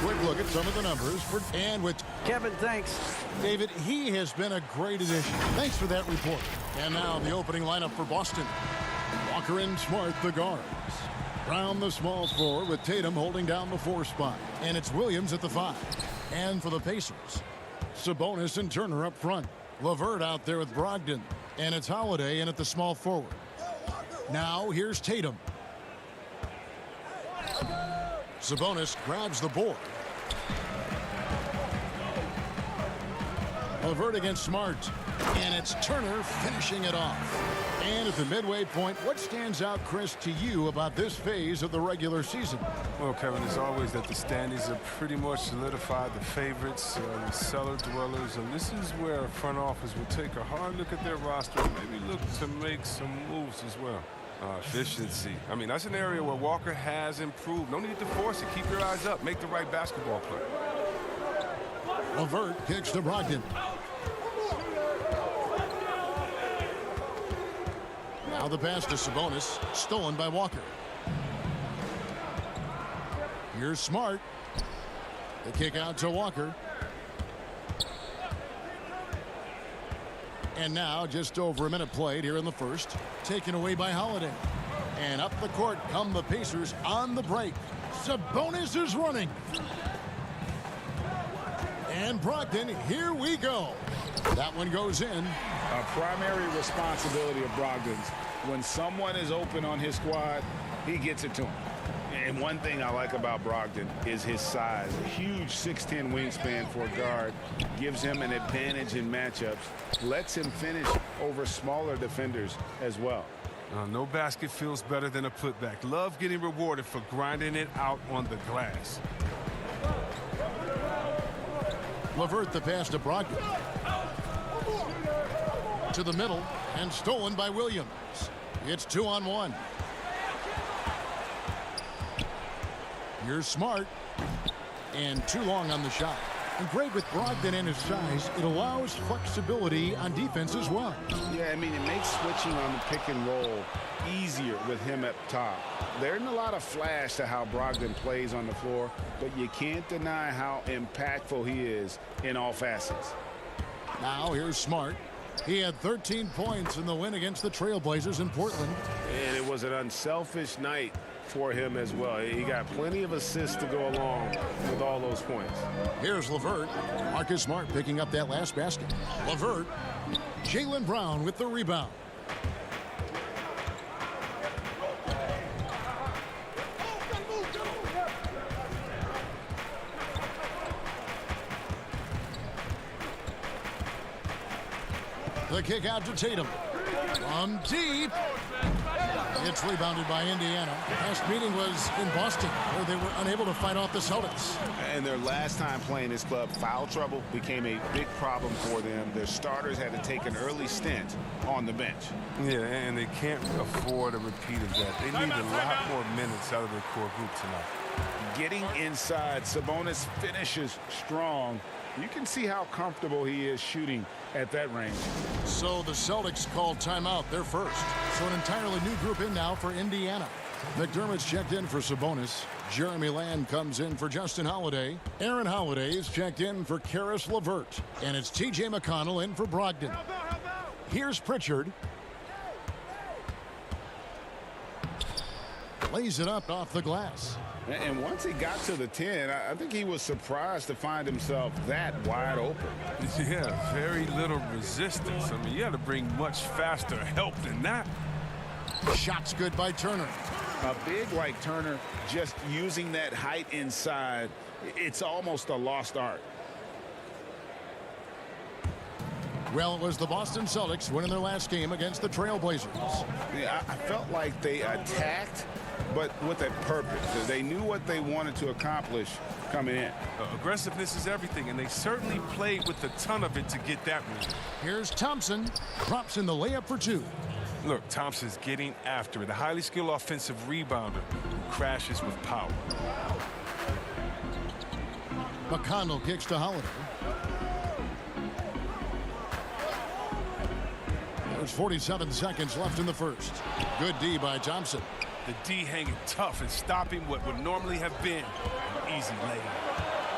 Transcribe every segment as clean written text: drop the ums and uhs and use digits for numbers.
quick look at some of the numbers for Kevin, thanks. David. He has been a great addition. Thanks for that report. And now the opening lineup for Boston. Walker and Smart, the guards. Brown, the small forward, with Tatum holding down the 4 spot. And it's Williams at the 5. And for the Pacers, Sabonis and Turner up front. LeVert out there with Brogdon. And it's Holiday in at the small forward. Now here's Tatum. Sabonis grabs the board. LeVert against Smart. And it's Turner finishing it off. And at the midway point, what stands out, Chris, to you about this phase of the regular season? Well, Kevin, it's always that the standings are pretty much solidified, the favorites, the cellar dwellers, and this is where a front office will take a hard look at their roster and maybe look to make some moves as well. Efficiency. I mean, that's an area where Walker has improved. No need to force it. Keep your eyes up. Make the right basketball play. LeVert kicks to Brogdon. Now the pass to Sabonis, stolen by Walker. Here's Smart. The kick out to Walker. And now just over a minute played here in the first. Taken away by Holiday. And up the court come the Pacers on the break. Sabonis is running. And Brogdon, here we go. That one goes in. A primary responsibility of Brogdon's. When someone is open on his squad, he gets it to him. And one thing I like about Brogdon is his size. A huge 6'10" wingspan for a guard gives him an advantage in matchups, lets him finish over smaller defenders as well. No basket feels better than a putback. Love getting rewarded for grinding it out on the glass. LeVert the pass to Brogdon. To the middle and stolen by Williams. It's 2-on-1. Here's Smart. And too long on the shot. And great with Brogdon and his size. It allows flexibility on defense as well. Yeah, I mean, it makes switching on the pick and roll easier with him up top. There isn't a lot of flash to how Brogdon plays on the floor, but you can't deny how impactful he is in all facets. Now here's Smart. He had 13 points in the win against the Trailblazers in Portland. And it was an unselfish night for him as well. He got plenty of assists to go along with all those points. Here's LeVert. Marcus Smart picking up that last basket. LeVert. Jaylen Brown with the rebound. The kick out to Tatum. From deep. It's rebounded by Indiana. Last meeting was in Boston, where they were unable to fight off the Celtics. And their last time playing this club, foul trouble became a big problem for them. Their starters had to take an early stint on the bench. Yeah, and they can't afford a repeat of that. They need a lot more minutes out of their core group tonight. Getting inside, Sabonis finishes strong. You can see how comfortable he is shooting at that range. So the Celtics called timeout, their first. So an entirely new group in now for Indiana. McDermott's checked in for Sabonis. Jeremy Lamb comes in for Justin Holiday. Aaron Holiday is checked in for Karis LeVert. And it's T.J. McConnell in for Brogdon. Here's Pritchard. Lays it up off the glass. And once he got to the 10, I think he was surprised to find himself that wide open. Yeah, very little resistance. I mean, you got to bring much faster help than that. Shot's good by Turner. A big like Turner, just using that height inside, it's almost a lost art. Well, it was the Boston Celtics winning their last game against the Trailblazers. Yeah, I felt like they attacked, but with a purpose. They knew what they wanted to accomplish coming in. Aggressiveness is everything, and they certainly played with a ton of it to get that win. Here's Thompson. Drops in the layup for 2. Look, Thompson's getting after it. A highly skilled offensive rebounder who crashes with power. McConnell kicks to Holiday. There's 47 seconds left in the first. Good D by Thompson. The D hanging tough and stopping what would normally have been an easy layup.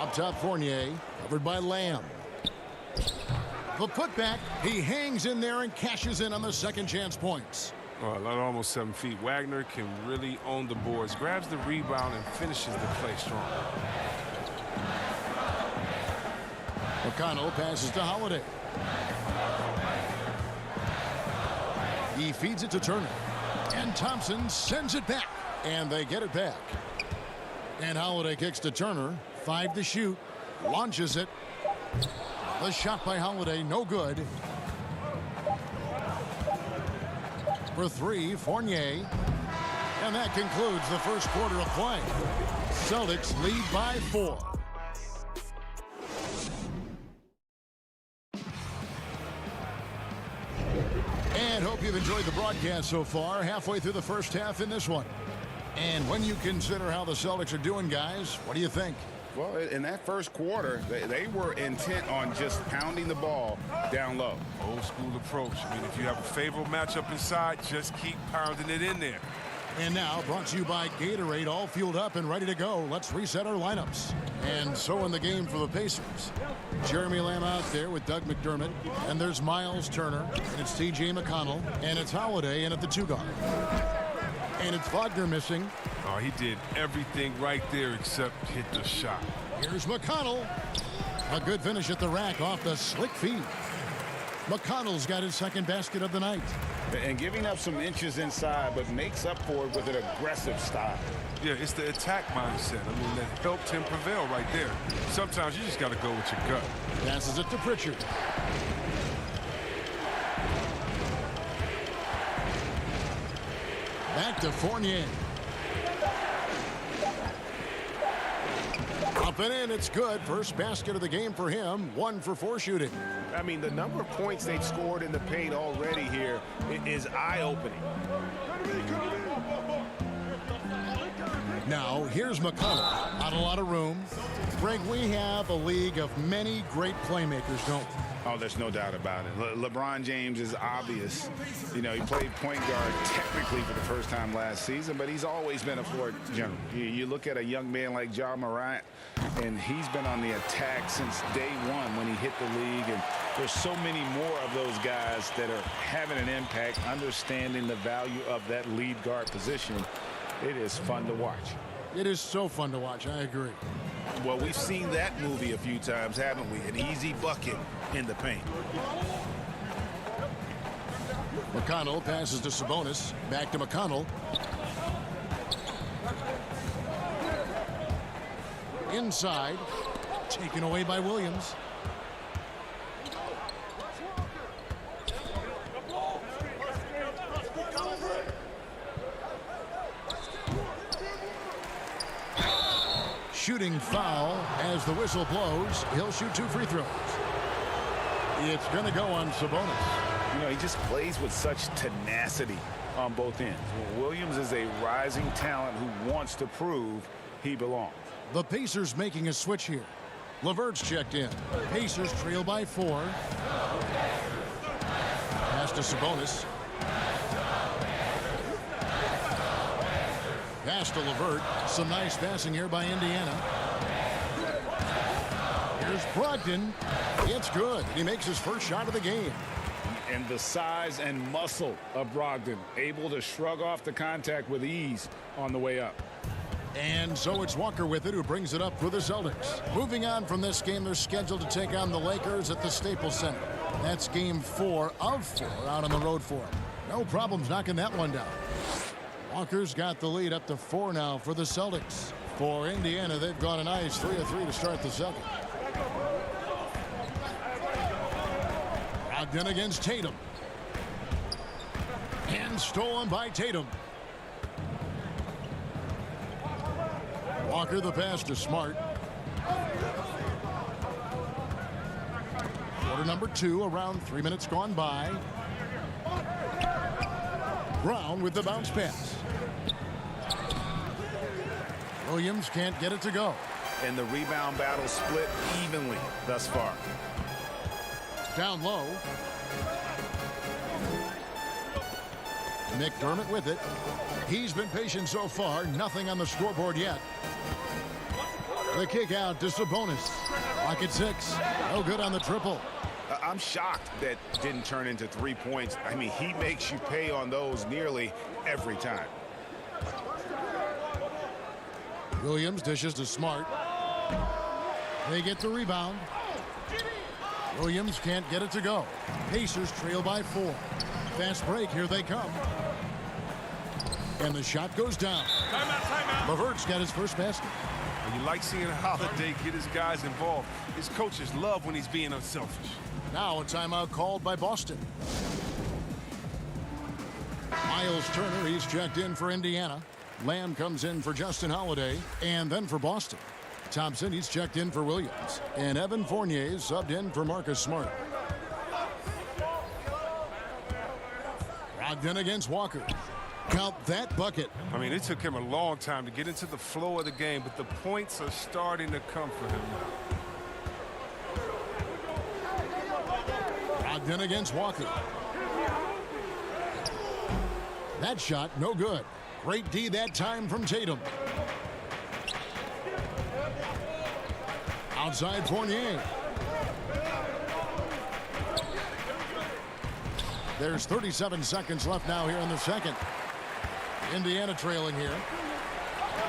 Up top, Fournier, covered by Lamb. The putback, he hangs in there and cashes in on the second chance points. Well, at almost 7 feet, Wagner can really own the boards, grabs the rebound, and finishes the play strong. McConnell passes to Holiday. He feeds it to Turner. And Thompson sends it back. And they get it back. And Holiday kicks to Turner. 5 to shoot. Launches it. The shot by Holiday, no good. For 3, Fournier. And that concludes the first quarter of play. Celtics lead by 4. And hope you've enjoyed the broadcast so far. Halfway through the first half in this one. And when you consider how the Celtics are doing, guys, what do you think? Well, in that first quarter, they were intent on just pounding the ball down low. Old school approach. I mean, if you have a favorable matchup inside, just keep pounding it in there. And now, brought to you by Gatorade, all fueled up and ready to go. Let's reset our lineups. And so in the game for the Pacers. Jeremy Lamb out there with Doug McDermott. And there's Miles Turner. And it's T.J. McConnell. And it's Holiday in at the 2 guard. And it's Wagner missing. Oh, he did everything right there except hit the shot. Here's McConnell. A good finish at the rack off the slick feed. McConnell's got his second basket of the night. And giving up some inches inside, but makes up for it with an aggressive style. Yeah, it's the attack mindset. I mean, that helped him prevail right there. Sometimes you just got to go with your gut. Passes it to Pritchard. Back to Fournier. Up and in, it's good. First basket of the game for him. 1 for 4 shooting. I mean, the number of points they've scored in the paint already here is eye-opening. Now, here's McConnell. Not a lot of room. Greg, we have a league of many great playmakers, don't we? Oh, there's no doubt about it. LeBron James is obvious. You know, he played point guard technically for the first time last season, but he's always been a floor general. You look at a young man like Ja Morant, and he's been on the attack since day one when he hit the league. And there's so many more of those guys that are having an impact, understanding the value of that lead guard position. It is fun to watch. It is so fun to watch. I agree. Well, we've seen that movie a few times, haven't we? An easy bucket in the paint. McConnell passes to Sabonis. Back to McConnell. Inside. Taken away by Williams. Shooting foul as the whistle blows. He'll shoot 2 free throws. It's going to go on Sabonis. You know, he just plays with such tenacity on both ends. Williams is a rising talent who wants to prove he belongs. The Pacers making a switch here. LeVert's checked in. Pacers trail by 4. Pass to Sabonis. Pass to LeVert. Some nice passing here by Indiana. Here's Brogdon. It's good. He makes his first shot of the game. And the size and muscle of Brogdon, able to shrug off the contact with ease on the way up. And so it's Walker with it, who brings it up for the Celtics. Moving on from this game, they're scheduled to take on the Lakers at the Staples Center. That's game 4 of 4 out on the road for them. No problems knocking that one down. Walker's got the lead up to 4 now for the Celtics. For Indiana, they've gone a nice 3 of 3 to start the second. Brogdon against Tatum. And stolen by Tatum. Walker the pass to Smart. Quarter number 2, around 3 minutes gone by. Brown with the bounce pass. Williams can't get it to go. And the rebound battle split evenly thus far. Down low. McDermott with it. He's been patient so far. Nothing on the scoreboard yet. The kick out to Sabonis. Lock at 6. No good on the triple. I'm shocked that didn't turn into 3 points. I mean, he makes you pay on those nearly every time. Williams dishes to Smart. They get the rebound. Williams can't get it to go. Pacers trail by 4. Fast break, here they come. And the shot goes down. Timeout. LeVert's got his first basket. And you like seeing Holiday get his guys involved. His coaches love when he's being unselfish. Now a timeout called by Boston. Miles Turner, he's checked in for Indiana. Lamb comes in for Justin Holiday, and then for Boston. Thompson, he's checked in for Williams. And Evan Fournier subbed in for Marcus Smart. Brogdon against Walker. Count that bucket. I mean, it took him a long time to get into the flow of the game, but the points are starting to come for him now. Brogdon against Walker. That shot, no good. Great D that time from Tatum. Outside Fournier. There's 37 seconds left now here in the second. Indiana trailing here.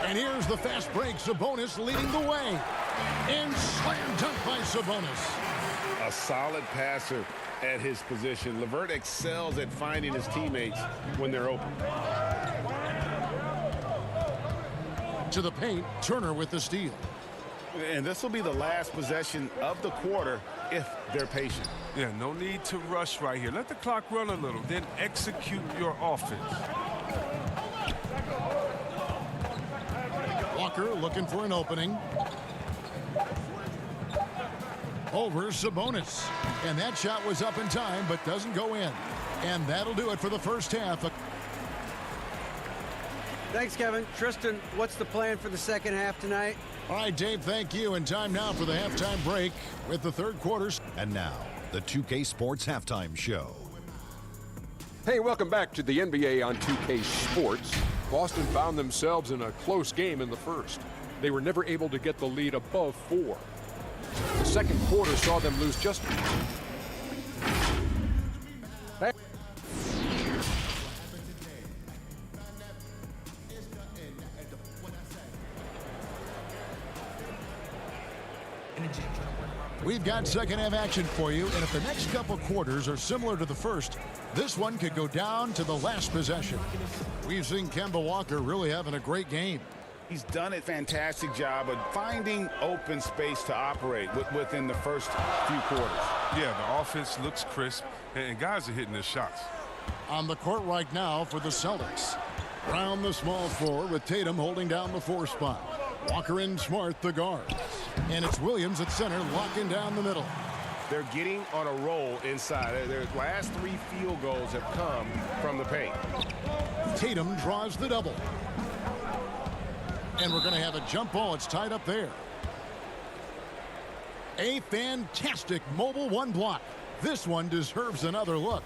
And here's the fast break. Sabonis leading the way. And slam dunk by Sabonis. A solid passer at his position. LeVert excels at finding his teammates when they're open. To the paint, Turner with the steal. And this will be the last possession of the quarter if they're patient. Yeah, no need to rush right here. Let the clock run a little, then execute your offense. Walker looking for an opening. Over Sabonis. And that shot was up in time, but doesn't go in. And that'll do it for the first half. Thanks, Kevin. Tristan, what's the plan for the second half tonight? All right, Dave, thank you. And time now for the halftime break with the third quarter. And now, the 2K Sports Halftime Show. Hey, welcome back to the NBA on 2K Sports. Boston found themselves in a close game in the first. They were never able to get the lead above 4. The second quarter saw them lose just... We've got second half action for you, and if the next couple quarters are similar to the first, this one could go down to the last possession. We've seen Kemba Walker really having a great game. He's done a fantastic job of finding open space to operate within the first few quarters. Yeah, the offense looks crisp, and guys are hitting their shots. On the court right now for the Celtics. Brown, the small forward, with Tatum holding down the 4 spot. Walker and Smart, the guards. And it's Williams at center, locking down the middle. They're getting on a roll inside. Their last 3 field goals have come from the paint. Tatum draws the double. And we're going to have a jump ball. It's tied up there. A fantastic mobile 1 block. This one deserves another look.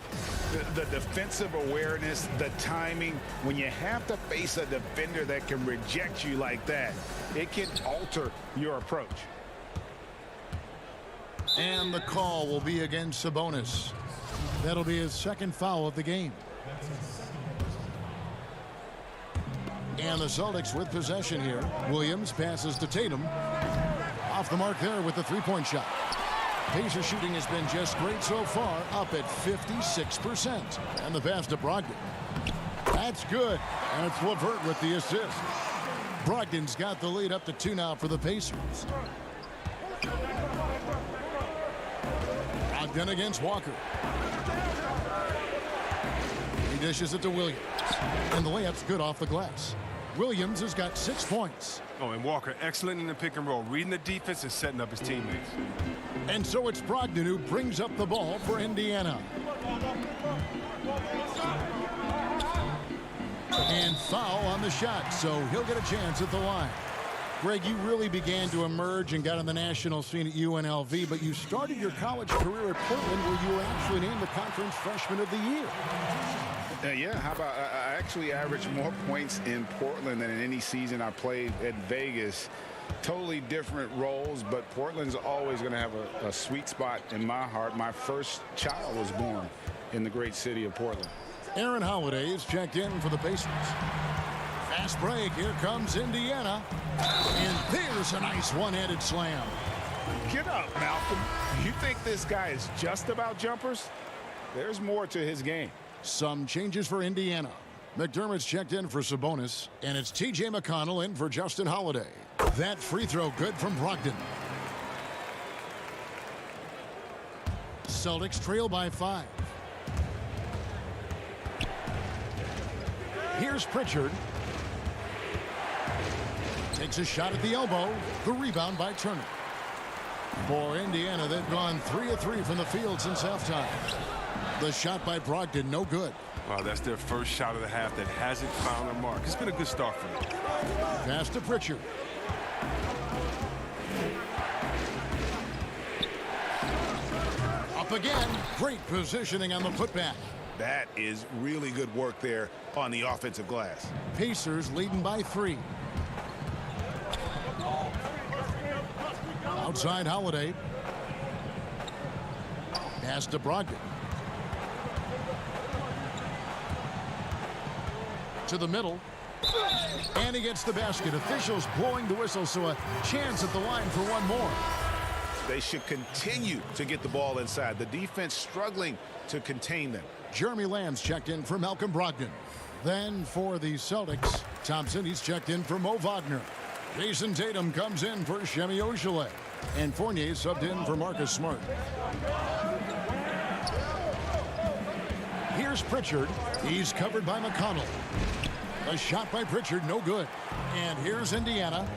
The defensive awareness, the timing, when you have to face a defender that can reject you like that, it can alter your approach. And the call will be against Sabonis. That'll be his second foul of the game. And the Celtics with possession here. Williams passes to Tatum. Off the mark there with the 3-point shot. Pacer shooting has been just great so far, up at 56%. And the pass to Brogdon. That's good. And it's LeVert with the assist. Brogdon's got the lead up to 2 now for the Pacers. Brogdon against Walker. He dishes it to Williams. And the layup's good off the glass. Williams has got 6 points. Oh, and Walker excellent in the pick and roll, reading the defense and setting up his teammates. And so it's Brogdon who brings up the ball for Indiana. And foul on the shot, so he'll get a chance at the line. Greg, you really began to emerge and got on the national scene at UNLV, but you started your college career at Portland, where you were actually named the Conference Freshman of the Year. Yeah, how about I actually averaged more points in Portland than in any season I played at Vegas. Totally different roles, but Portland's always going to have a sweet spot in my heart. My first child was born in the great city of Portland. Aaron Holiday is checked in for the Pacers. Fast break. Here comes Indiana. And there's a nice one-handed slam. Get up, Malcolm. You think this guy is just about jumpers? There's more to his game. Some changes for Indiana. McDermott's checked in for Sabonis, and it's T.J. McConnell in for Justin Holiday. That free throw good from Brogdon. Celtics trail by 5. Here's Pritchard. Takes a shot at the elbow. The rebound by Turner. For Indiana, they've gone 3 of 3 from the field since halftime. The shot by Brogdon, no good. Wow, that's their first shot of the half that hasn't found a mark. It's been a good start for them. Pass to Pritchard. Up again. Great positioning on the putback. That is really good work there on the offensive glass. Pacers leading by 3. Outside Holiday. Pass to Brogdon. To the middle. And he gets the basket. Officials blowing the whistle, so a chance at the line for one more. They should continue to get the ball inside. The defense struggling to contain them. Jeremy Lamb's checked in for Malcolm Brogdon. Then for the Celtics, Thompson, he's checked in for Mo Wagner. Jason Tatum comes in for Shemi Ojeleye. And Fournier subbed in for Marcus Smart. Here's Pritchard. He's covered by McConnell. A shot by Pritchard, no good. And here's Indiana.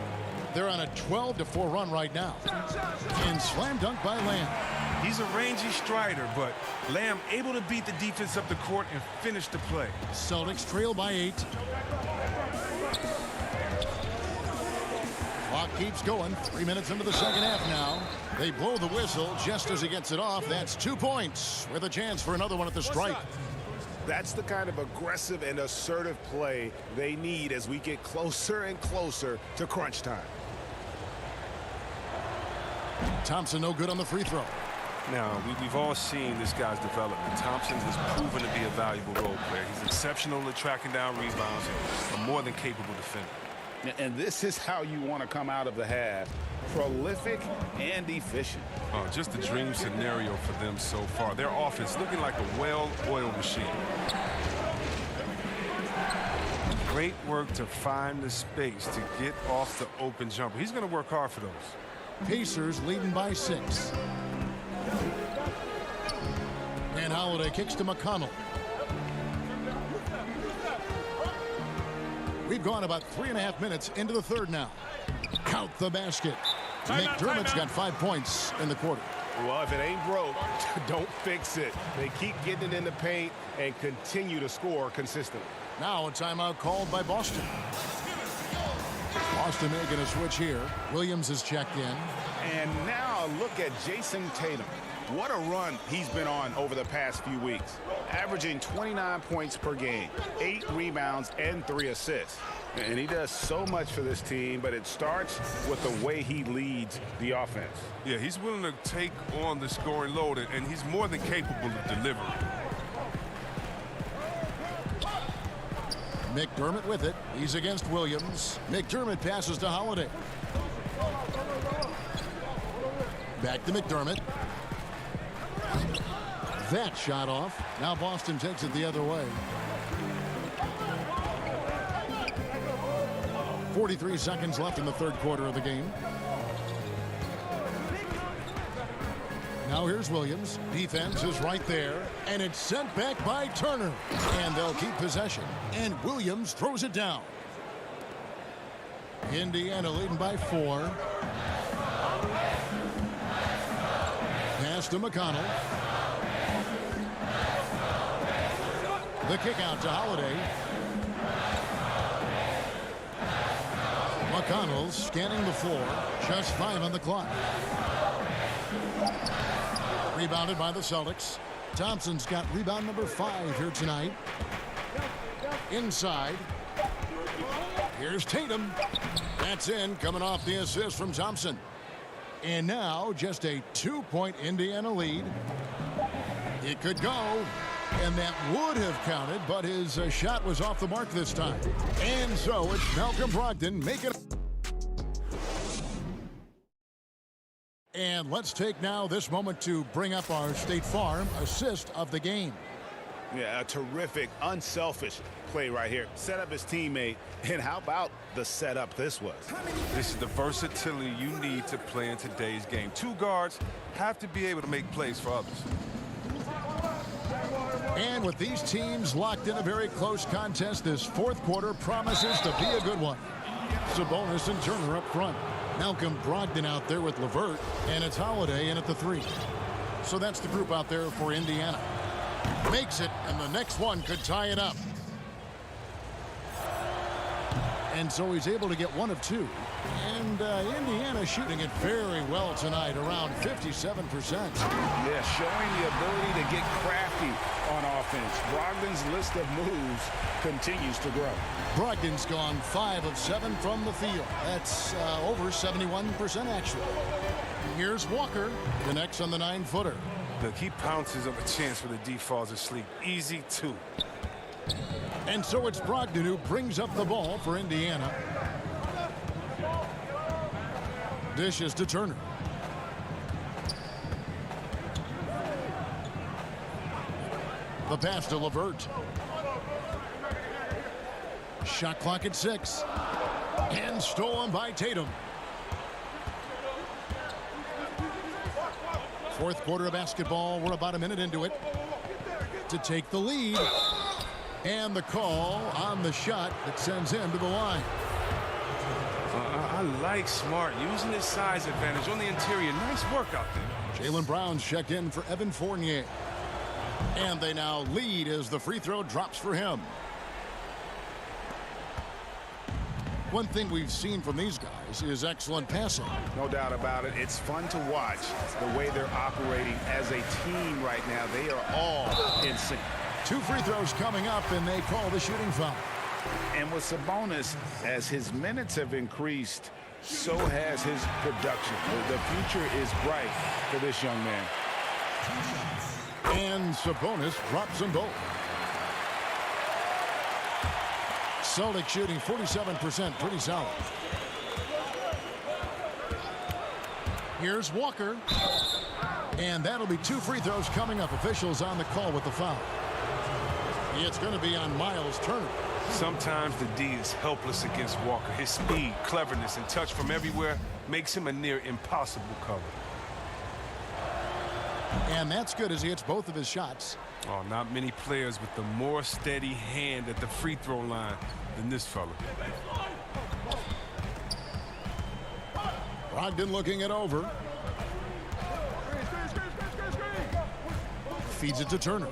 They're on a 12-4 run right now. And slam dunk by Lamb. He's a rangy strider, but Lamb able to beat the defense up the court and finish the play. Celtics trail by 8. Clock keeps going. 3 minutes into the second half now. They blow the whistle just as he gets it off. That's 2 points with a chance for another one at the stripe. That's the kind of aggressive and assertive play they need as we get closer and closer to crunch time. Thompson no good on the free throw. Now, we've all seen this guy's development. Thompson has proven to be a valuable role player. He's exceptional at tracking down rebounds and a more than capable defender. And this is how you want to come out of the half. Prolific and efficient. Just a dream scenario for them so far. Their offense looking like a well-oiled machine. Great work to find the space to get off the open jumper. He's going to work hard for those. Pacers leading by 6. And Holiday kicks to McConnell. We've gone about 3.5 minutes into the third now. Count the basket. McDermott's got 5 points in the quarter. Well, if it ain't broke, don't fix it. They keep getting it in the paint and continue to score consistently. Now a timeout called by Boston. Boston making a switch here. Williams is checked in. And now a look at Jason Tatum. What a run he's been on over the past few weeks. Averaging 29 points per game, 8 rebounds, and 3 assists. And he does so much for this team, but it starts with the way he leads the offense. Yeah, he's willing to take on the scoring load, and he's more than capable of delivering. McDermott with it. He's against Williams. McDermott passes to Holiday. Back to McDermott. That shot off. Now Boston takes it the other way. 43 seconds left in the third quarter of the game. Now here's Williams. Defense is right there. And it's sent back by Turner. And they'll keep possession. And Williams throws it down. Indiana leading by 4. Pass to McConnell. The kick out to Holiday. McConnell scanning the floor. Just 5 on the clock. Rebounded by the Celtics. Thompson's got rebound number 5 here tonight. Inside. Here's Tatum. That's in, coming off the assist from Thompson. And now just a 2-point Indiana lead. It could go, and that would have counted, but his shot was off the mark this time. And so it's Malcolm Brogdon making it. And let's take now this moment to bring up our State Farm assist of the game. Yeah, a terrific, unselfish play right here. Set up his teammate, and how about the setup this was? This is the versatility you need to play in today's game. Two guards have to be able to make plays for others. And with these teams locked in a very close contest, this fourth quarter promises to be a good one. Sabonis and Turner up front. Malcolm Brogdon out there with LeVert, and it's Holiday in at the 3. So that's the group out there for Indiana. Makes it, and the next one could tie it up. And so he's able to get 1 of 2. And Indiana shooting it very well tonight, around 57%. Yeah, showing the ability to get crafty on offense. Brogdon's list of moves continues to grow. Brogdon's gone 5 of 7 from the field. That's over 71% actually. Here's Walker, connects on the 9-footer. Look, he pounces up a chance for the D falls asleep. Easy 2. And so it's Brogdon who brings up the ball for Indiana. Dishes to Turner. The pass to LeVert. Shot clock at 6. And stolen by Tatum. Fourth quarter of basketball. We're about a minute into it. To take the lead. And the call on the shot that sends him to the line. I like Smart using his size advantage on the interior. Nice work out there. Jaylen Brown's checked in for Evan Fournier. And they now lead as the free throw drops for him. One thing we've seen from these guys is excellent passing. No doubt about it. It's fun to watch the way they're operating as a team right now. They are all in sync. 2 free throws coming up, and they call the shooting foul. And with Sabonis, as his minutes have increased, so has his production. The future is bright for this young man. And Sabonis drops them both. Celtics shooting 47%, pretty solid. Here's Walker. And that'll be 2 free throws coming up. Officials on the call with the foul. It's going to be on Miles Turner. Sometimes the D is helpless against Walker. His speed, cleverness, and touch from everywhere makes him a near impossible cover. And that's good as he hits both of his shots. Oh, not many players with the more steady hand at the free throw line than this fella. Brogdon looking it over. Feeds it to Turner.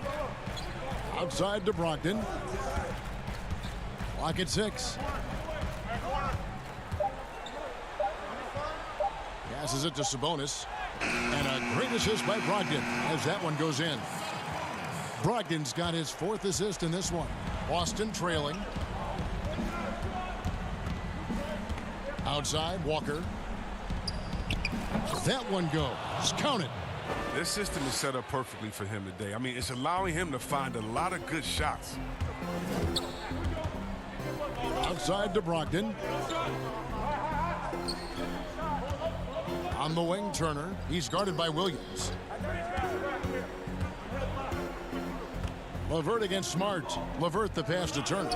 Outside to Brogdon. Clock at 6. Passes it to Sabonis. And a great assist by Brogdon as that one goes in. Brogdon's got his 4th assist in this one. Boston trailing. Outside, Walker. That one goes. Count it. This system is set up perfectly for him today. I mean, it's allowing him to find a lot of good shots. Outside to Brogdon. On the wing, Turner. He's guarded by Williams. LeVert against Smart. LeVert the pass to Turner.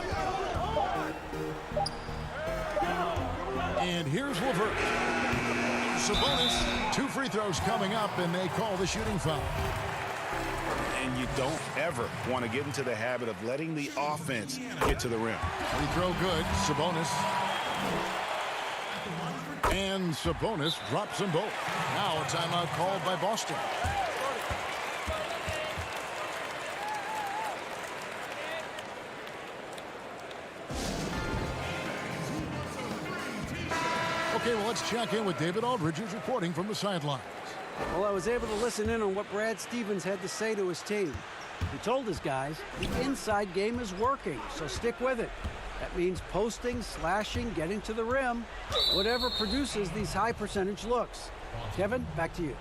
And here's LeVert. Sabonis, 2 free throws coming up, and they call the shooting foul. And you don't ever want to get into the habit of letting the offense get to the rim. Free throw good. Sabonis. And Sabonis drops them both. Now a timeout called by Boston. Okay, well, let's check in with David Aldridge, who's reporting from the sidelines. Well, I was able to listen in on what Brad Stevens had to say to his team. He told his guys the inside game is working, so stick with it. That means posting, slashing, getting to the rim, whatever produces these high percentage looks. Kevin, back to you.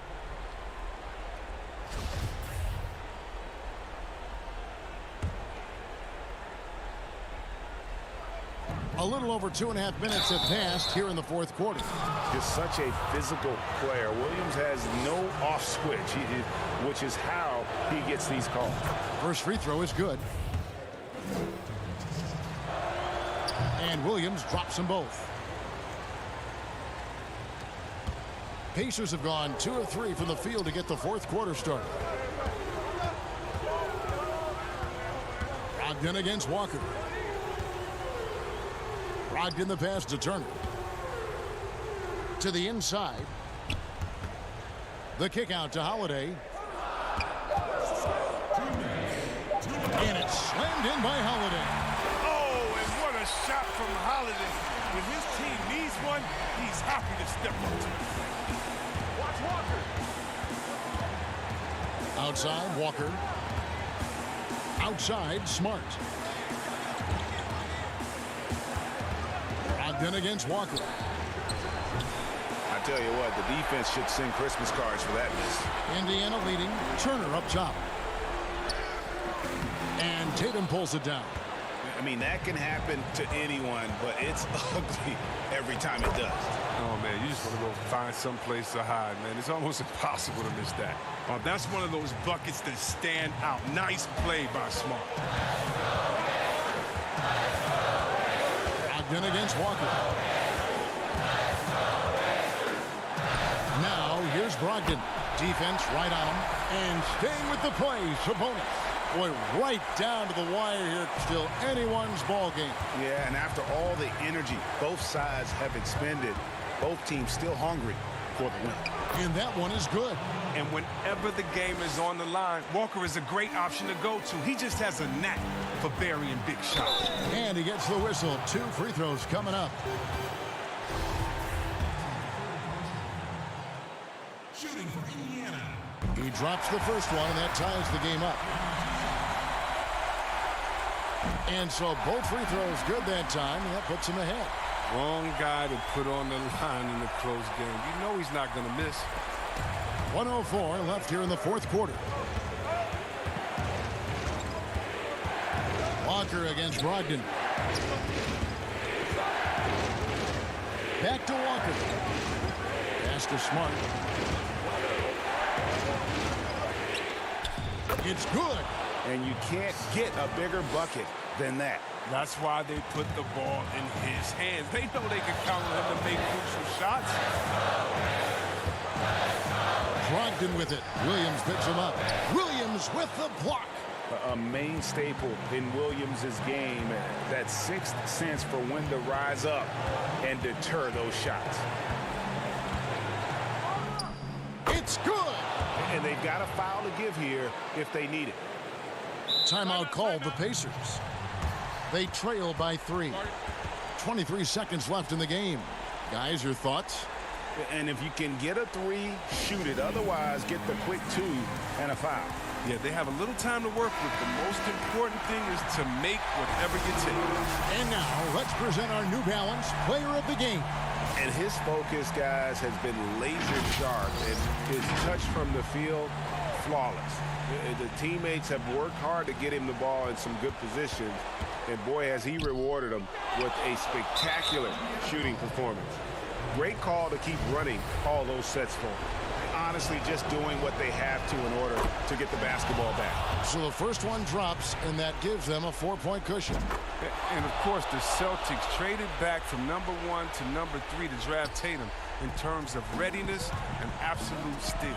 A little over 2.5 minutes have passed here in the fourth quarter. Just such a physical player. Williams has no off switch, which is how he gets these calls. First free throw is good. And Williams drops them both. Pacers have gone 2 of 3 from the field to get the fourth quarter started. Brogdon against Walker. Brogdon the pass to Turner. To the inside. The kick out to Holiday. And it's slammed in by Holiday. Oh, and what a shot from Holiday. When his team needs one, he's happy to step up to it. Watch Walker. Outside, Walker. Outside, Smart. Brogdon against Walker. I tell you what, the defense should send Christmas cards for that miss. Indiana leading. Turner up top. And Tatum pulls it down. I mean, that can happen to anyone, but it's ugly every time it does. Oh, man, you just want to go find some place to hide, man. It's almost impossible to miss that. Oh, that's one of those buckets that stand out. Nice play by Smart. Brogdon against Walker. Now, here's Brogdon. Defense right on him. And staying with the play, Sabonis. Boy, right down to the wire here. Still anyone's ball game. Yeah, and after all the energy both sides have expended, both teams still hungry for the win. And that one is good. And whenever the game is on the line, Walker is a great option to go to. He just has a knack for burying big shots. And he gets the whistle. 2 free throws coming up. Shooting for Indiana. He drops the first one, and that ties the game up. And so both free throws good that time, and that puts him ahead. Wrong guy to put on the line in a close game. You know he's not going to miss. 1:04 left here in the fourth quarter. Walker against Brogdon. Back to Walker. Pass to Smart. It's good. And you can't get a bigger bucket than that. That's why they put the ball in his hands. They know they can count on him to make crucial shots. Brogdon with it. Williams picks him up. Williams with the block. A main staple in Williams' game, that sixth sense for when to rise up and deter those shots. It's good. And they've got a foul to give here if they need it. Timeout called the Pacers. They trail by 3. 23 seconds left in the game. Guys, your thoughts? And if you can get a 3, shoot it. Otherwise, get the quick 2 and a foul. Yeah, they have a little time to work with. The most important thing is to make whatever you take. And now, let's present our New Balance Player of the Game. And his focus, guys, has been laser sharp. And his touch from the field, flawless. The teammates have worked hard to get him the ball in some good positions. And boy, has he rewarded them with a spectacular shooting performance. Great call to keep running all those sets for him. Honestly, just doing what they have to in order to get the basketball back. So the first one drops, and that gives them a 4-point cushion. And, of course, the Celtics traded back from number 1 to number 3 to draft Tatum in terms of readiness and absolute steal.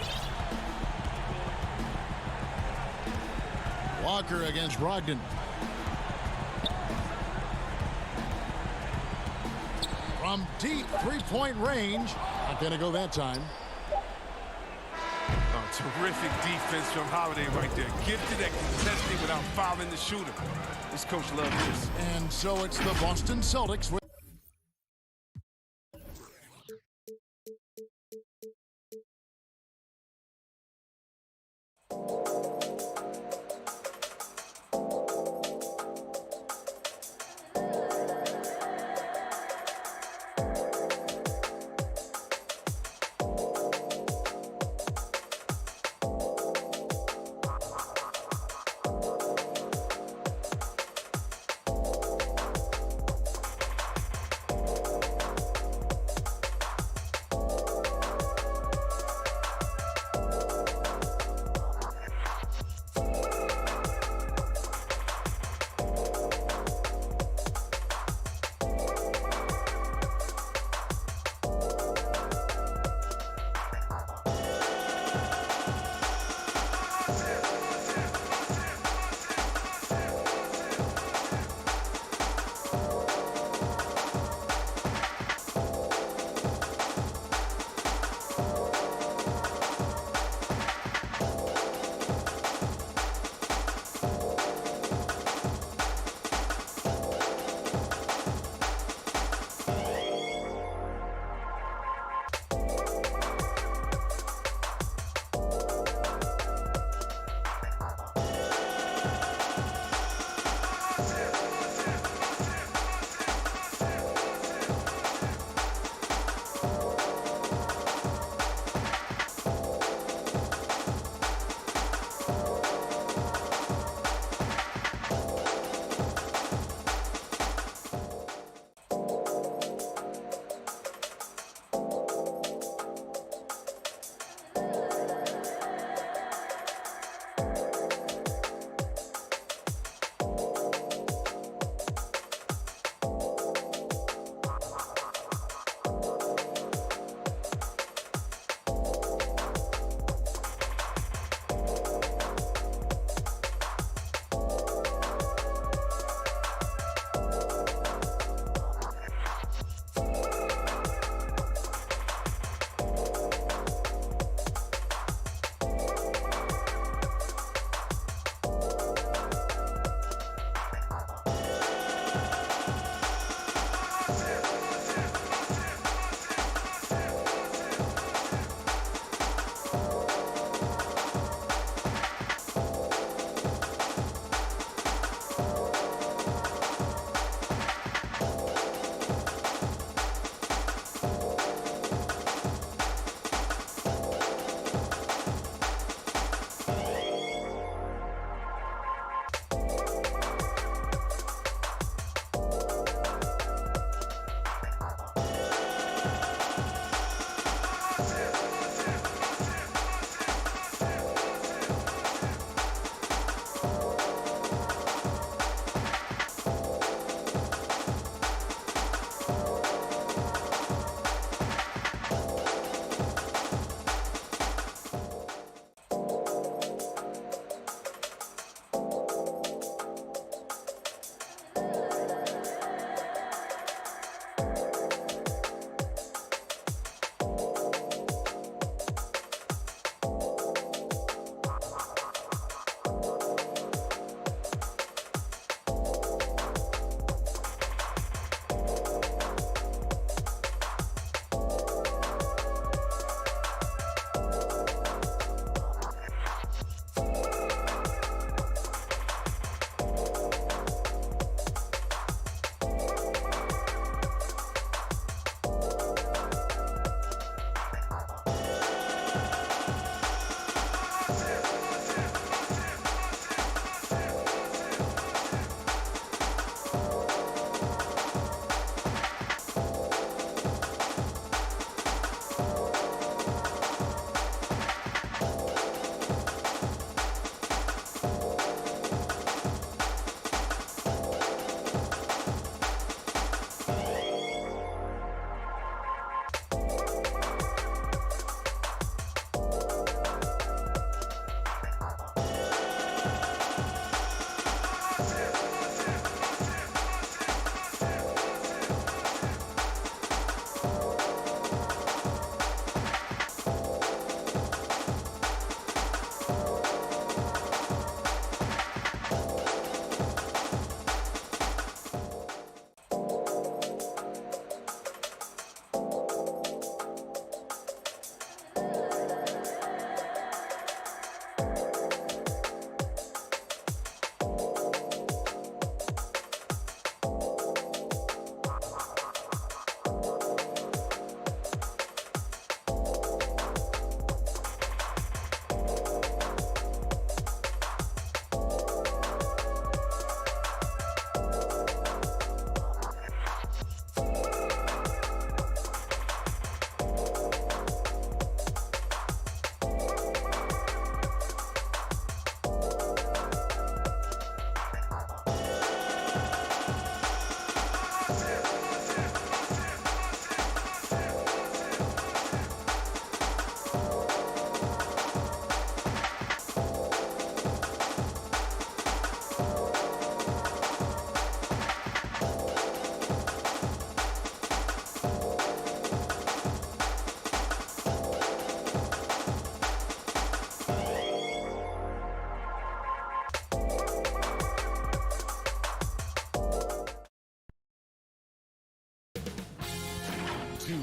Walker against Brogdon. From deep 3-point range. Not going to go that time. Oh, terrific defense from Holiday right there. Gifted at contesting without fouling the shooter. This coach loves this. And so it's the Boston Celtics with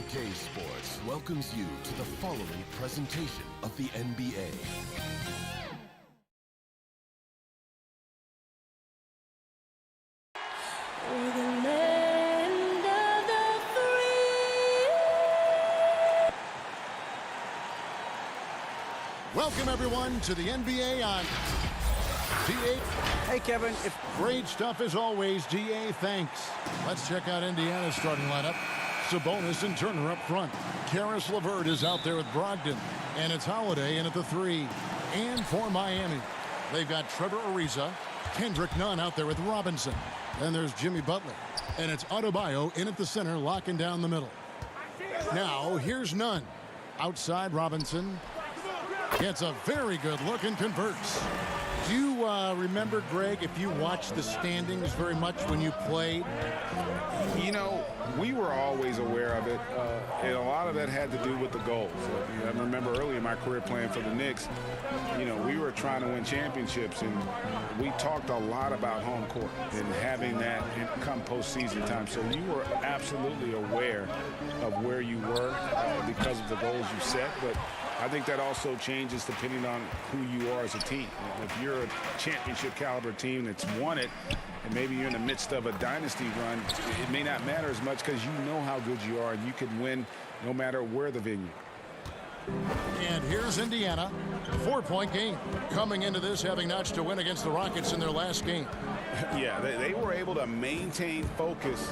2K Sports welcomes you to the following presentation of the NBA. Welcome, everyone, to the NBA on DA. Hey, Kevin, if Great stuff as always, DA. Thanks. Let's check out Indiana's starting lineup. Sabonis and Turner up front. Karis LeVert is out there with Brogdon. And it's Holiday in at the 3. And for Miami, they've got Trevor Ariza, Kendrick Nunn out there with Robinson. Then there's Jimmy Butler. And it's Adebayo in at the center, locking down the middle. Now, here's Nunn. Outside Robinson. Gets a very good look and converts. Do you remember, Greg, if you watched the standings very much when you played? You know, we were always aware of it, and a lot of that had to do with the goals. I remember early in my career playing for the Knicks, you know, we were trying to win championships, and we talked a lot about home court and having that come postseason time. So you were absolutely aware of where you were because of the goals you set, but I think that also changes depending on who you are as a team. If you're a championship caliber team that's won it, and maybe you're in the midst of a dynasty run, it may not matter as much because you know how good you are and you can win no matter where the venue. And here's Indiana, 4-point game. Coming into this having notched a win against the Rockets in their last game. Yeah, they were able to maintain focus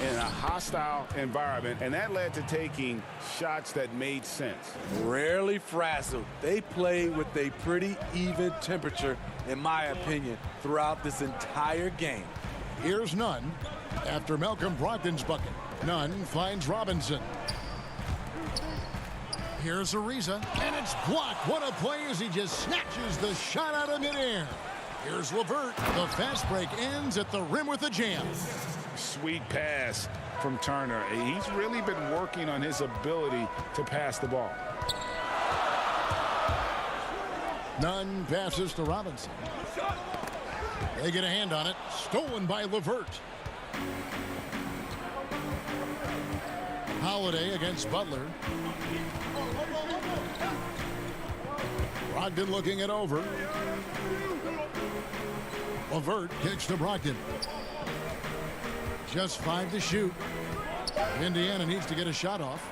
in a hostile environment, and that led to taking shots that made sense. Rarely frazzled. They played with a pretty even temperature, in my opinion, throughout this entire game. Here's Nunn after Malcolm Brogdon's bucket. Nunn finds Robinson. Here's Ariza, and it's blocked. What a play as he just snatches the shot out of midair. Here's LeVert. The fast break ends at the rim with a jam. Sweet pass from Turner. He's really been working on his ability to pass the ball. Nunn passes to Robinson. They get a hand on it. Stolen by LeVert. Holiday against Butler. Brogdon looking it over. LeVert kicks to Brogdon. Just 5 to shoot. Indiana needs to get a shot off.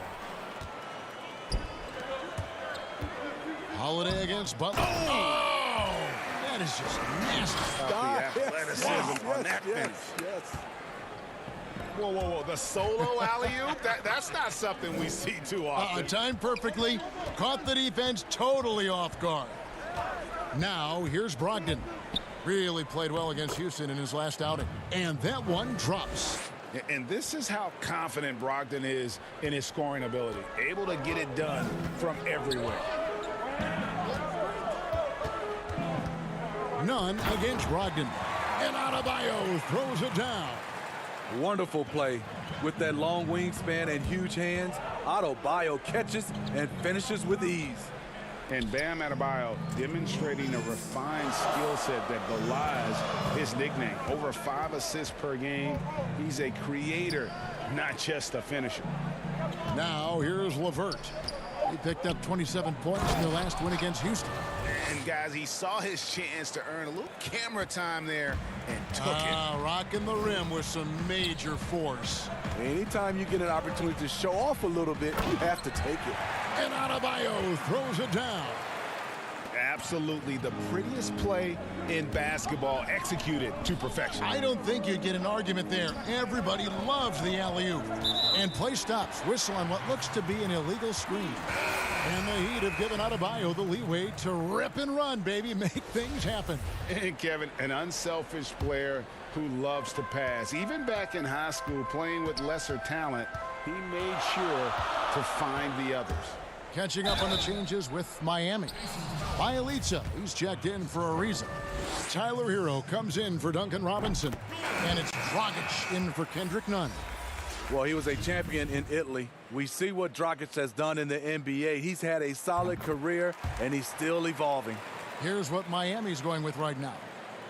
Holiday against Butler. Oh! That is just nasty. The athleticism on that finish. Yes. Whoa, whoa, whoa. The solo alley-oop? That's not something we see too often. Timed perfectly. Caught the defense totally off guard. Now, here's Brogdon. Really played well against Houston in his last outing. And that one drops. And this is how confident Brogdon is in his scoring ability. Able to get it done from everywhere. Nunn against Brogdon. And Adebayo throws it down. Wonderful play. With that long wingspan and huge hands, Adebayo catches and finishes with ease. And Bam Adebayo demonstrating a refined skill set that belies his nickname. Over 5 assists per game. He's a creator, not just a finisher. Now here's LeVert. He picked up 27 points in their last win against Houston. And guys, he saw his chance to earn a little camera time there and took it. Rocking the rim with some major force. Anytime you get an opportunity to show off a little bit, you have to take it. And Adebayo throws it down. Absolutely the prettiest play in basketball, executed to perfection. I don't think you'd get an argument there. Everybody loves the alley-oop. And play stops. Whistle on what looks to be an illegal screen. And the Heat have given Adebayo the leeway to rip and run, baby. Make things happen. And Kevin, an unselfish player who loves to pass. Even back in high school, playing with lesser talent, he made sure to find the others. Catching up on the changes with Miami. Bielitsa, he's checked in for Ariza. Tyler Hero comes in for Duncan Robinson. And it's Dragic in for Kendrick Nunn. Well, he was a champion in Italy. We see what Dragic has done in the NBA. He's had a solid career, and he's still evolving. Here's what Miami's going with right now.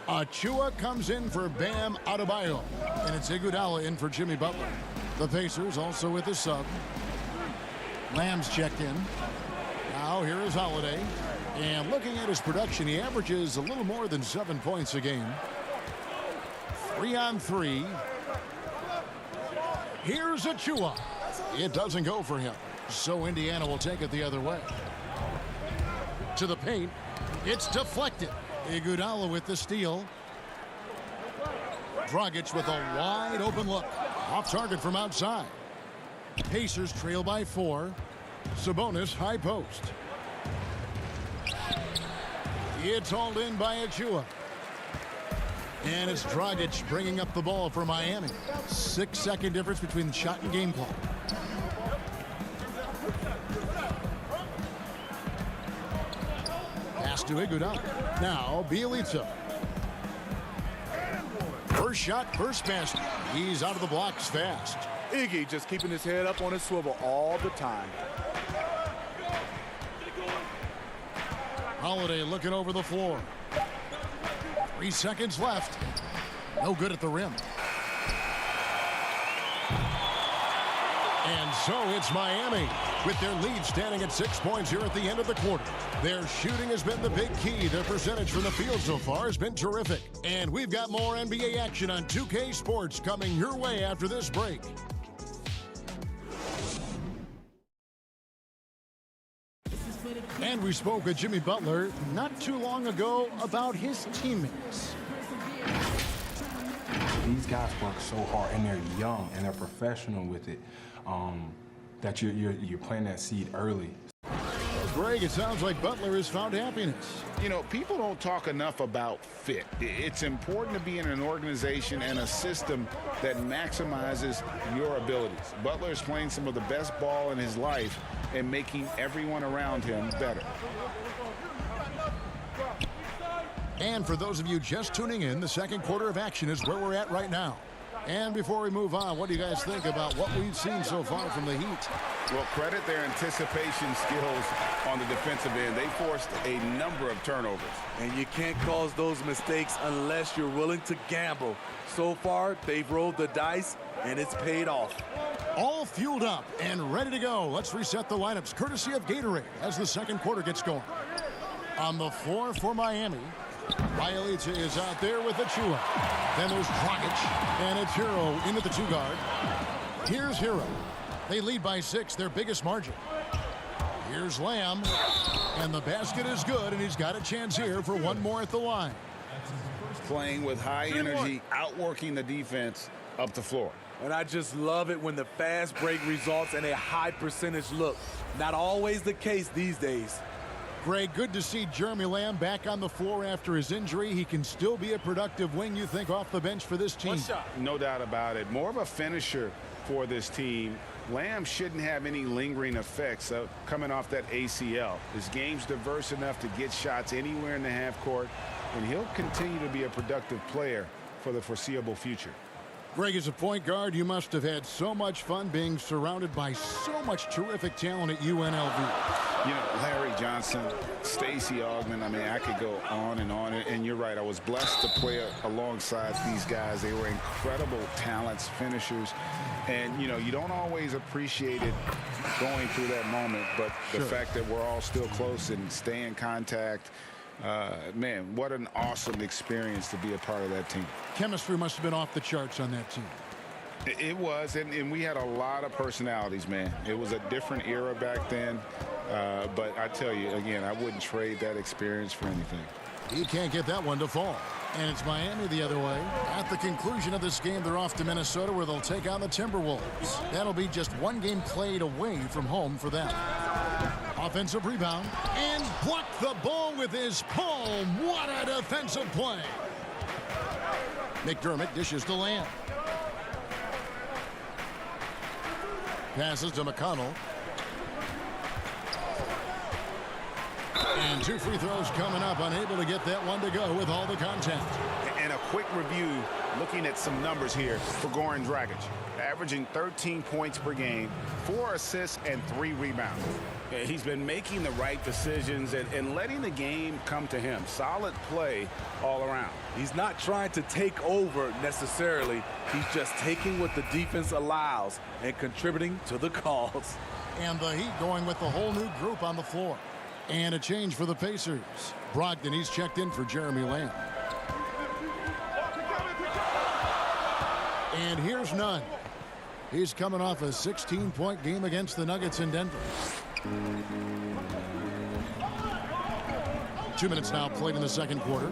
Achua comes in for Bam Adebayo. And it's Iguodala in for Jimmy Butler. The Pacers also with a sub. Lamb's checked in. Now here is Holiday. And looking at his production, he averages a little more than 7 points a game. 3 on 3. Here's Achua. It doesn't go for him. So Indiana will take it the other way. To the paint. It's deflected. Iguodala with the steal. Dragic with a wide open look. Off target from outside. Pacers trail by 4. Sabonis high post. It's hauled in by Achua. And it's Dragic bringing up the ball for Miami. 6-second difference between the shot and game clock. Pass to Iguodala. Now Bielitsa. First shot, first basket. He's out of the blocks fast. Iggy just keeping his head up on his swivel all the time. Holiday looking over the floor. 3 seconds left. No good at the rim. And so it's Miami with their lead standing at 6 points here at the end of the quarter. Their shooting has been the big key. Their percentage from the field so far has been terrific. And we've got more NBA action on 2K Sports coming your way after this break. And we spoke with Jimmy Butler not too long ago about his teammates. These guys work so hard, and they're young, and they're professional with it, that you're planting that seed early. Greg, it sounds like Butler has found happiness. You know, people don't talk enough about fit. It's important to be in an organization and a system that maximizes your abilities. Butler is playing some of the best ball in his life and making everyone around him better. And for those of you just tuning in, the second quarter of action is where we're at right now. And before we move on, what do you guys think about what we've seen so far from the Heat? Well, credit their anticipation skills on the defensive end. They forced a number of turnovers. And you can't cause those mistakes unless you're willing to gamble. So far, they've rolled the dice, and it's paid off. All fueled up and ready to go. Let's reset the lineups courtesy of Gatorade as the second quarter gets going. On the floor for Miami, Bielitsa is out there with Achua. Then there's Dragic, and it's Hero into the 2-guard. Here's Hero. They lead by 6, their biggest margin. Here's Lamb, and the basket is good, and he's got a chance here for one more at the line. Playing with high energy, outworking the defense up the floor. And I just love it when the fast break results in a high percentage look. Not always the case these days. Greg, good to see Jeremy Lamb back on the floor after his injury. He can still be a productive wing, you think, off the bench for this team. No doubt about it. More of a finisher for this team. Lamb shouldn't have any lingering effects coming off that ACL. His game's diverse enough to get shots anywhere in the half court, and he'll continue to be a productive player for the foreseeable future. Greg, as a point guard, you must have had so much fun being surrounded by so much terrific talent at UNLV. You know, Larry Johnson, Stacey Augmon, I mean, I could go on. And you're right, I was blessed to play alongside these guys. They were incredible talents, finishers. And, you know, you don't always appreciate it going through that moment. But the fact that we're all still close and stay in contact, man, what an awesome experience to be a part of that team. Chemistry must have been off the charts on that team. It was, and we had a lot of personalities, man. It was a different era back then. But I tell you, again, I wouldn't trade that experience for anything. He can't get that one to fall. And it's Miami the other way. At the conclusion of this game, they're off to Minnesota where they'll take on the Timberwolves. That'll be just one game played away from home for them. Offensive rebound and blocked the ball with his palm. What a defensive play. McDermott dishes to Lamb. Passes to McConnell. And 2 free throws coming up, unable to get that one to go with all the contact. And a quick review, looking at some numbers here for Goran Dragic. Averaging 13 points per game, 4 assists, and 3 rebounds. He's been making the right decisions and letting the game come to him. Solid play all around. He's not trying to take over necessarily. He's just taking what the defense allows and contributing to the cause. And the Heat going with the whole new group on the floor. And a change for the Pacers. Brogdon, he's checked in for Jeremy Lamb. And here's Nunn. He's coming off a 16-point game against the Nuggets in Denver. 2 minutes now played in the second quarter.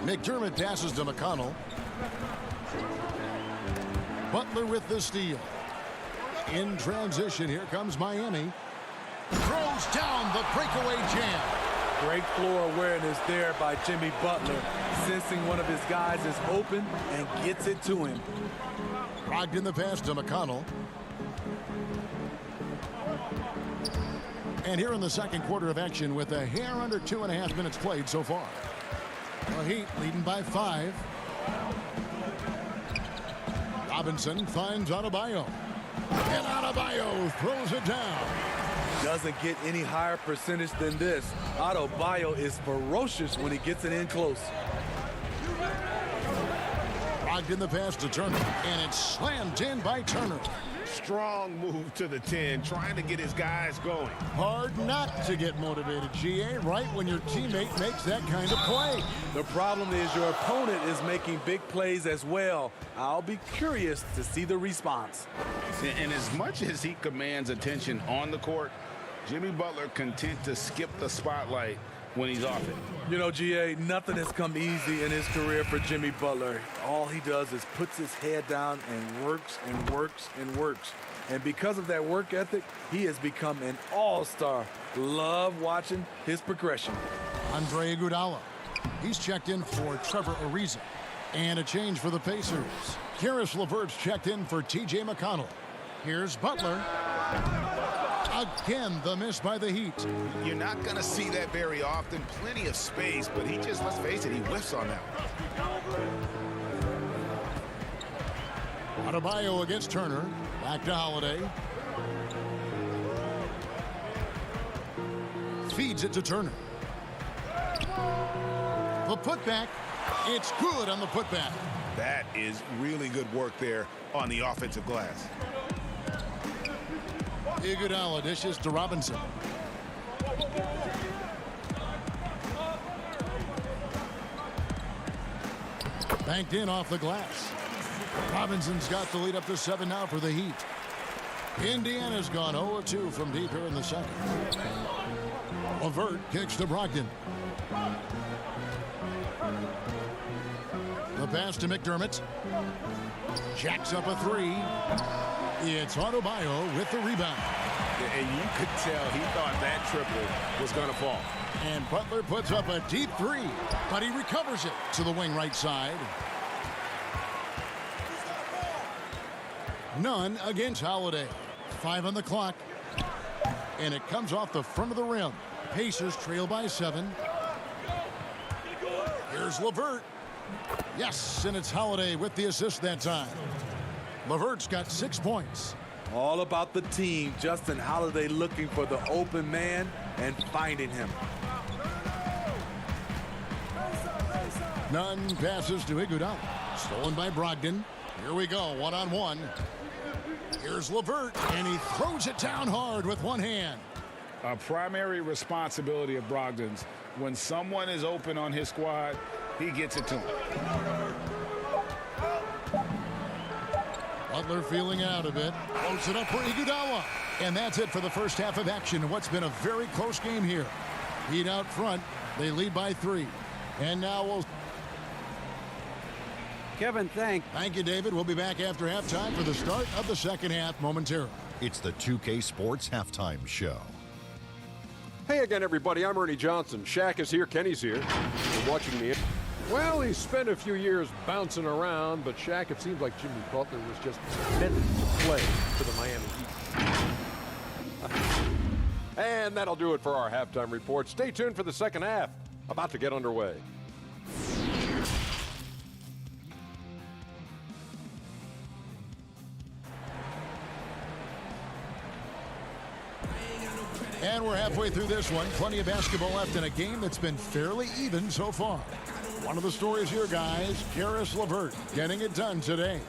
McDermott passes to McConnell. Butler with the steal. In transition, here comes Miami. Throws down the breakaway jam. Great floor awareness there by Jimmy Butler, sensing one of his guys is open and gets it to him. Brogdon the pass to McConnell. And here in the second quarter of action with a hair under 2.5 minutes played so far. The Heat leading by 5. Robinson finds Adebayo. And Adebayo throws it down. Doesn't get any higher percentage than this. Adebayo is ferocious when he gets it in close. Brogdon the pass to Turner. And it's slammed in by Turner. Strong move to the 10, trying to get his guys going. Hard not to get motivated, GA, right when your teammate makes that kind of play. The problem is your opponent is making big plays as well. I'll be curious to see the response. And as much as he commands attention on the court, Jimmy Butler content to skip the spotlight when he's off it. You know, GA, nothing has come easy in his career for Jimmy Butler. All he does is puts his head down and works and works and works. And because of that work ethic, he has become an all-star. Love watching his progression. Andre Iguodala. He's checked in for Trevor Ariza. And a change for the Pacers. Karis LeVert's checked in for TJ McConnell. Here's Butler. Again, the miss by the Heat. You're not going to see that very often. Plenty of space, but he just, let's face it, he whiffs on that one. Adebayo against Turner. Back to Holiday. Feeds it to Turner. The putback. It's good on the putback. That is really good work there on the offensive glass. Iguodala dishes to Robinson. Banked in off the glass. Robinson's got the lead up to 7 now for the Heat. Indiana's gone 0-2 from deep here in the second. LeVert kicks to Brogdon. The pass to McDermott. Jacks up a 3. It's Adebayo with the rebound. And you could tell he thought that triple was going to fall. And Butler puts up a deep 3, but he recovers it to the wing right side. None against Holiday. 5 on the clock. And it comes off the front of the rim. Pacers trail by 7. Here's LeVert. Yes, and it's Holiday with the assist that time. LeVert's got 6 points. All about the team. Justin Holiday looking for the open man and finding him. Nunn passes to Iguodala. Stolen by Brogdon. Here we go, one-on-one. Here's LeVert, and he throws it down hard with one hand. A primary responsibility of Brogdon's. When someone is open on his squad, he gets it to him. Butler feeling out a bit. Close it up for Iguodala. And that's it for the first half of action in what's been a very close game here. Heat out front. They lead by 3. And now we'll... Kevin, thank you, David. We'll be back after halftime for the start of the second half momentarily. It's the 2K Sports Halftime Show. Hey again, everybody. I'm Ernie Johnson. Shaq is here. Kenny's here. You're watching me. Well, he spent a few years bouncing around, but Shaq, it seems like Jimmy Butler was just meant to play for the Miami Heat. And that'll do it for our halftime report. Stay tuned for the second half. About to get underway. And we're halfway through this one. Plenty of basketball left in a game that's been fairly even so far. One of the stories here, guys, Karis LeVert getting it done today.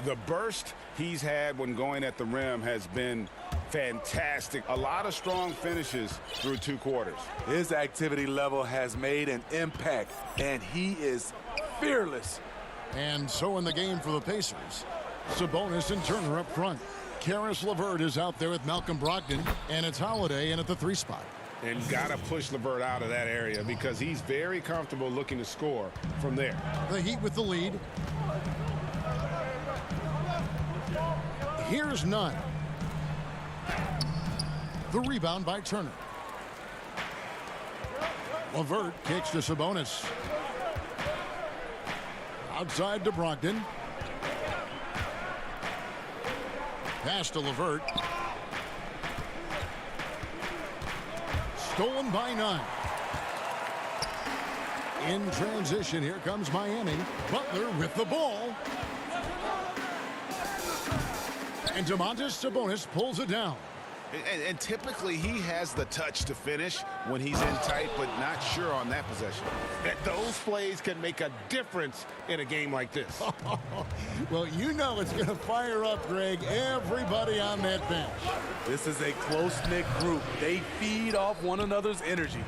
The burst he's had when going at the rim has been fantastic. A lot of strong finishes through 2 quarters. His activity level has made an impact, and he is fearless. And so in the game for the Pacers, Sabonis and Turner up front. Karis LeVert is out there with Malcolm Brogdon, and it's Holiday in at the 3 spot. And got to push LeVert out of that area because he's very comfortable looking to score from there. The Heat with the lead. Here's none. The rebound by Turner. LeVert kicks to Sabonis. Outside to Brogdon. Pass to LeVert. Stolen by none. In transition, here comes Miami. Butler with the ball. And Domantas Sabonis pulls it down. And typically he has the touch to finish when he's in tight, but not sure on that possession. Those plays can make a difference in a game like this. Well, you know it's going to fire up, Greg, everybody on that bench. This is a close-knit group. They feed off one another's energy.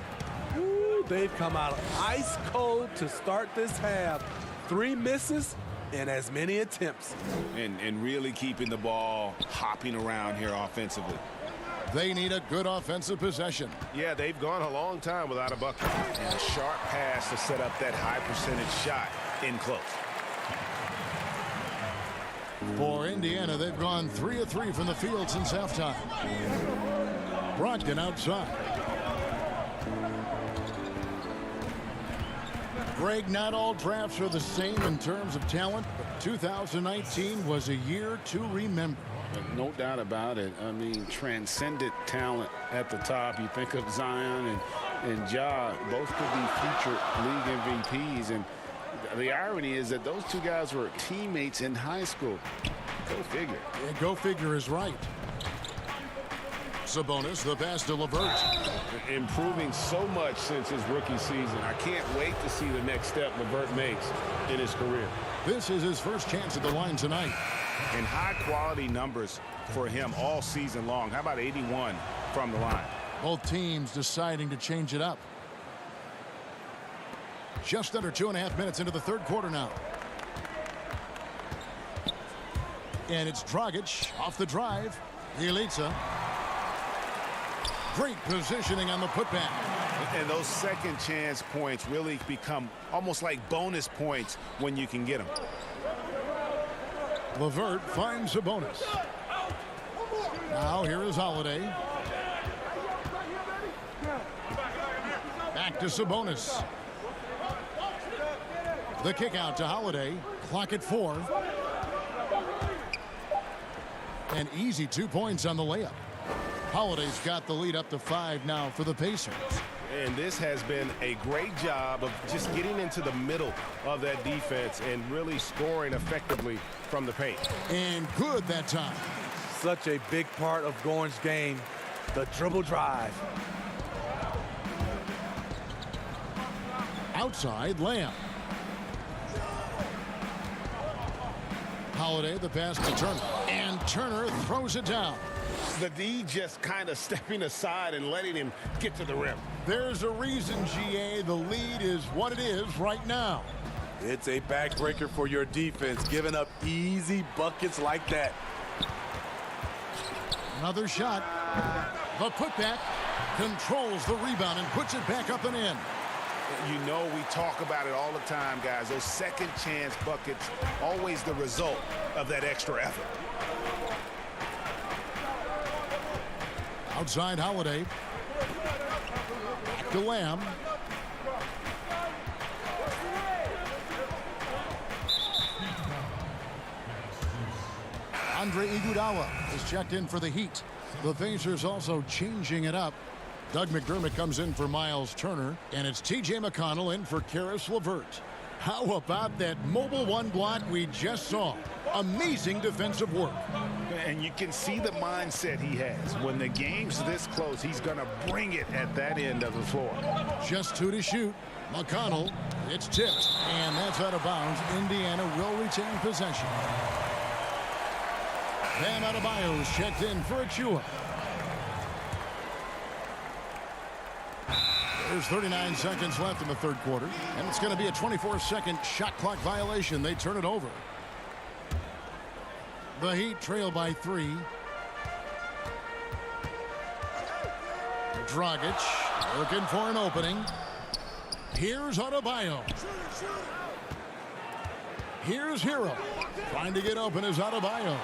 Ooh, they've come out ice cold to start this half. 3 misses and as many attempts. And really keeping the ball hopping around here offensively. They need a good offensive possession. Yeah, they've gone a long time without a bucket. And a sharp pass to set up that high percentage shot in close. For Indiana, they've gone 3 of 3 from the field since halftime. Brogdon outside. Greg, not all drafts are the same in terms of talent, but 2019 was a year to remember. No doubt about it. I mean, transcendent talent at the top. You think of Zion and Ja, both could be future league MVPs. And the irony is that those 2 guys were teammates in high school. Go figure. Yeah, go figure is right. Sabonis, the pass to LeVert. Improving so much since his rookie season. I can't wait to see the next step LeVert makes in his career. This is his first chance at the line tonight. And high-quality numbers for him all season long. How about 81 from the line? Both teams deciding to change it up. Just under 2.5 minutes into the 3rd quarter now. And it's Dragic off the drive. Bjelica. Great positioning on the putback. And those second chance points really become almost like bonus points when you can get them. LeVert finds Sabonis. Now here is Holiday. Back to Sabonis. The kick out to Holiday. Clock at 4. An easy 2 points on the layup. Holiday's got the lead up to 5 now for the Pacers. And this has been a great job of just getting into the middle of that defense and really scoring effectively from the paint. And good that time. Such a big part of Gorn's game, the dribble drive. Outside, Lamb. Holiday, the pass to Turner. And Turner throws it down. The D just kind of stepping aside and letting him get to the rim. There's a reason, GA, the lead is what it is right now. It's a backbreaker for your defense, giving up easy buckets like that. Another shot. The putback controls the rebound and puts it back up and in. You know, we talk about it all the time, guys. Those second chance buckets, always the result of that extra effort. Outside Holiday. Back to Lamb. Andre Iguodala is checked in for the Heat. The Pacers also changing it up. Doug McDermott comes in for Miles Turner, and it's T.J. McConnell in for Karis LeVert. How about that mobile 1 block we just saw? Amazing defensive work. And you can see the mindset he has. When the game's this close, he's going to bring it at that end of the floor. Just 2 to shoot. McConnell, it's tipped, and that's out of bounds. Indiana will retain possession. Bam Adebayo's checked in for Achua. There's 39 seconds left in the third quarter, and it's going to be a 24-second shot clock violation. They turn it over. The Heat trail by 3. Dragic looking for an opening. Here's Adebayo. Here's Hero. Trying to get open is Adebayo.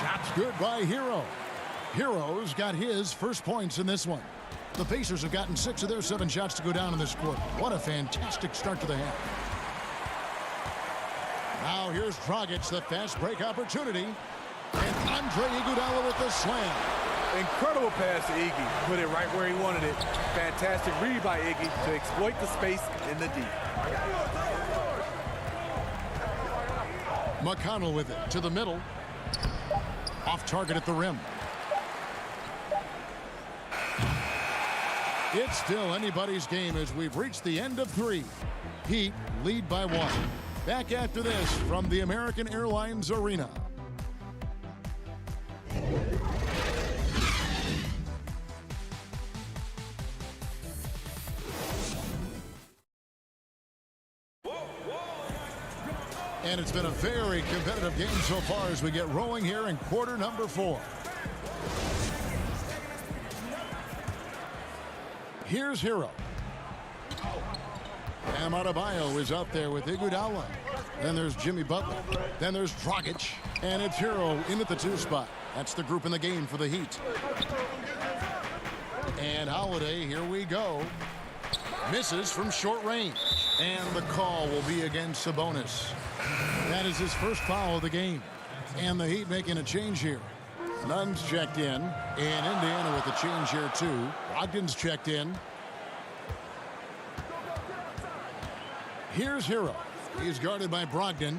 Shots good by Hero. Hero's got his first points in this one. The Pacers have gotten 6 of their 7 shots to go down in this quarter. What a fantastic start to the half. Now here's Dragic, the fast break opportunity. And Andre Iguodala with the slam. Incredible pass to Iggy. Put it right where he wanted it. Fantastic read by Iggy to exploit the space in the deep. McConnell with it to the middle. Off target at the rim. It's still anybody's game as we've reached the end of 3. Heat lead by 1. Back after this from the American Airlines Arena. And it's been a very competitive game so far as we get rolling here in quarter number 4. Here's Hero. Bam Adebayo is out there with Iguodala. Then there's Jimmy Butler. Then there's Dragic. And it's Hero in at the 2 spot. That's the group in the game for the Heat. And Holiday, here we go. Misses from short range. And the call will be against Sabonis. That is his first foul of the game. And the Heat making a change here. Nunn's checked in. And Indiana with a change here too. Brogdon's checked in. Here's Hero. He's guarded by Brogdon.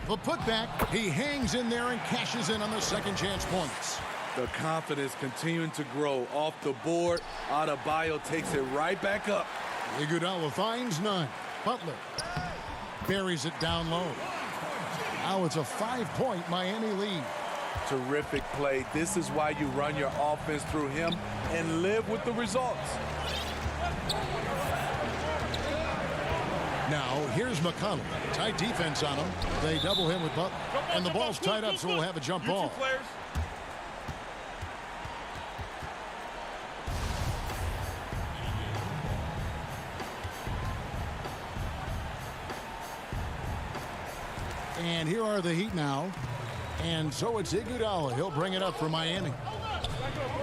The putback. He hangs in there and cashes in on the second chance points. The confidence continuing to grow off the board. Adebayo takes it right back up. Iguodala finds none. Butler buries it down low. Now it's a 5-point Miami lead. Terrific play. This is why you run your offense through him and live with the results. Now here's McConnell. Tight defense on him. They double him with Butler. And the ball's tied up, so we'll have a jump ball. And here are the Heat now. And so it's Iguodala. He'll bring it up for Miami.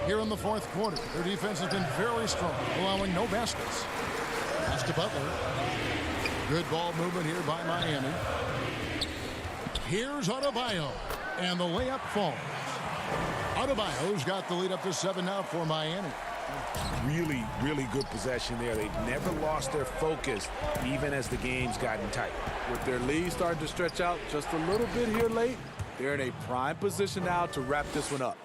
Here in the fourth quarter, their defense has been very strong, allowing no baskets. That's to Butler. Good ball movement here by Miami. Here's Adebayo. And the layup falls. Adebayo's got the lead up to 7 now for Miami. Really, really good possession there. They've never lost their focus, even as the game's gotten tight. With their lead starting to stretch out just a little bit here late, they're in a prime position now to wrap this one up.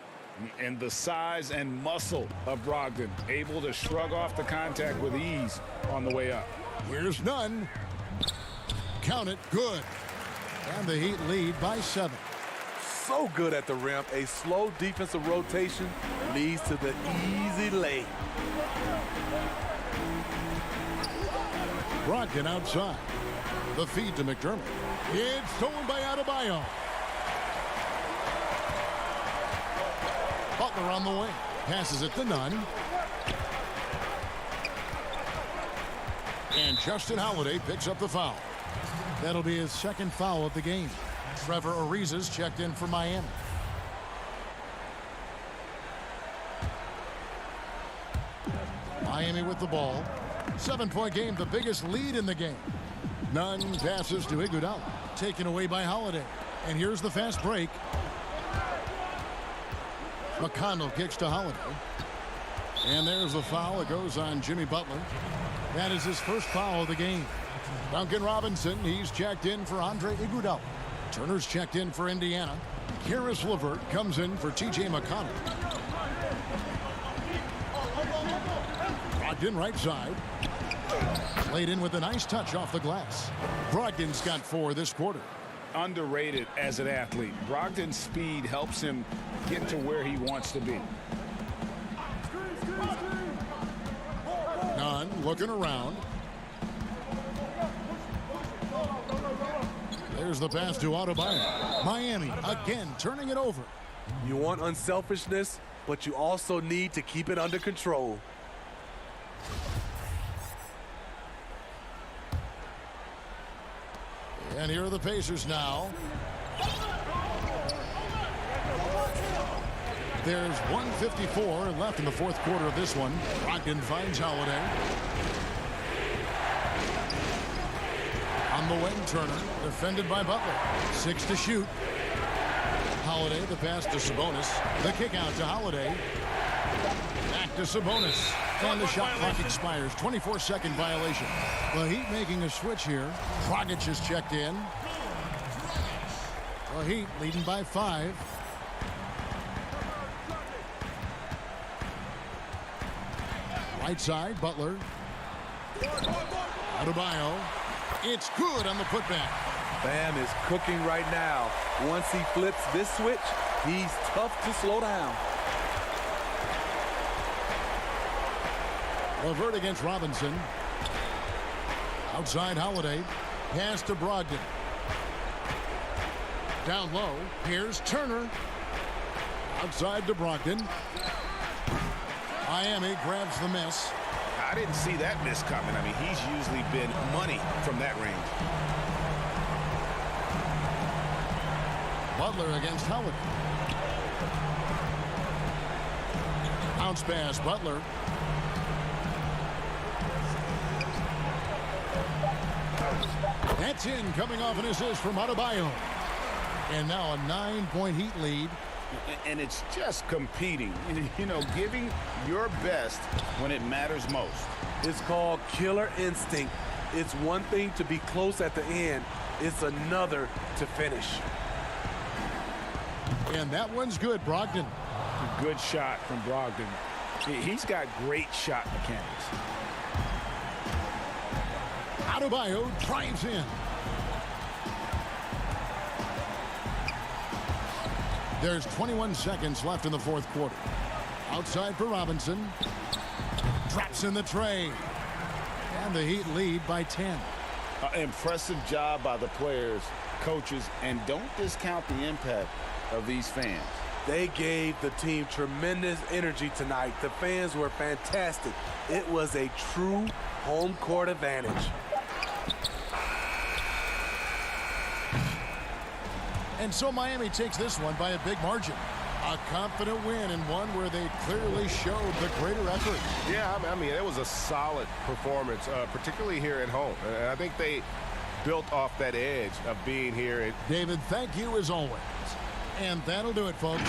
And the size and muscle of Brogdon, able to shrug off the contact with ease on the way up. Here's Nunn. Count it, good. And the Heat lead by 7. So good at the rim. A slow defensive rotation leads to the easy lay. Brogdon outside. The feed to McDermott. It's stolen by Adebayo. Butler on the way. Passes it to Nunn. And Justin Holiday picks up the foul. That'll be his second foul of the game. Trevor Ariza's checked in for Miami. Miami with the ball. 7-point game, the biggest lead in the game. Nunn passes to Iguodala. Taken away by Holiday. And here's the fast break. McConnell kicks to Holiday. And there's the foul. It goes on Jimmy Butler. That is his first foul of the game. Duncan Robinson, he's checked in for Andre Iguodala. Turner's checked in for Indiana. Karis LeVert comes in for T.J. McConnell. Brogdon right side. Laid in with a nice touch off the glass. Brogdon's got 4 this quarter. Underrated as an athlete. Brogdon's speed helps him get to where he wants to be. Nunn looking around. There's the pass to Adebayo. Miami again turning it over. You want unselfishness, but you also need to keep it under control. And here are the Pacers now. There's 1:54 left in the fourth quarter of this one. Brogdon finds Holiday. On the wing, Turner, defended by Butler. 6 to shoot. Holiday, the pass to Sabonis. The kick out to Holiday. Back to Sabonis. And the shot clock expires. 24-second violation. The Heat making a switch here. Dragic is checked in. The Heat leading by 5. Right side, Butler. Adebayo. It's good on the putback. Bam is cooking right now. Once he flips this switch, he's tough to slow down. Levert against Robinson. Outside Holiday. Pass to Brogdon. Down low. Here's Turner. Outside to Brogdon. Miami grabs the miss. I didn't see that miss coming. I mean, he's usually been money from that range. Butler against Howard. Bounce pass, Butler. That's in, coming off an assist from Adebayo. And now a 9-point Heat lead. And it's just competing, you know, giving your best when it matters most. It's called killer instinct. It's one thing to be close at the end. It's another to finish. And that one's good, Brogdon. Good shot from Brogdon. He's got great shot mechanics. Adebayo drives in. There's 21 seconds left in the fourth quarter. Outside for Robinson. Drops in the tray. And the Heat lead by 10. Impressive job by the players, coaches, and don't discount the impact of these fans. They gave the team tremendous energy tonight. The fans were fantastic. It was a true home court advantage. And so Miami takes this one by a big margin. A confident win and one where they clearly showed the greater effort. Yeah, I mean, it was a solid performance, particularly here at home. And I think they built off that edge of being here. David, thank you as always. And that'll do it, folks.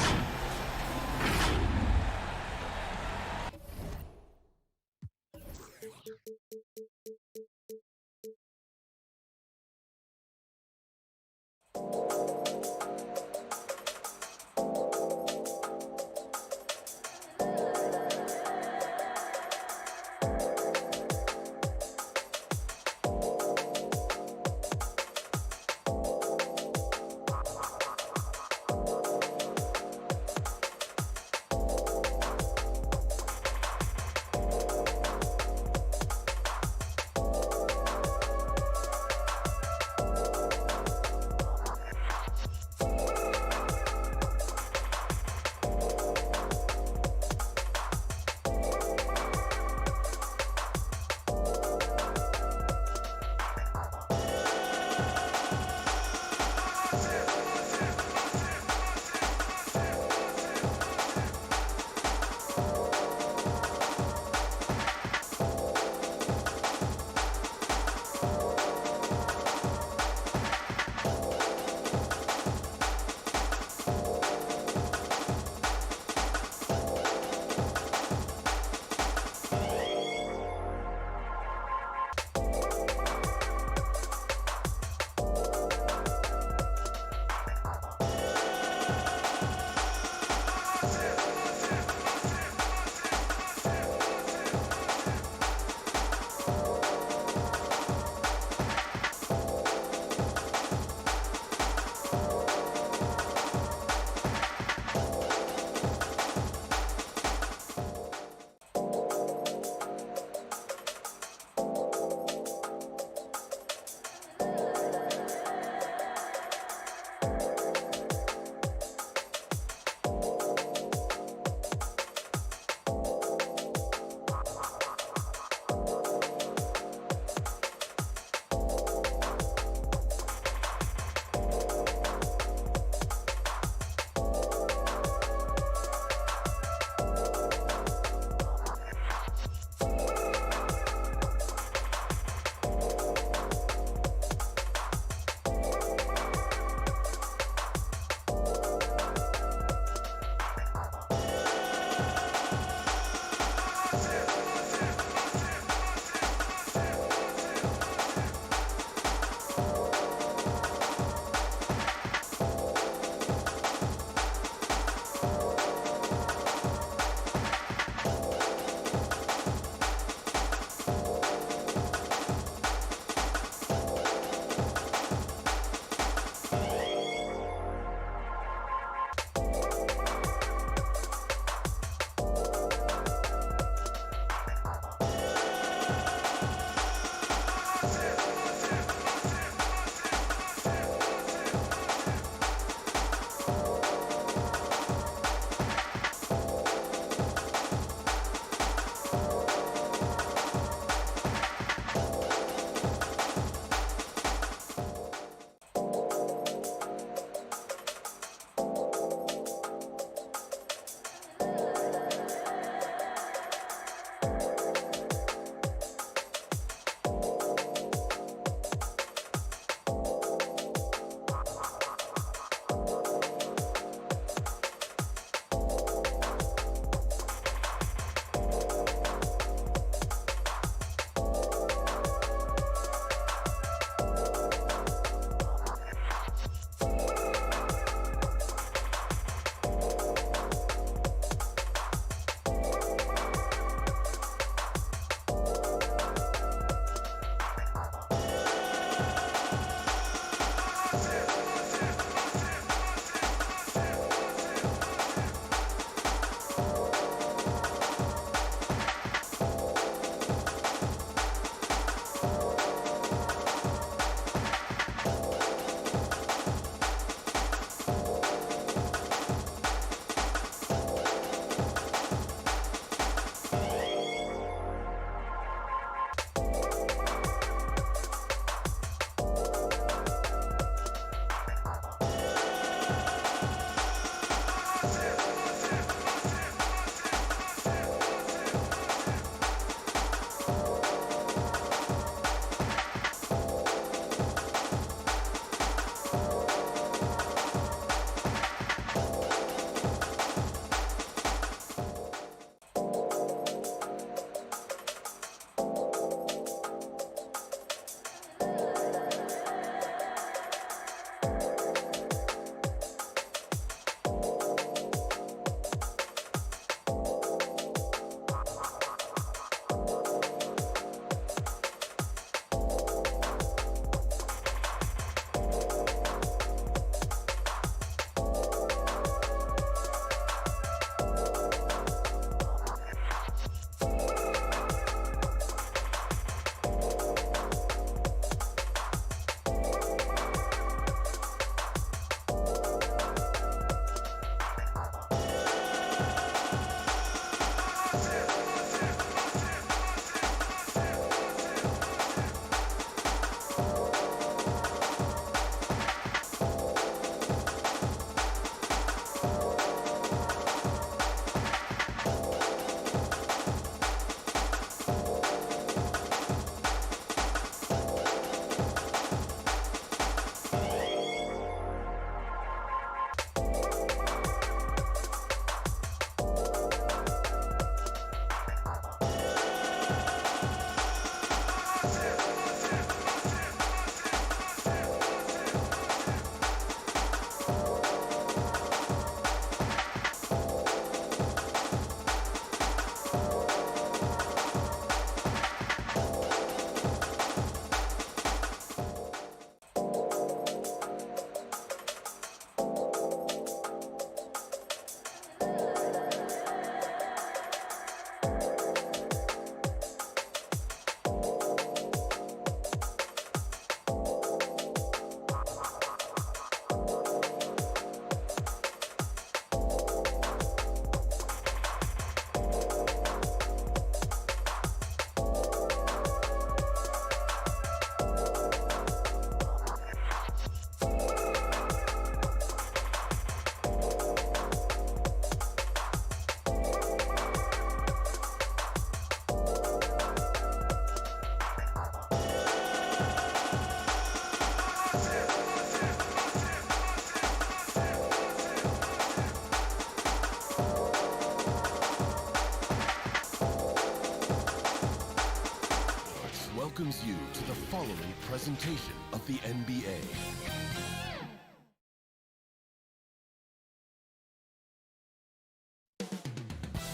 presentation of the NBA.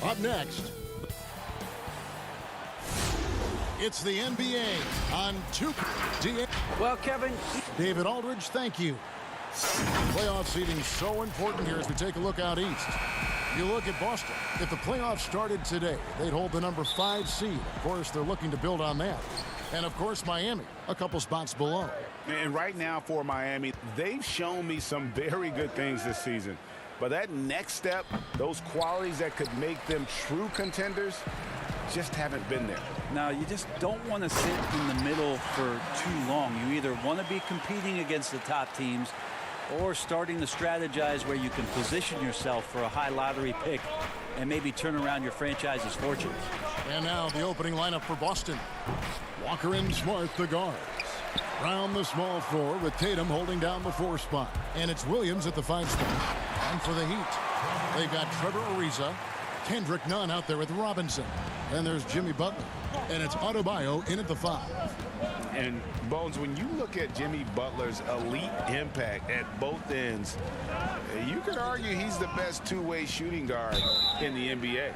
Up next, it's the NBA on 2K. Well, Kevin. David Aldridge, thank you. Playoff seeding so important here as we take a look out east. You look at Boston. If the playoffs started today, they'd hold the number 5 seed. Of course, they're looking to build on that. And, of course, Miami, a couple spots below. And right now for Miami, they've shown me some very good things this season. But that next step, those qualities that could make them true contenders, just haven't been there. Now, you just don't want to sit in the middle for too long. You either want to be competing against the top teams or starting to strategize where you can position yourself for a high lottery pick and maybe turn around your franchise's fortunes. And now the opening lineup for Boston. Walker and Smart, the guards. Brown, the small 4, with Tatum holding down the 4 spot. And it's Williams at the 5 spot. And for the Heat, they've got Trevor Ariza, Kendrick Nunn out there with Robinson. And there's Jimmy Butler. And it's Adebayo in at the 5. And, Bones, when you look at Jimmy Butler's elite impact at both ends, you could argue he's the best two-way shooting guard in the NBA.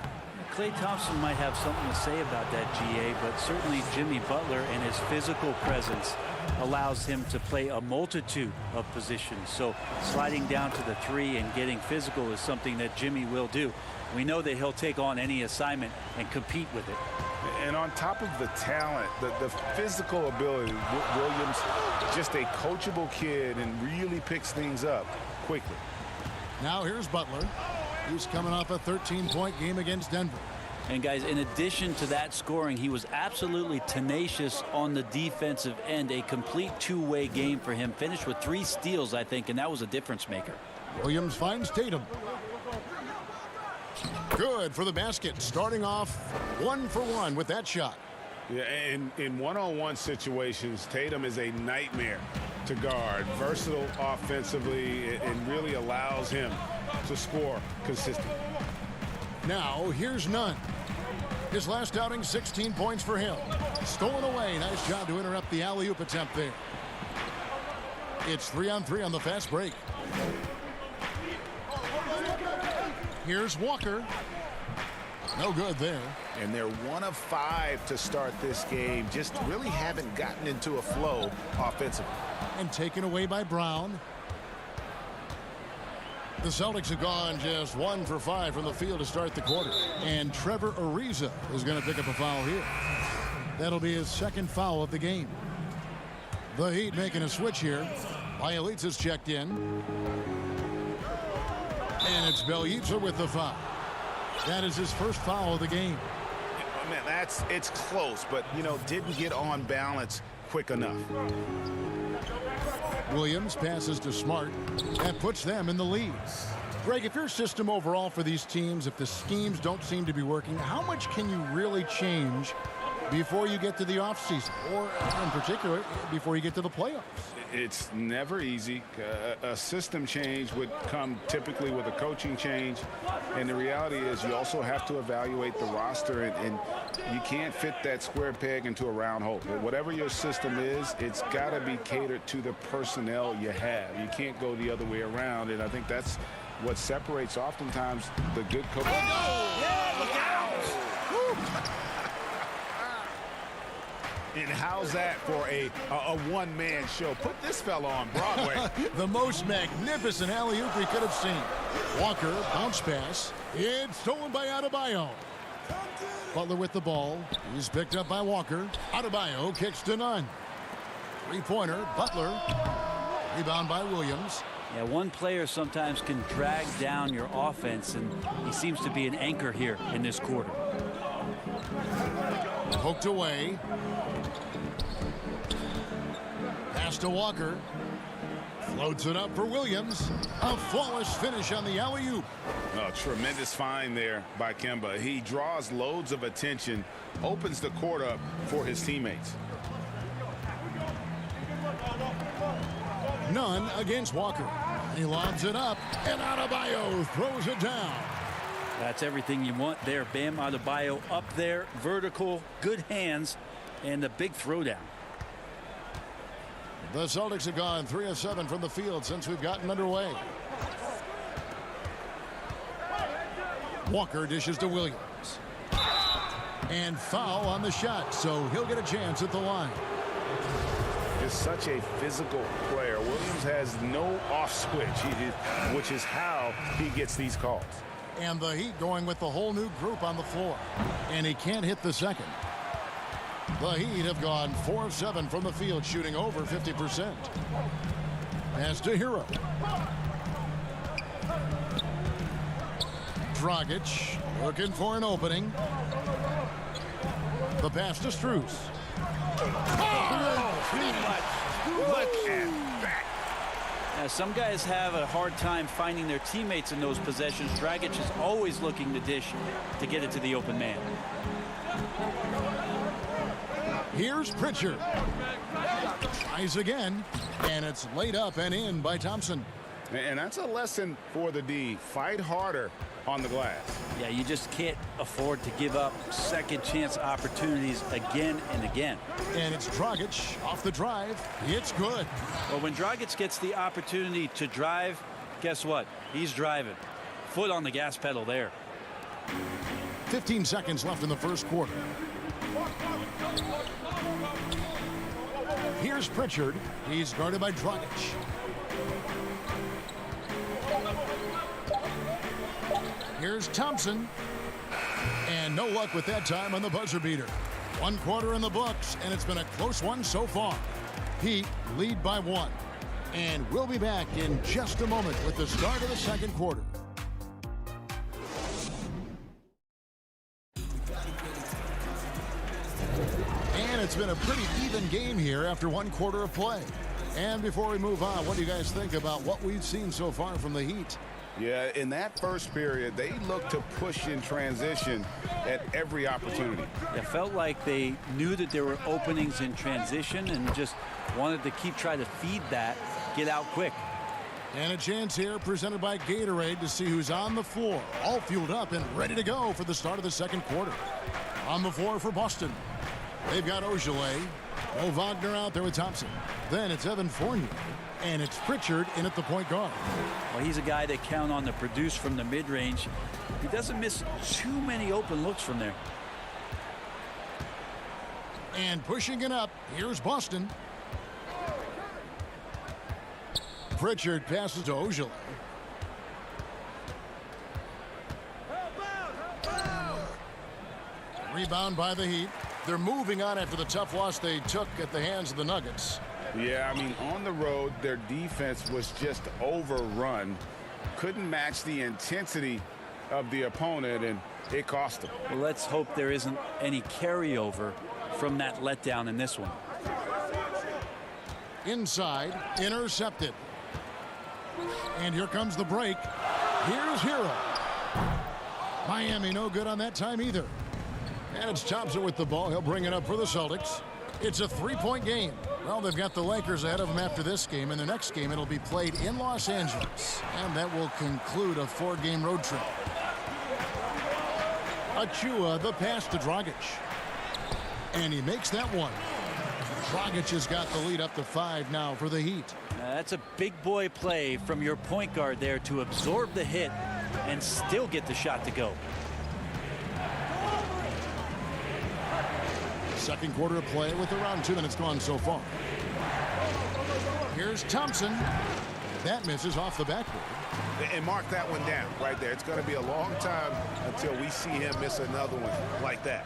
Klay Thompson might have something to say about that, GA, but certainly Jimmy Butler and his physical presence allows him to play a multitude of positions. So sliding down to the 3 and getting physical is something that Jimmy will do. We know that he'll take on any assignment and compete with it. And on top of the talent, the physical ability, Williams, just a coachable kid and really picks things up quickly. Now here's Butler. He's coming off a 13-point game against Denver. And guys, in addition to that scoring, he was absolutely tenacious on the defensive end. A complete two-way game for him. Finished with 3 steals, I think, and that was a difference maker. Williams finds Tatum. Good for the basket. Starting off 1 for 1 with that shot. Yeah, and in one-on-one situations, Tatum is a nightmare to guard. Versatile offensively and really allows him to score consistently. Now here's Nunn. His last outing, 16 points for him. Stolen away. Nice job to interrupt the alley-oop attempt there. It's 3-on-3 on the fast break. Here's Walker. No good there. And they're 1 of 5 to start this game. Just really haven't gotten into a flow offensively. And taken away by Brown. The Celtics have gone just 1 for 5 from the field to start the quarter. And Trevor Ariza is going to pick up a foul here. That'll be his 2nd foul of the game. The Heat making a switch here. Bjelica has checked in. And it's Bjelica with the foul. That is his 1st foul of the game. Man, it's close, but, didn't get on balance quick enough. Williams passes to Smart. That puts them in the lead. Greg, if your system overall for these teams, if the schemes don't seem to be working, how much can you really change before you get to the offseason, or in particular, before you get to the playoffs? It's never easy. A system change would come typically with a coaching change, and the reality is you also have to evaluate the roster, and you can't fit that square peg into a round hole. Whatever your system is, it's got to be catered to the personnel you have. You can't go the other way around, and I think that's what separates oftentimes the good coach. Yeah, look out! And how's that for a one-man show? Put this fella on Broadway. The most magnificent alley-oop we could have seen. Walker, bounce pass. It's stolen by Adebayo. Butler with the ball. He's picked up by Walker. Adebayo kicks to Nunn. 3-pointer, Butler. Rebound by Williams. Yeah, one player sometimes can drag down your offense, and he seems to be an anchor here in this quarter. Poked away. Pass to Walker. Floats it up for Williams. A flawless finish on the alley-oop. Oh, tremendous find there by Kemba. He draws loads of attention, opens the court up for his teammates. Nunn against Walker. He lobs it up, and Adebayo throws it down. That's everything you want there. Bam Adebayo up there, vertical, good hands, and a big throwdown. The Celtics have gone 3 of 7 from the field since we've gotten underway. Walker dishes to Williams. And foul on the shot, so he'll get a chance at the line. Just such a physical player. Williams has no off switch, which is how he gets these calls. And the Heat going with the whole new group on the floor. And he can't hit the second. The Heat have gone 4 of 7 from the field, shooting over 50%. Pass to Hero. Dragic looking for an opening. The pass to Strus. Look at that. Now, some guys have a hard time finding their teammates in those possessions. Dragic is always looking to dish to get it to the open man. Here's Pritchard. Tries again, and it's laid up and in by Thompson. And that's a lesson for the D. Fight harder on the glass. Yeah, you just can't afford to give up second chance opportunities again and again. And it's Dragic off the drive. It's good. Well, when Dragic gets the opportunity to drive, guess what? He's driving. Foot on the gas pedal there. 15 seconds left in the first quarter. Here's Pritchard. He's guarded by Dragic. Here's Thompson. And no luck with that time on the buzzer beater. 1 quarter in the books, and it's been a close one so far. Heat lead by 1. And we'll be back in just a moment with the start of the second quarter. And it's been a pretty even game here after 1 quarter of play. And before we move on, what do you guys think about what we've seen so far from the Heat? Yeah, in that first period, they looked to push in transition at every opportunity. It felt like they knew that there were openings in transition and just wanted to trying to feed that, get out quick. And a chance here presented by Gatorade to see who's on the floor, all fueled up and ready to go for the start of the second quarter. On the floor for Boston, they've got Ogilvy, Mo Wagner out there with Thompson. Then it's Evan Fournier, and it's Pritchard in at the point guard. Well, he's a guy that count on to produce from the mid-range. He doesn't miss too many open looks from there. And pushing it up, here's Boston. Pritchard passes to Ogilvy. Rebound by the Heat. They're moving on after the tough loss they took at the hands of the Nuggets. Yeah, I mean, on the road, their defense was just overrun. Couldn't match the intensity of the opponent, and it cost them. Well, let's hope there isn't any carryover from that letdown in this one. Inside, intercepted. And here comes the break. Here's Hero. Miami no good on that time either. And it's Thompson with the ball. He'll bring it up for the Celtics. It's a 3-point game. Well, they've got the Lakers ahead of them after this game. And the next game, it'll be played in Los Angeles. And that will conclude a 4-game road trip. Achua, the pass to Dragic. And he makes that one. Dragic has got the lead up to 5 now for the Heat. That's a big boy play from your point guard there to absorb the hit and still get the shot to go. Second quarter of play with around 2 minutes gone so far. Here's Thompson. That misses off the backboard. And mark that one down right there. It's going to be a long time until we see him miss another one like that.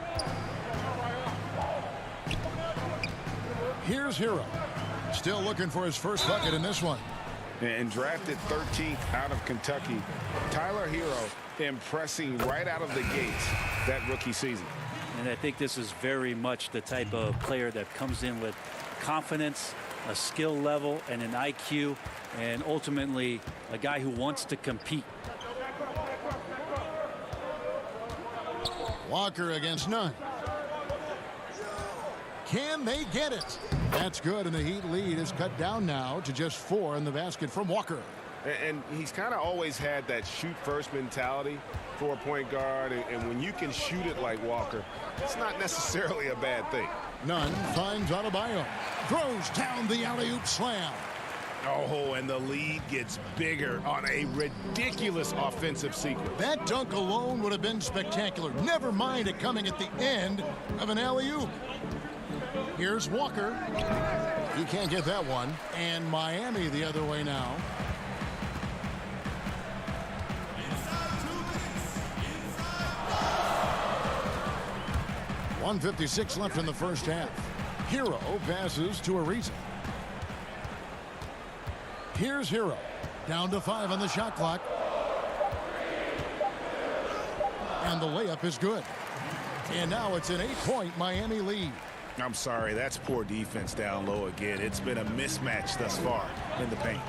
Here's Hero. Still looking for his first bucket in this one. And drafted 13th out of Kentucky, Tyler Hero impressing right out of the gates that rookie season. And I think this is very much the type of player that comes in with confidence, a skill level, and an IQ, and ultimately a guy who wants to compete. Walker against none. Can they get it? That's good, and the Heat lead is cut down now to just 4 in the basket from Walker. And he's kind of always had that shoot-first mentality for a point guard, and when you can shoot it like Walker, it's not necessarily a bad thing. Nunn finds Adebayo. Throws down the alley-oop slam. Oh, and the lead gets bigger on a ridiculous offensive sequence. That dunk alone would have been spectacular. Never mind it coming at the end of an alley-oop. Here's Walker. He can't get that one. And Miami the other way now. .156 left in the first half. Hero passes to Ariza. Here's Hero. Down to 5 on the shot clock. And the layup is good. And now it's an 8-point Miami lead. I'm sorry, that's poor defense down low again. It's been a mismatch thus far in the paint.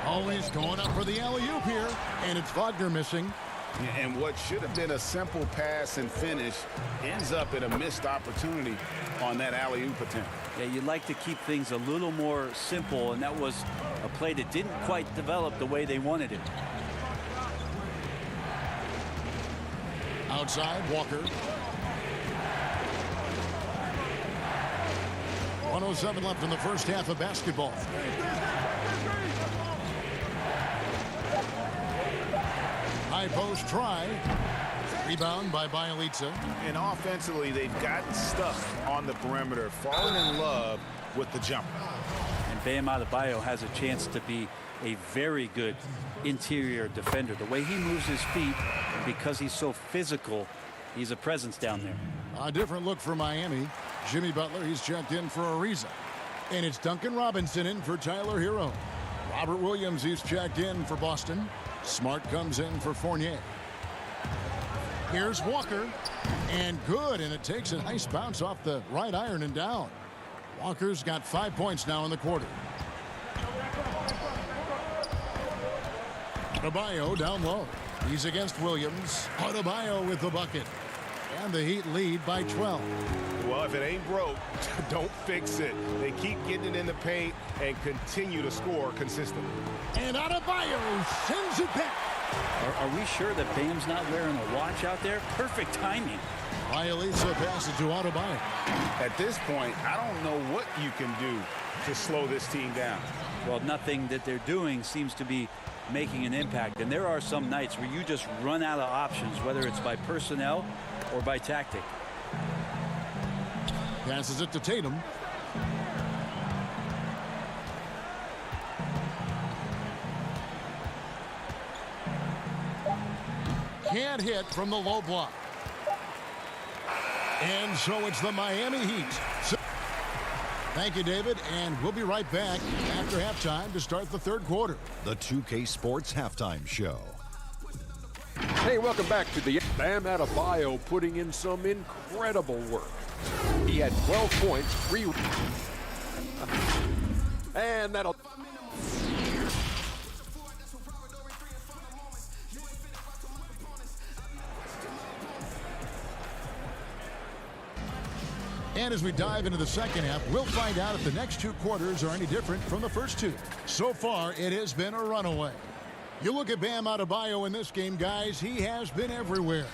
Always going up for the alley-oop here. And it's Wagner missing. And what should have been a simple pass and finish ends up in a missed opportunity on that alley-oop attempt. Yeah, you'd like to keep things a little more simple, and that was a play that didn't quite develop the way they wanted it. Outside, Walker. 1:07 left in the first half of basketball. High post try. Rebound by Bielitsa. And offensively, they've gotten stuck on the perimeter, falling in love with the jumper. And Bam Adebayo has a chance to be a very good interior defender. The way he moves his feet, because he's so physical, he's a presence down there. A different look for Miami. Jimmy Butler, he's checked in for Ariza. And it's Duncan Robinson in for Tyler Hero. Robert Williams, he's checked in for Boston. Smart comes in for Fournier. Here's Walker. And good, and it takes a nice bounce off the right iron and down. Walker's got 5 points now in the quarter. Adebayo down low. He's against Williams. Adebayo with the bucket. And the Heat lead by 12. Well, if it ain't broke, don't fix it. They keep getting it in the paint and continue to score consistently. And Adebayo sends it back. Are we sure that Bam's not wearing a watch out there? Perfect timing. Bielitsa passes to Adebayo. At this point, I don't know what you can do to slow this team down. Well, nothing that they're doing seems to be making an impact. And there are some nights where you just run out of options, whether it's by personnel or by tactic. Passes it to Tatum. Can't hit from the low block. And so it's the Miami Heat. Thank you, David, and we'll be right back after halftime to start the third quarter. The 2K Sports Halftime Show. Hey, welcome back to the Bam Adebayo putting in some incredible work. He had 12 points, 3, and that'll. And as we dive into the second half, we'll find out if the next two quarters are any different from the first two. So far, it has been a runaway. You look at Bam Adebayo in this game, guys, he has been everywhere.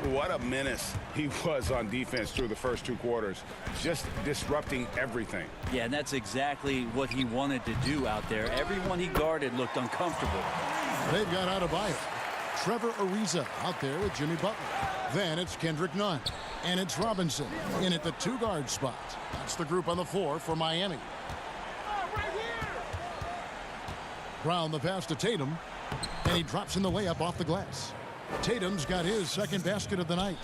What a menace he was on defense through the first two quarters, just disrupting everything. Yeah, and that's exactly what he wanted to do out there. Everyone he guarded looked uncomfortable. They've got Adebayo. Trevor Ariza out there with Jimmy Butler. Then it's Kendrick Nunn. And it's Robinson in at the two-guard spot. That's the group on the floor for Miami. Brown the pass to Tatum. And he drops in the layup off the glass. Tatum's got his second basket of the night.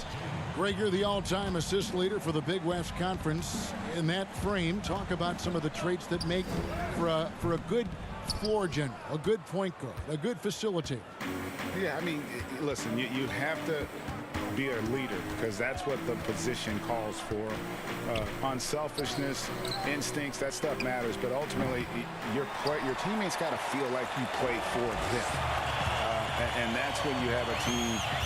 Gregor, the all-time assist leader for the Big West Conference. In that frame, talk about some of the traits that make for a good floor general, a good point guard, a good facilitator. Yeah, I mean, listen, you have to be a leader because that's what the position calls for. Unselfishness, instincts, that stuff matters, but ultimately your teammates got to feel like you play for them. And that's when you have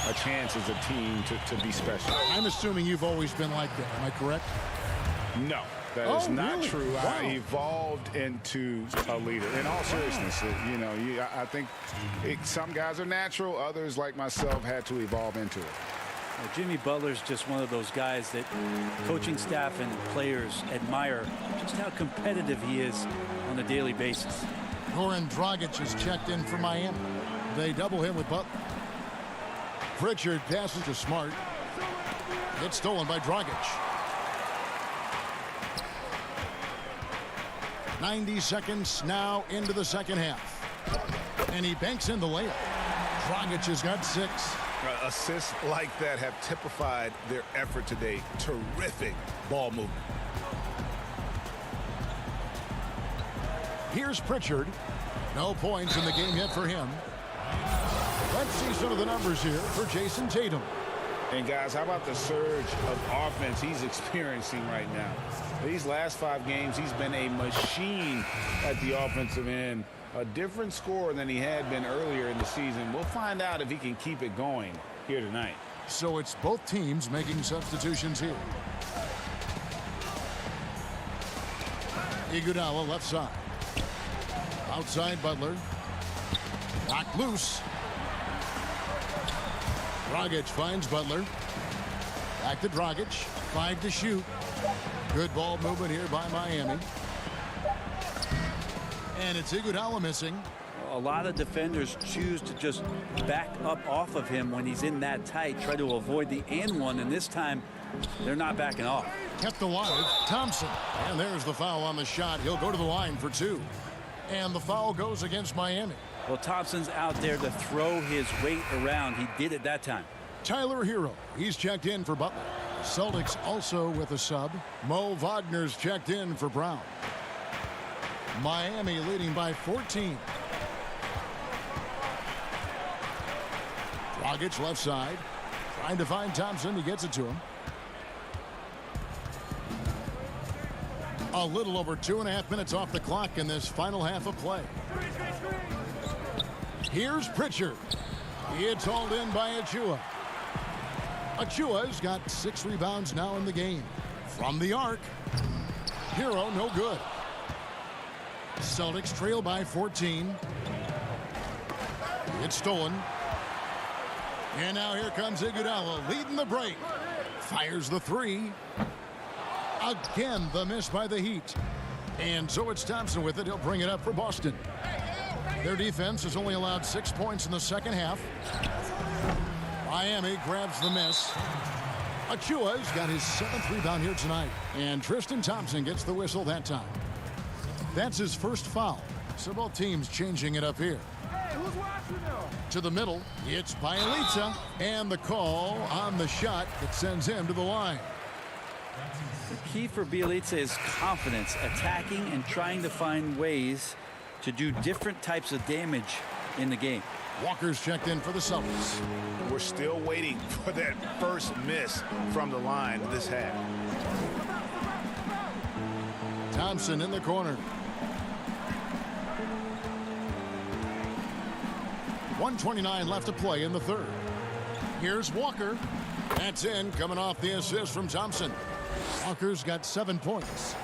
a chance as a team to be special. I'm assuming you've always been like that. Am I correct? No, that is not really? true. Wow. I evolved into a leader. In all seriousness, I think some guys are natural. Others, like myself, had to evolve into it. Jimmy Butler's just one of those guys that coaching staff and players admire just how competitive he is on a daily basis. Goran Dragic is checked in for Miami. They double him with Butler. Pritchard passes to Smart. It's stolen by Dragic. 90 seconds now into the second half. And he banks in the layup. Dragic has got 6. Assists like that have typified their effort today. Terrific ball movement. Here's Pritchard. No points in the game yet for him. Let's see some of the numbers here for Jason Tatum. And guys, how about the surge of offense he's experiencing right now? These last 5 games, he's been a machine at the offensive end. A different scorer than he had been earlier in the season. We'll find out if he can keep it going here tonight. So it's both teams making substitutions here. Iguodala left side. Outside Butler. Knocked loose. Dragic finds Butler. Back to Dragic. 5 to shoot. Good ball movement here by Miami. And it's Iguodala missing. A lot of defenders choose to just back up off of him when he's in that tight, try to avoid the and one, and this time they're not backing off. Kept alive, Thompson. And there's the foul on the shot. He'll go to the line for 2. And the foul goes against Miami. Well, Thompson's out there to throw his weight around. He did it that time. Tyler Hero, he's checked in for Butler. Celtics also with a sub. Mo Wagner's checked in for Brown. Miami leading by 14. Dragic left side. Trying to find Thompson. He gets it to him. A little over 2.5 minutes off the clock in this final half of play. Here's Pritchard. It's hauled in by Achua. Achua's got 6 rebounds now in the game. From the arc. Hero no good. Celtics trail by 14. It's stolen. And now here comes Iguodala leading the break. Fires the 3. Again, the miss by the Heat. And so it's Thompson with it. He'll bring it up for Boston. Their defense has only allowed 6 points in the second half. Miami grabs the miss. Achua's got his 7th rebound here tonight. And Tristan Thompson gets the whistle that time. That's his first foul. So both teams changing it up here. To the middle, it's Bielitsa. And the call on the shot that sends him to the line. The key for Bielitsa is confidence, attacking and trying to find ways to do different types of damage in the game. Walker's checked in for the Celtics. We're still waiting for that first miss from the line this half. Thompson in the corner. 1:29 left to play in the third. Here's Walker. That's in, coming off the assist from Thompson. Walker's got 7 points.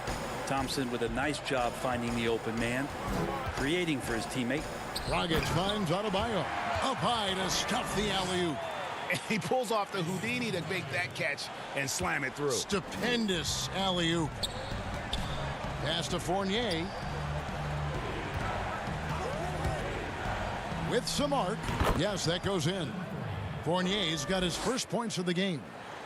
Thompson with a nice job finding the open man, creating for his teammate. Dragic finds Adebayo. Up high to stuff the alley-oop. And he pulls off the Houdini to make that catch and slam it through. Stupendous alley-oop. Pass to Fournier. With some arc. Yes, that goes in. Fournier's got his first points of the game.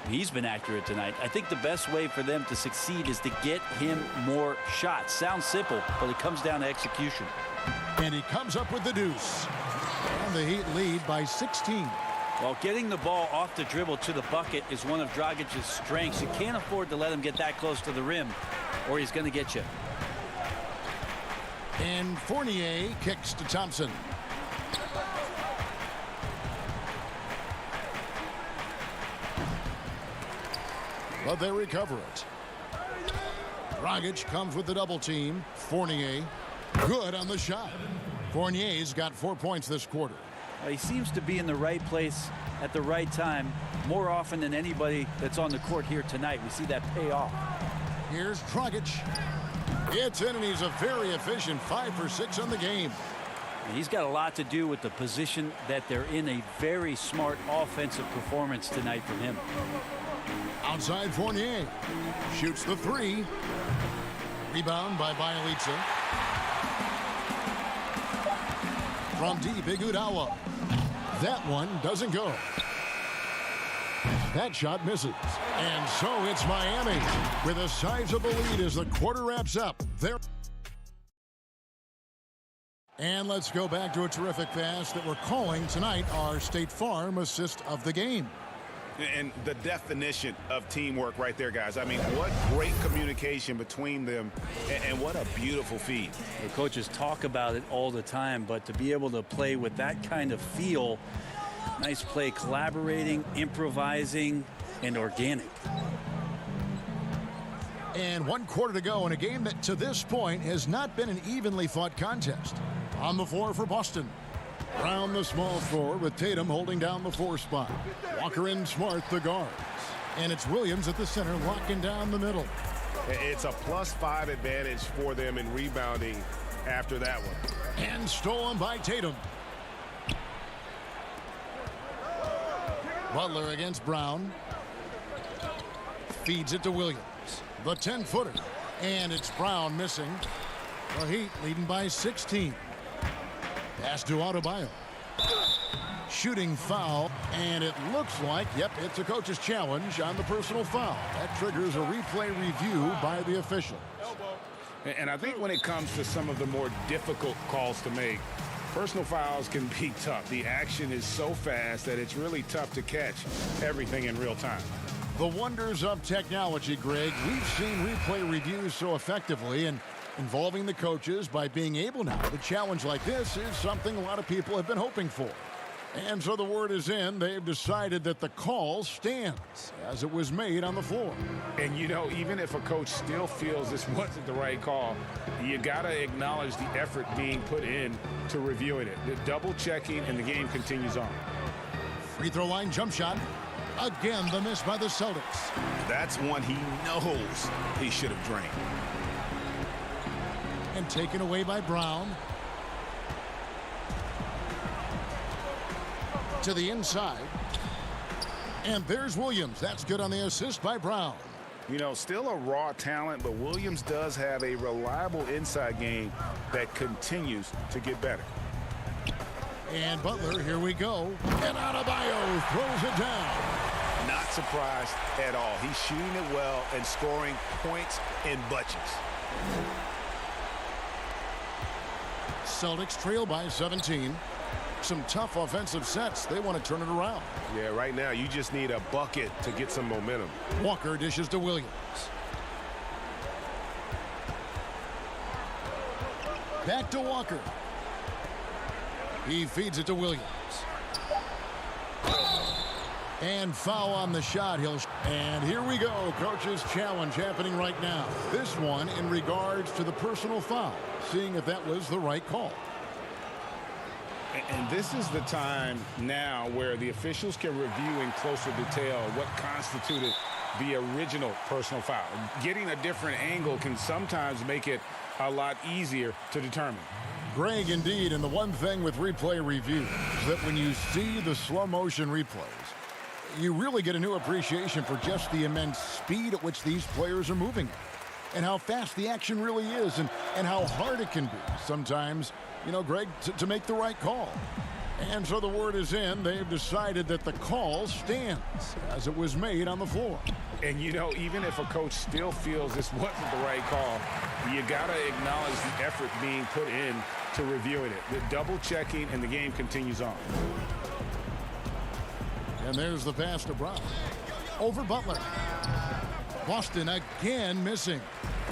He's been accurate tonight. I think the best way for them to succeed is to get him more shots. Sounds simple, but it comes down to execution. And he comes up with the deuce. And the Heat lead by 16. Well, getting the ball off the dribble to the bucket is one of Dragic's strengths. You can't afford to let him get that close to the rim, or he's going to get you. And Fournier kicks to Thompson. But they recover it. Dragic comes with the double team. Fournier, good on the shot. Fournier's got 4 points this quarter. He seems to be in the right place at the right time more often than anybody that's on the court here tonight. We see that pay off. Here's Dragic. It's in, and he's a very efficient 5 for 6 on the game. He's got a lot to do with the position that they're in. A very smart offensive performance tonight from him. Outside Fournier. Shoots the three. Rebound by Bielitsa. From deep, Iguodala. That one doesn't go. That shot misses. And so it's Miami with a sizable lead as the quarter wraps up. And let's go back to a terrific pass that we're calling tonight our State Farm assist of the game. And the definition of teamwork right there, guys. I mean, what great communication between them, and what a beautiful feed. The coaches talk about it all the time, but to be able to play with that kind of feel, nice play, collaborating, improvising, and organic. And 1 quarter to go in a game that to this point has not been an evenly fought contest. On the floor for Boston. Brown the small forward with Tatum holding down the 4 spot. Walker and Smart the guards. And it's Williams at the center locking down the middle. It's a +5 advantage for them in rebounding after that one. And stolen by Tatum. Butler against Brown. Feeds it to Williams. The 10-footer. And it's Brown missing. The Heat leading by 16. Pass to Adebayo. Shooting foul, and it looks like, yep, it's a coach's challenge on the personal foul. That triggers a replay review by the officials. And I think when it comes to some of the more difficult calls to make, personal fouls can be tough. The action is so fast that it's really tough to catch everything in real time. The wonders of technology, Greg. We've seen replay reviews so effectively, and involving the coaches by being able now to challenge like this is something a lot of people have been hoping for. And so the word is in. They've decided that the call stands as it was made on the floor. And, you know, even if a coach still feels this wasn't the right call, you got to acknowledge the effort being put in to reviewing it. The double checking, and the game continues on. Free throw line jump shot. Again, the miss by the Celtics. That's one he knows he should have drained. And taken away by Brown. To the inside. And there's Williams. That's good on the assist by Brown. You know, still a raw talent, but Williams does have a reliable inside game that continues to get better. And Butler, here we go. And Adebayo throws it down. Not surprised at all. He's shooting it well and scoring points in bunches. Celtics trail by 17. Some tough offensive sets. They want to turn it around. Yeah, right now you just need a bucket to get some momentum. Walker dishes to Williams. Back to Walker. He feeds it to Williams. And foul on the shot. And here we go. Coach's challenge happening right now. This one in regards to the personal foul. Seeing if that was the right call. And this is the time now where the officials can review in closer detail what constituted the original personal foul. Getting a different angle can sometimes make it a lot easier to determine. Greg, indeed, and the one thing with replay review is that when you see the slow motion replays, you really get a new appreciation for just the immense speed at which these players are moving at, and how fast the action really is, and how hard it can be sometimes, you know, Greg, to make the right call. And so the word is in. They've decided that the call stands as it was made on the floor. And, you know, even if a coach still feels this wasn't the right call, you got to acknowledge the effort being put in to reviewing it. The double checking, and the game continues on. And there's the pass to Brown. Over Butler. Boston again missing.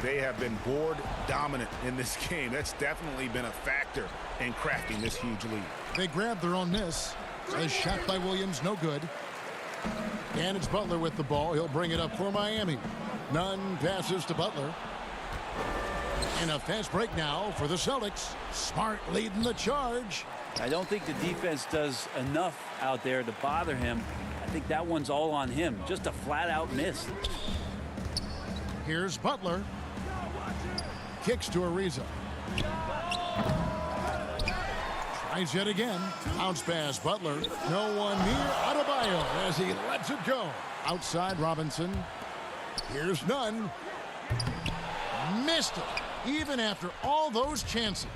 They have been board dominant in this game. That's definitely been a factor in crafting this huge lead. They grabbed their own miss. A shot by Williams, no good. And it's Butler with the ball. He'll bring it up for Miami. Nunn passes to Butler. And a fast break now for the Celtics. Smart leading the charge. I don't think the defense does enough out there to bother him. I think that one's all on him. Just a flat-out miss. Here's Butler. Kicks to Ariza. Tries yet again. Bounce pass, Butler. No one near Adebayo as he lets it go. Outside Robinson. Here's none. Missed it, even after all those chances.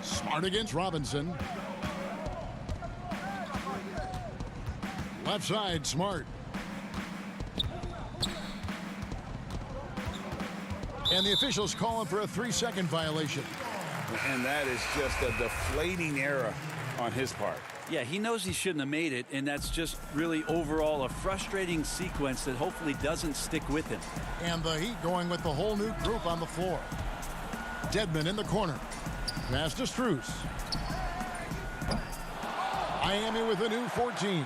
Smart against Robinson. Left side, Smart. And the officials calling for a 3-second violation. And that is just a deflating error on his part. Yeah, he knows he shouldn't have made it, and that's just really overall a frustrating sequence that hopefully doesn't stick with him. And the Heat going with the whole new group on the floor. Dedmon in the corner. Pass to Strus. Miami with a new 14.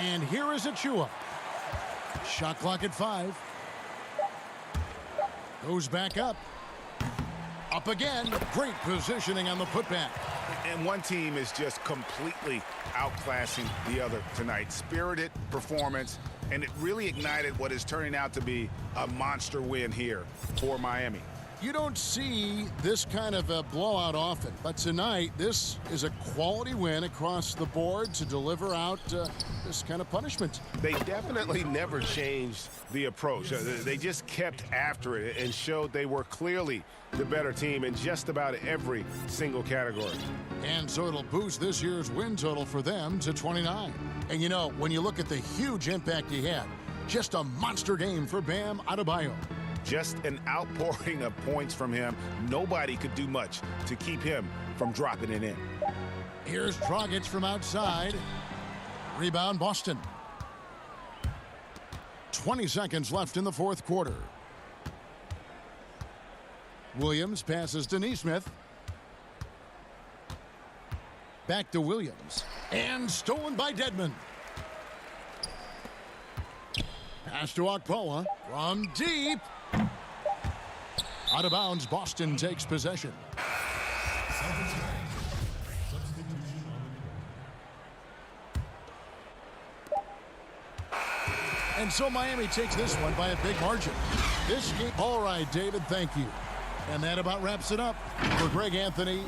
And here is Achua. Shot clock at 5. Goes back up. Up again. Great positioning on the putback. And one team is just completely outclassing the other tonight. Spirited performance, and it really ignited what is turning out to be a monster win here for Miami. You don't see this kind of a blowout often, but tonight this is a quality win across the board to deliver out this kind of punishment. They definitely never changed the approach. They just kept after it and showed they were clearly the better team in just about every single category. And so it'll boost this year's win total for them to 29. And you know, when you look at the huge impact he had, just a monster game for Bam Adebayo. Just an outpouring of points from him. Nobody could do much to keep him from dropping it in. Here's Dragic from outside. Rebound, Boston. 20 seconds left in the fourth quarter. Williams passes to Nesmith. Back to Williams. And stolen by Dedmon. Pass to Okpala from deep. Out of bounds, Boston takes possession. And so Miami takes this one by a big margin. This game. All right, David, thank you. And that about wraps it up for Greg Anthony.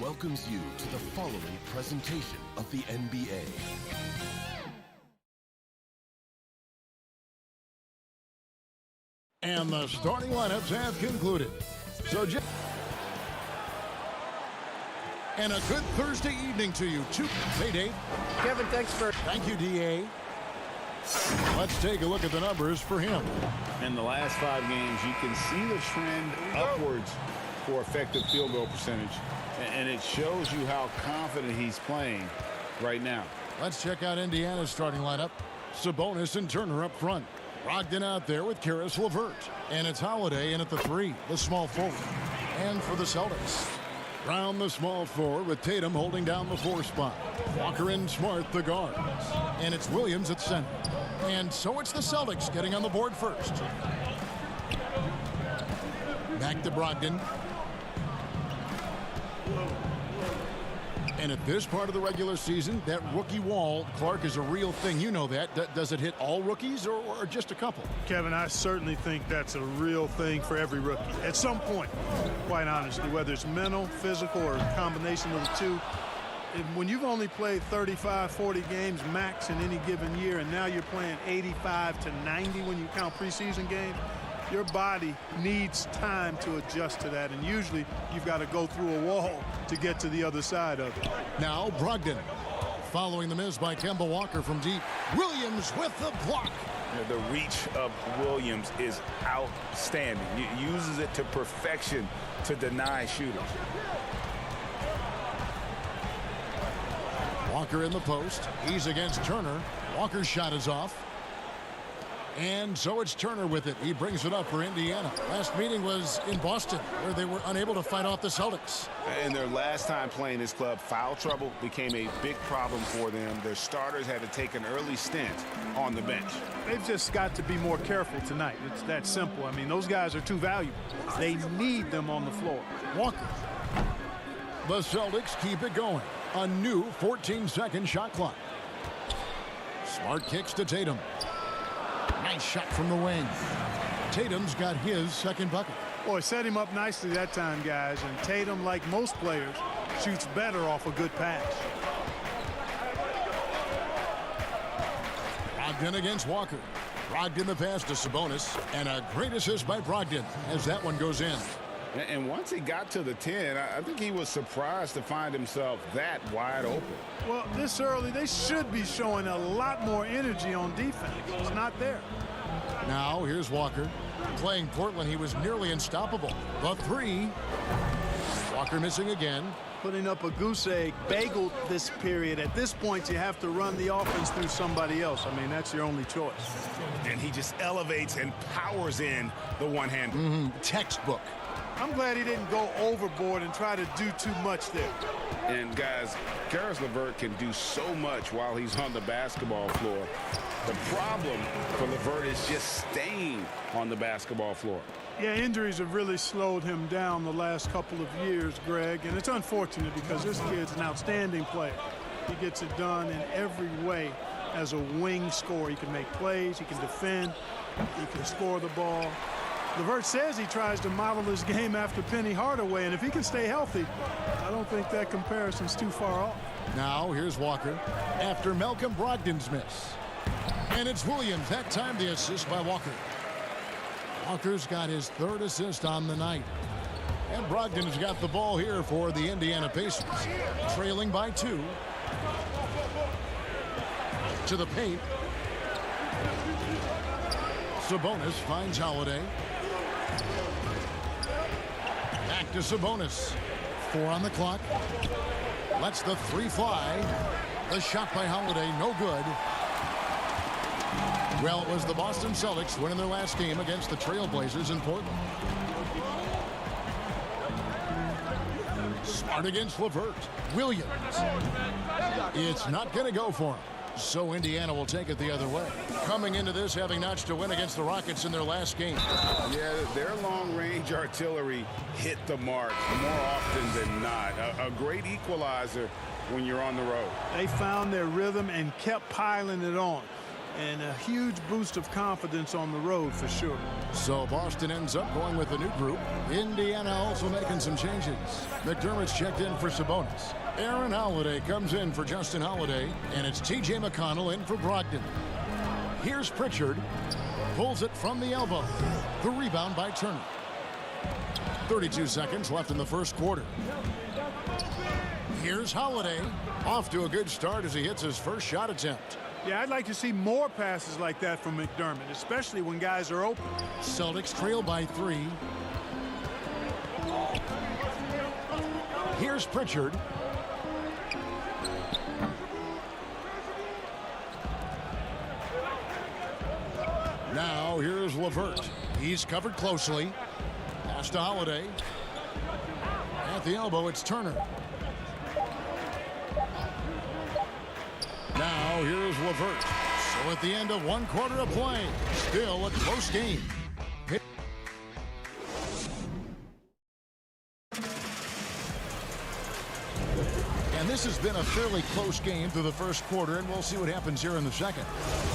welcomes you to the following presentation of the NBA. And the starting lineups have concluded. So, and a good Thursday evening to you, too. Hey, Dave. Kevin, thanks for... Thank you, D.A. Let's take a look at the numbers for him. In the last 5 games, you can see the trend upwards for effective field goal percentage. And it shows you how confident he's playing right now. Let's check out Indiana's starting lineup. Sabonis and Turner up front. Brogdon out there with Karis LeVert. And it's Holiday in at the 3, the small forward. And for the Celtics, Brown the small forward with Tatum holding down the 4 spot. Walker and Smart the guards. And it's Williams at center. And so it's the Celtics getting on the board first. Back to Brogdon. And at this part of the regular season, that rookie wall, Clark, is a real thing. You know that. Does it hit all rookies or just a couple? Kevin, I certainly think that's a real thing for every rookie. At some point, quite honestly, whether it's mental, physical, or a combination of the two, when you've only played 35, 40 games max in any given year, and now you're playing 85 to 90 when you count preseason games, your body needs time to adjust to that, and usually you've got to go through a wall to get to the other side of it. Now Brogdon, following the miss by Kemba Walker from deep. Williams with the block. The reach of Williams is outstanding. He uses it to perfection to deny shooters. Walker in the post. He's against Turner. Walker's shot is off. And so it's Turner with it. He brings it up for Indiana. Last meeting was in Boston, where they were unable to fight off the Celtics. And their last time playing this club, foul trouble became a big problem for them. Their starters had to take an early stint on the bench. They've just got to be more careful tonight. It's that simple. I mean, those guys are too valuable. They need them on the floor. Walker. The Celtics keep it going. A new 14-second shot clock. Smart kicks to Tatum. Nice shot from the wing. Tatum's got his second bucket. Boy, set him up nicely that time, guys. And Tatum, like most players, shoots better off a good pass. Brogdon against Walker. Brogdon the pass to Sabonis. And a great assist by Brogdon as that one goes in. And once he got to the 10, I think he was surprised to find himself that wide open. Well, this early, they should be showing a lot more energy on defense. It's not there. Now, here's Walker. Playing Portland, he was nearly unstoppable. The 3. Walker missing again. Putting up a goose egg, bagel this period. At this point, you have to run the offense through somebody else. I mean, that's your only choice. And he just elevates and powers in the one-hander. Textbook. I'm glad he didn't go overboard and try to do too much there. And, guys, Karis LeVert can do so much while he's on the basketball floor. The problem for LeVert is just staying on the basketball floor. Yeah, injuries have really slowed him down the last couple of years, Greg, and it's unfortunate because this kid's an outstanding player. He gets it done in every way as a wing scorer. He can make plays, he can defend, he can score the ball. LeVert says he tries to model his game after Penny Hardaway, and if he can stay healthy, I don't think that comparison's too far off. Now, here's Walker after Malcolm Brogdon's miss. And it's Williams. That time the assist by Walker. Walker's got his 3rd assist on the night. And Brogdon's got the ball here for the Indiana Pacers. Trailing by 2. To the paint. Sabonis finds Holiday. Back to Sabonis. 4 on the clock. Lets the 3 fly. The shot by Holiday, no good. Well, it was the Boston Celtics winning their last game against the Trailblazers in Portland. Smart against LeVert. Williams. It's not going to go for him. So Indiana will take it the other way. Coming into this, having notched a win against the Rockets in their last game. Yeah, their long-range artillery hit the mark more often than not. A great equalizer when you're on the road. They found their rhythm and kept piling it on. and a huge boost of confidence on the road for sure. So Boston ends up going with a new group. Indiana also making some changes. McDermott's checked in for Sabonis. Aaron Holiday comes in for Justin Holiday, and it's T.J. McConnell in for Brogdon. Here's Pritchard. Pulls it from the elbow. The rebound by Turner. 32 seconds left in the first quarter. Here's Holiday. Off to a good start as he hits his first shot attempt. Yeah, I'd like to see more passes like that from McDermott, especially when guys are open. Celtics trail by 3. Here's Pritchard. Now here's LeVert. He's covered closely. Pass to Holiday. At the elbow, it's Turner. Now here's LeVert. So at the end of one quarter of play, still a close game. And this has been a fairly close game through the first quarter, and we'll see what happens here in the second.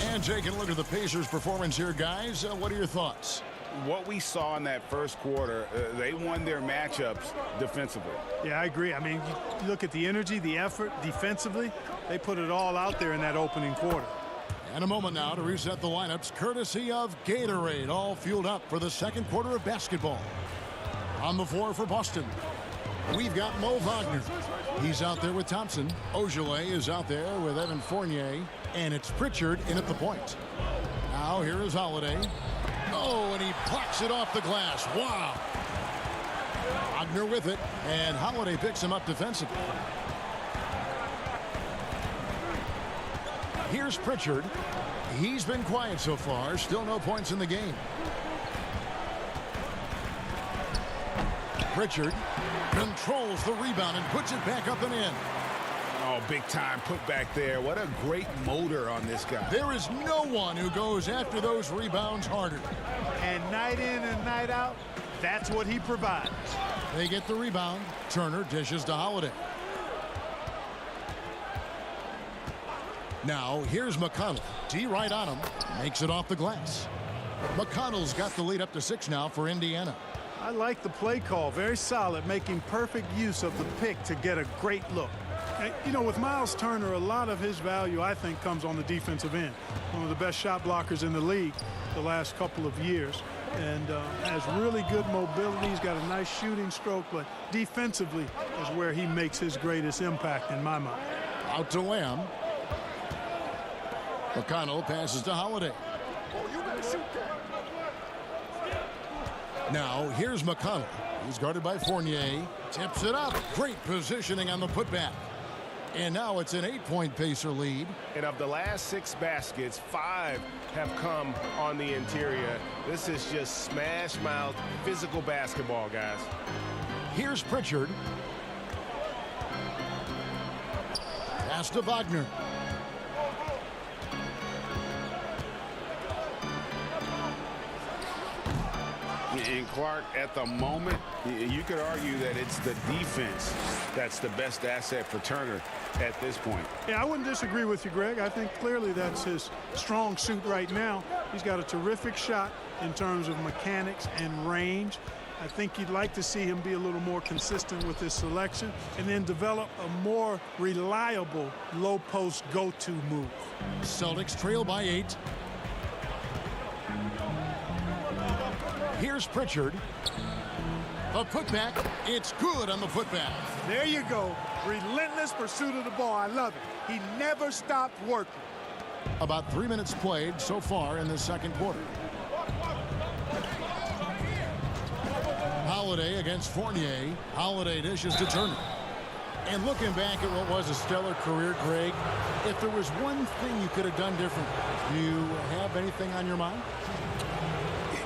And taking a look at the Pacers' performance here, guys. What are your thoughts? What we saw in that first quarter, they won their matchups defensively. Yeah, I agree. I mean, you look at the energy, the effort defensively. They put it all out there in that opening quarter. And a moment now to reset the lineups, courtesy of Gatorade, all fueled up for the second quarter of basketball. On the floor for Boston, we've got Mo Wagner. He's out there with Thompson. Ogilvy is out there with Evan Fournier. And it's Pritchard in at the point. Now here is Holiday. Oh, and he plucks it off the glass. Wow. Wagner with it, and Holiday picks him up defensively. Here's Pritchard. He's been quiet so far. Still no points in the game. Pritchard controls the rebound and puts it back up and in. Oh, big time put back there. What a great motor on this guy. There is no one who goes after those rebounds harder. And night in and night out, that's what he provides. They get the rebound. Turner dishes to Holiday. Now here's McConnell. D right on him. Makes it off the glass. McConnell's got the lead up to 6 now for Indiana. I like the play call. Very solid, making perfect use of the pick to get a great look. And, you know, with Miles Turner, a lot of his value, I think, comes on the defensive end. One of the best shot blockers in the league the last couple of years. And has really good mobility. He's got a nice shooting stroke, but defensively is where he makes his greatest impact in my mind. Out to Lamb. McConnell passes to Holiday. Now here's McConnell. He's guarded by Fournier. Tips it up. Great positioning on the putback. And now it's an 8-point Pacer lead. And of the last 6 baskets, 5 have come on the interior. This is just smash mouth physical basketball, guys. Here's Pritchard. Pass to Wagner. And Clark, at the moment, you could argue that it's the defense that's the best asset for Turner at this point. Yeah, I wouldn't disagree with you, Greg. I think clearly that's his strong suit right now. He's got a terrific shot in terms of mechanics and range. I think you'd like to see him be a little more consistent with his selection and then develop a more reliable low post go-to move. Celtics trail by 8. Here's Pritchard. The putback. It's good on the putback. There you go. Relentless pursuit of the ball. I love it. He never stopped working. About 3 minutes played so far in the second quarter. Holiday against Fournier. Holiday dishes to Turner. And looking back at what was a stellar career, Greg, if there was one thing you could have done differently, do you have anything on your mind?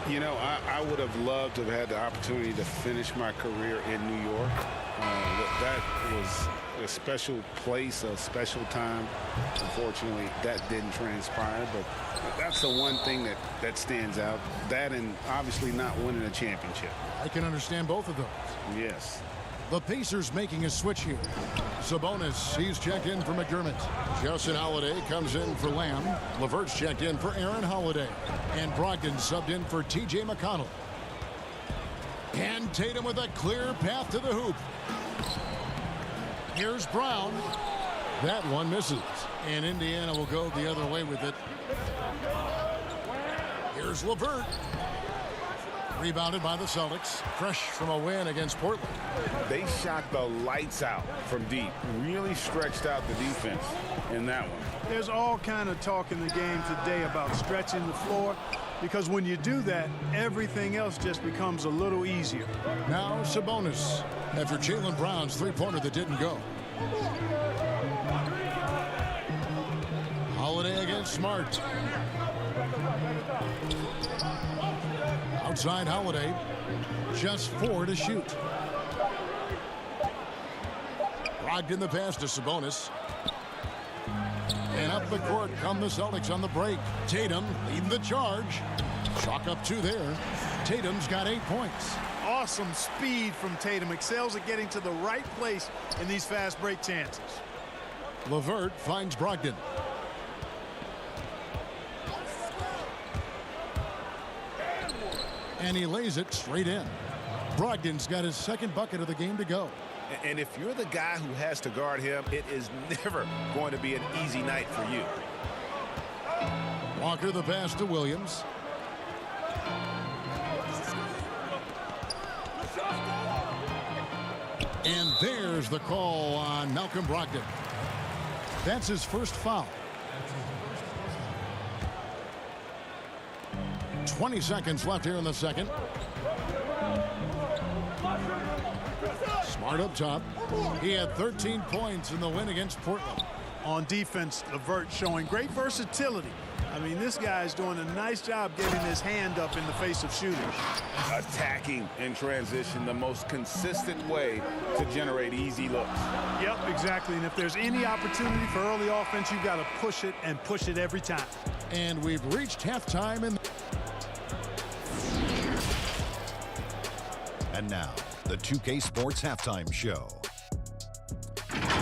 You know, I would have loved to have had the opportunity to finish my career in New York. That was a special place, a special time. Unfortunately, that didn't transpire, but that's the one thing that stands out. That and obviously not winning a championship. I can understand both of those. Yes. The Pacers making a switch here. Sabonis, he's checked in for McDermott. Justin Holiday comes in for Lamb. LeVert's checked in for Aaron Holiday. And Brogdon subbed in for T.J. McConnell. And Tatum with a clear path to the hoop. Here's Brown. That one misses. And Indiana will go the other way with it. Here's LeVert. Rebounded by the Celtics. Fresh from a win against Portland. They shot the lights out from deep. Really stretched out the defense in that one. There's all kind of talk in the game today about stretching the floor, because when you do that, everything else just becomes a little easier. Now Sabonis after Jaylen Brown's three-pointer that didn't go. Holiday against Smart. Outside Holiday, just 4 to shoot. Brogdon the pass to Sabonis. And up the court come the Celtics on the break. Tatum leading the charge. Chalk up 2 there. Tatum's got 8 points. Awesome speed from Tatum. Excels at getting to the right place in these fast break chances. LeVert finds Brogdon. And he lays it straight in. Brogdon's got his second bucket of the game to go. And if you're the guy who has to guard him, it is never going to be an easy night for you. Walker the pass to Williams. And there's the call on Malcolm Brogdon. That's his first foul. 20 seconds left here in the second. Smart up top. He had 13 points in the win against Portland. On defense, LeVert showing great versatility. I mean, this guy is doing a nice job getting his hand up in the face of shooters. Attacking in transition, the most consistent way to generate easy looks. Yep, exactly. And if there's any opportunity for early offense, you've got to push it and push it every time. And we've reached halftime in. And now, the 2K Sports Halftime Show.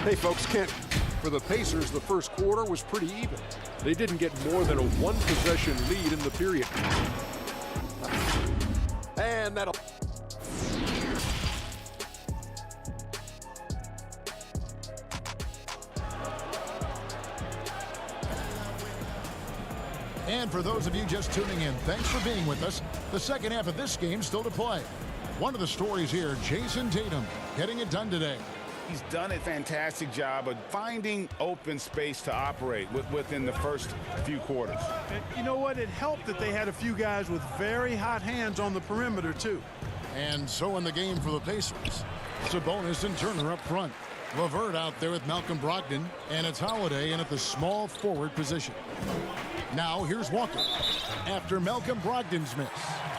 Hey, folks, Kent, for the Pacers, the first quarter was pretty even. They didn't get more than a one-possession lead in the period. And that'll... And for those of you just tuning in, thanks for being with us. The second half of this game still to play. One of the stories here, Jason Tatum getting it done today. He's done a fantastic job of finding open space to operate within the first few quarters. And you know what? It helped that they had a few guys with very hot hands on the perimeter, too. And so in the game for the Pacers, Sabonis and Turner up front. LeVert out there with Malcolm Brogdon, and it's Holiday in at the small forward position. Now here's Walker after Malcolm Brogdon's miss.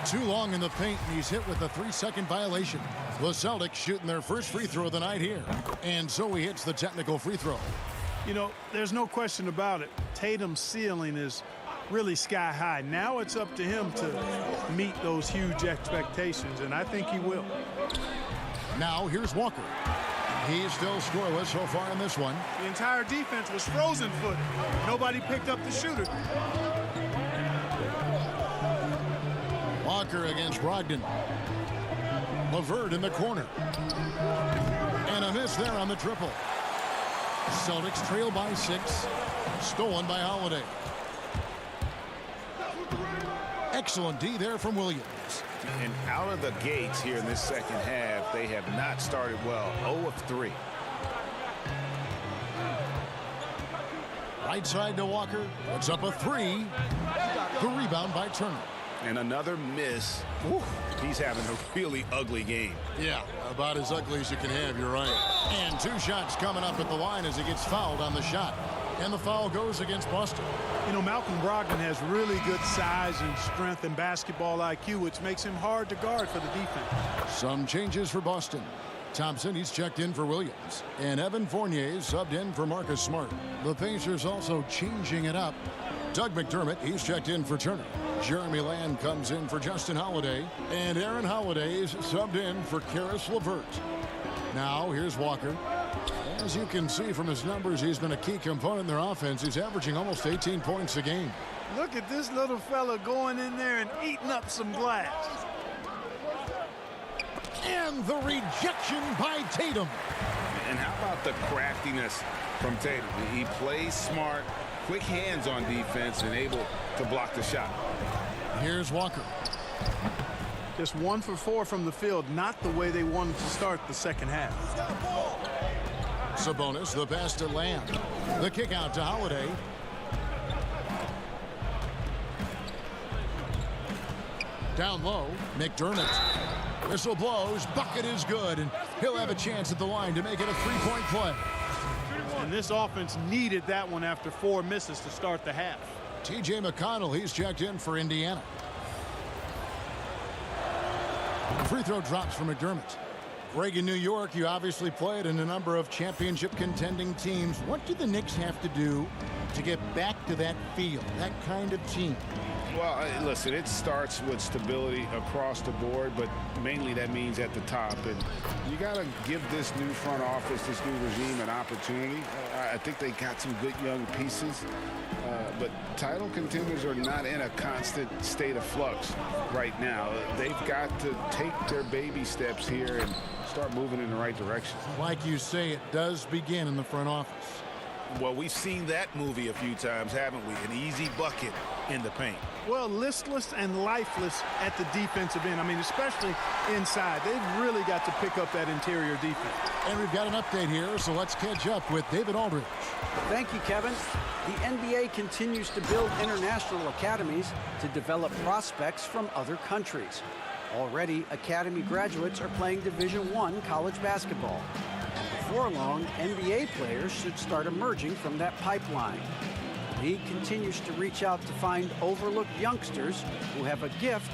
Too long in the paint, and he's hit with a 3-second violation. The Celtics shooting their first free throw of the night here. And so he hits the technical free throw. You know, there's no question about it. Tatum's ceiling is really sky high. Now it's up to him to meet those huge expectations, and I think he will. Now here's Walker. He's still scoreless so far in this one. The entire defense was frozen-footed. Nobody picked up the shooter. Walker against Brogdon. LeVert in the corner. And a miss there on the triple. Celtics trail by 6. Stolen by Holiday. Excellent D there from Williams. And out of the gates here in this second half, they have not started well. 0 of 3. Right side to Walker. Puts up a 3. The rebound by Turner. And another miss. Whew. He's having a really ugly game. Yeah, about as ugly as you can have, you're right. And 2 shots coming up at the line as he gets fouled on the shot. And the foul goes against Boston. You know, Malcolm Brogdon has really good size and strength and basketball IQ, which makes him hard to guard for the defense. Some changes for Boston. Thompson, he's checked in for Williams. And Evan Fournier subbed in for Marcus Smart. The Pacers also changing it up. Doug McDermott, he's checked in for Turner. Jeremy Lamb comes in for Justin Holiday. And Aaron Holiday is subbed in for Karis LeVert. Now here's Walker. As you can see from his numbers, he's been a key component in their offense. He's averaging almost 18 points a game. Look at this little fella going in there and eating up some glass. And the rejection by Tatum. And how about the craftiness from Tatum? He plays smart, quick hands on defense, and able to block the shot. Here's Walker. Just 1 for 4 from the field, not the way they wanted to start the second half. Sabonis, the pass to Lamb. The kick out to Holiday. Down low, McDermott. Whistle blows, bucket is good, and he'll have a chance at the line to make it a three-point play. And this offense needed that one after 4 misses to start the half. T.J. McConnell, he's checked in for Indiana. Free throw drops for McDermott. Greg, in New York, you obviously played in a number of championship contending teams. What do the Knicks have to do to get back to that feel, that kind of team? Well, listen, it starts with stability across the board, but mainly that means at the top. And you got to give this new front office, this new regime, an opportunity. I think they got some good young pieces, but title contenders are not in a constant state of flux right now. They've got to take their baby steps here and start moving in the right direction. Like you say, it does begin in the front office. Well, we've seen that movie a few times, haven't we? An easy bucket in the paint. Well, listless and lifeless at the defensive end. I mean, especially inside. They've really got to pick up that interior defense. And we've got an update here, so let's catch up with David Aldridge. Thank you, Kevin. The NBA continues to build international academies to develop prospects from other countries. Already, academy graduates are playing Division I college basketball. And before long, NBA players should start emerging from that pipeline. The league continues to reach out to find overlooked youngsters who have a gift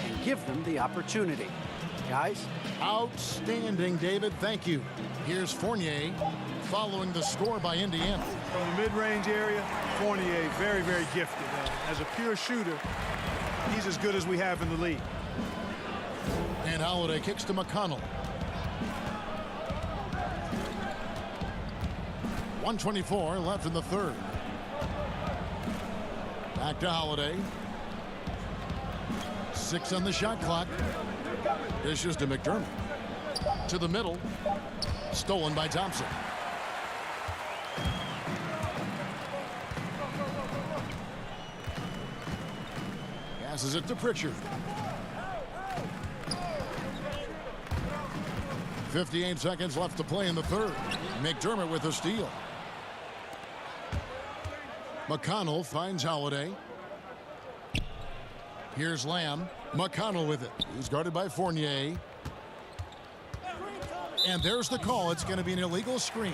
and give them the opportunity. Guys? Outstanding, David. Thank you. Here's Fournier following the score by Indiana. From the mid-range area, Fournier, very, very gifted. As a pure shooter, he's as good as we have in the league. And Holiday kicks to McConnell. 1:24 left in the third. Back to Holiday. 6 on the shot clock. Dishes to McDermott. To the middle. Stolen by Thompson. Passes it to Pritchard. 58 seconds left to play in the third. McDermott with a steal. McConnell finds Holiday. Here's Lamb. McConnell with it. He's guarded by Fournier. And there's the call. It's going to be an illegal screen.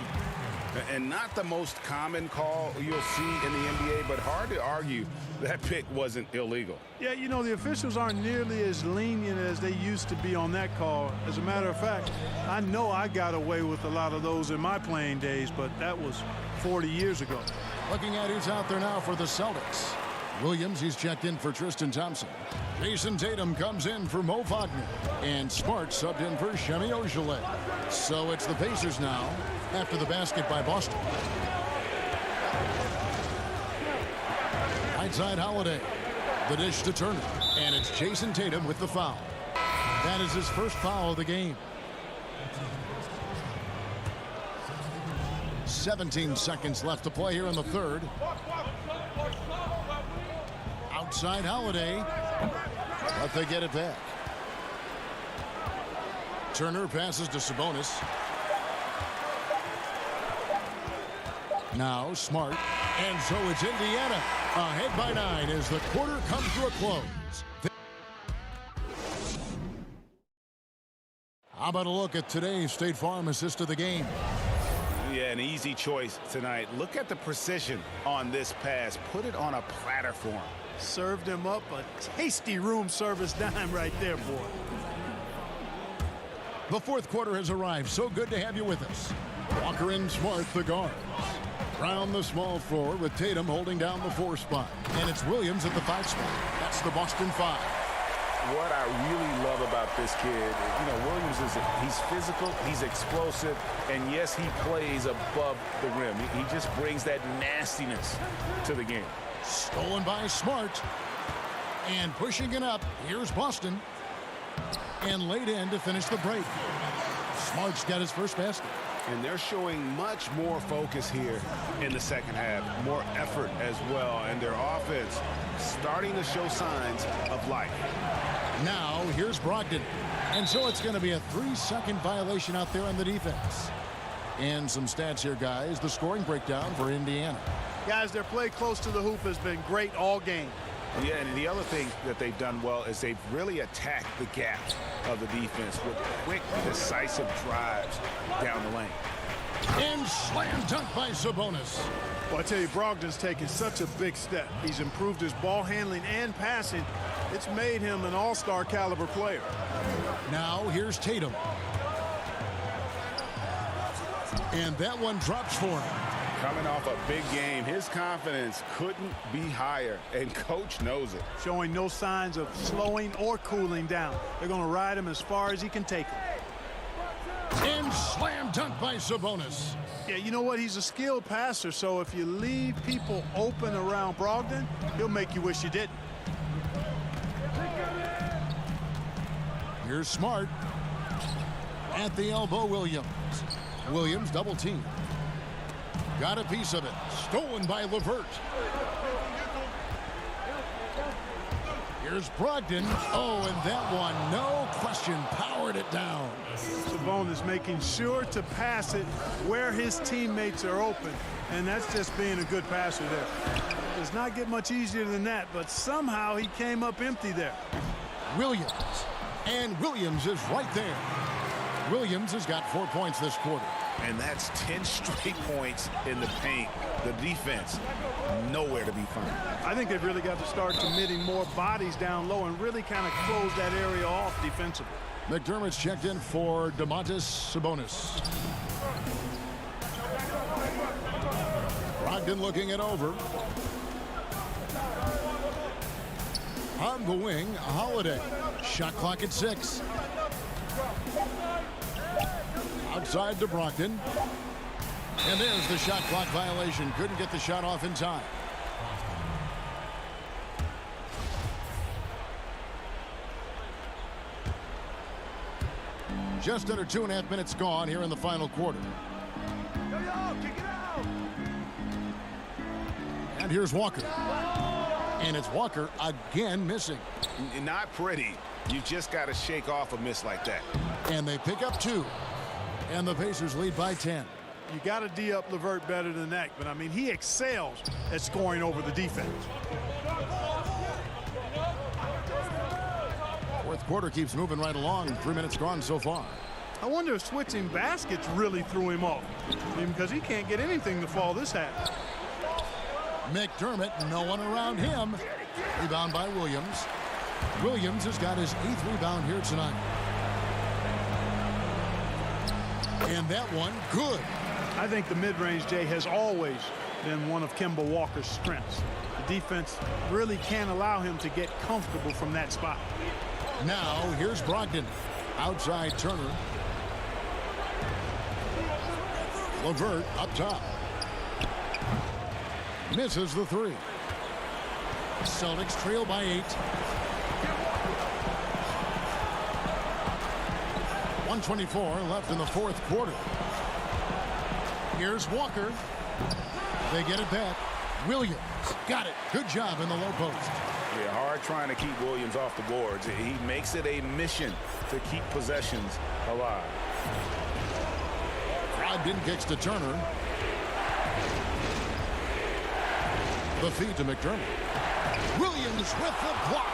And not the most common call you'll see in the NBA, but hard to argue that pick wasn't illegal. Yeah, you know, the officials aren't nearly as lenient as they used to be on that call. As a matter of fact, I know I got away with a lot of those in my playing days, but that was 40 years ago. Looking at who's out there now for the Celtics. Williams, he's checked in for Tristan Thompson. Jason Tatum comes in for Mo Wagner. And Smart subbed in for Shemi Ojeleye. So it's the Pacers now after the basket by Boston. Right side Holiday. The dish to Turner. And it's Jason Tatum with the foul. That is his first foul of the game. 17 seconds left to play here in the third. Outside Holiday. But they get it back. Turner passes to Sabonis. Now Smart. And so it's Indiana ahead by 9 as the quarter comes to a close. How about a look at today's State Farm assist of the game? Yeah, an easy choice tonight. Look at the precision on this pass. Put it on a platter for him. Served him up a tasty room service dime right there, boy. The fourth quarter has arrived. So good to have you with us. Walker and Smart, the guards. Brown, the small forward, with Tatum holding down the 4 spot. And it's Williams at the 5 spot. That's the Boston 5. what I really love about this kid, you know, Williams he's physical, he's explosive, and yes, he plays above the rim. He just brings that nastiness to the game. Stolen by Smart. And pushing it up, here's Boston. And laid in to finish the break. Smart's got his first basket. And they're showing much more focus here in the second half. More effort as well. And their offense starting to show signs of life. Now, here's Brogdon. And so it's going to be a 3-second violation out there on the defense. And some stats here, guys. The scoring breakdown for Indiana. Guys, their play close to the hoop has been great all game. Yeah, and the other thing that they've done well is they've really attacked the gaps of the defense with quick, decisive drives down the lane. And slam dunk by Sabonis. Well, I tell you, Brogdon's taken such a big step. He's improved his ball handling and passing. It's made him an all-star caliber player. Now here's Tatum. And that one drops for him. Coming off a big game, his confidence couldn't be higher, and coach knows it. Showing no signs of slowing or cooling down. They're going to ride him as far as he can take him. And slam dunk by Sabonis. Yeah, you know what? He's a skilled passer, so if you leave people open around Brogdon, he'll make you wish you didn't. Here's Smart. At the elbow, Williams. Williams double team. Got a piece of it. Stolen by LeVert. Here's Brogdon. Oh, and that one, no question, powered it down. Sabonis making sure to pass it where his teammates are open, and that's just being a good passer there. It does not get much easier than that, but somehow he came up empty there. Williams. And Williams is right there. Williams has got 4 points this quarter. And that's 10 straight points in the paint. The defense, nowhere to be found. I think they've really got to start committing more bodies down low and really kind of close that area off defensively. McDermott's checked in for Domantas Sabonis. Brogdon looking it over. On the wing, Holiday. Shot clock at 6. Outside to Brogdon. And there's the shot clock violation. Couldn't get the shot off in time. Just under 2.5 minutes gone here in the final quarter. And here's Walker. And it's Walker again missing. Not pretty. You just got to shake off a miss like that. And they pick up 2. And the Pacers lead by 10. You got to D up LeVert better than that, but I mean, he excels at scoring over the defense. Fourth quarter keeps moving right along. 3 minutes gone so far. I wonder if switching baskets really threw him off. I mean, because he can't get anything to fall this half. McDermott, no one around him. Rebound by Williams. Williams has got his 8th rebound here tonight. And that one, good. I think the mid-range, Jay, has always been one of Kemba Walker's strengths. The defense really can't allow him to get comfortable from that spot. Now, here's Brogdon. Outside Turner. LeVert up top. Misses the 3. Celtics trail by 8. 1:24 left in the fourth quarter. Here's Walker. They get it back. Williams got it. Good job in the low post. Yeah, hard trying to keep Williams off the boards. He makes it a mission to keep possessions alive. Brogdon kicks to Turner. The feed to McDermott. Williams with the block.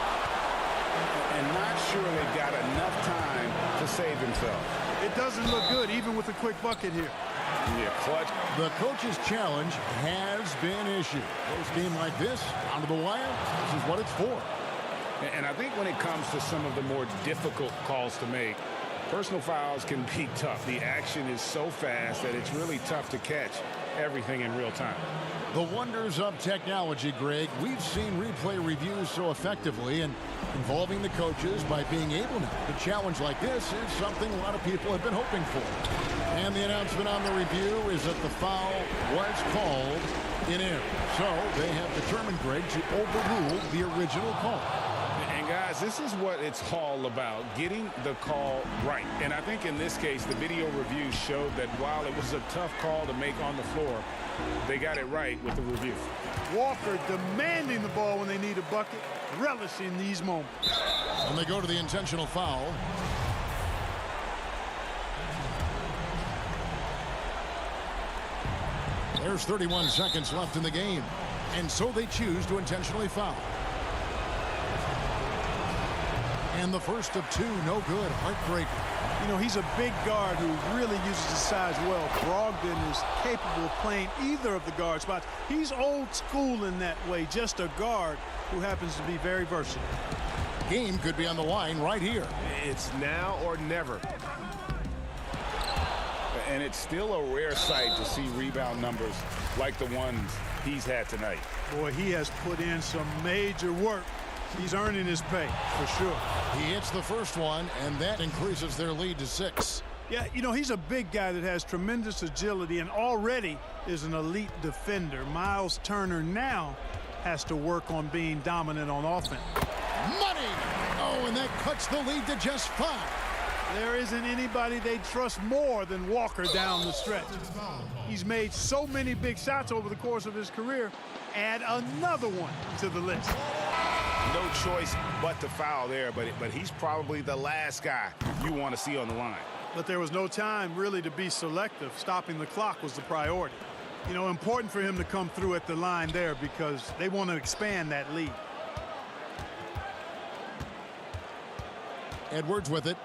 And not sure they've got enough time to save themselves. It doesn't look good, even with a quick bucket here. Yeah, clutch. The coach's challenge has been issued. Close game like this, down to the wire, this is what it's for. And I think when it comes to some of the more difficult calls to make, personal fouls can be tough. The action is so fast that it's really tough to catch. everything in real time. The wonders of technology, Greg. We've seen replay reviews so effectively, and involving the coaches by being able now to challenge like this is something a lot of people have been hoping for. And the announcement on the review is that the foul was called in error. So they have determined, Greg, to overrule the original call. And guys, this is what it's all about, getting the call right. And I think in this case, the video review showed that while it was a tough call to make on the floor, they got it right with the review. Walker demanding the ball when they need a bucket, relishing these moments. And they go to the intentional foul. There's 31 seconds left in the game. And so they choose to intentionally foul. And the first of two, no good, heartbreaker. You know, he's a big guard who really uses his size well. Brogdon is capable of playing either of the guard spots. He's old school in that way, just a guard who happens to be very versatile. Game could be on the line right here. It's now or never. And it's still a rare sight to see rebound numbers like the ones he's had tonight. Boy, he has put in some major work. He's earning his pay, for sure. He hits the first one, and that increases their lead to 6. Yeah, you know, he's a big guy that has tremendous agility and already is an elite defender. Miles Turner now has to work on being dominant on offense. Money! Oh, and that cuts the lead to just 5. There isn't anybody they trust more than Walker down the stretch. He's made so many big shots over the course of his career. Add another one to the list. No choice but to foul there, but he's probably the last guy you want to see on the line. But there was no time really to be selective. Stopping the clock was the priority. You know, important for him to come through at the line there because they want to expand that lead. Edwards with it.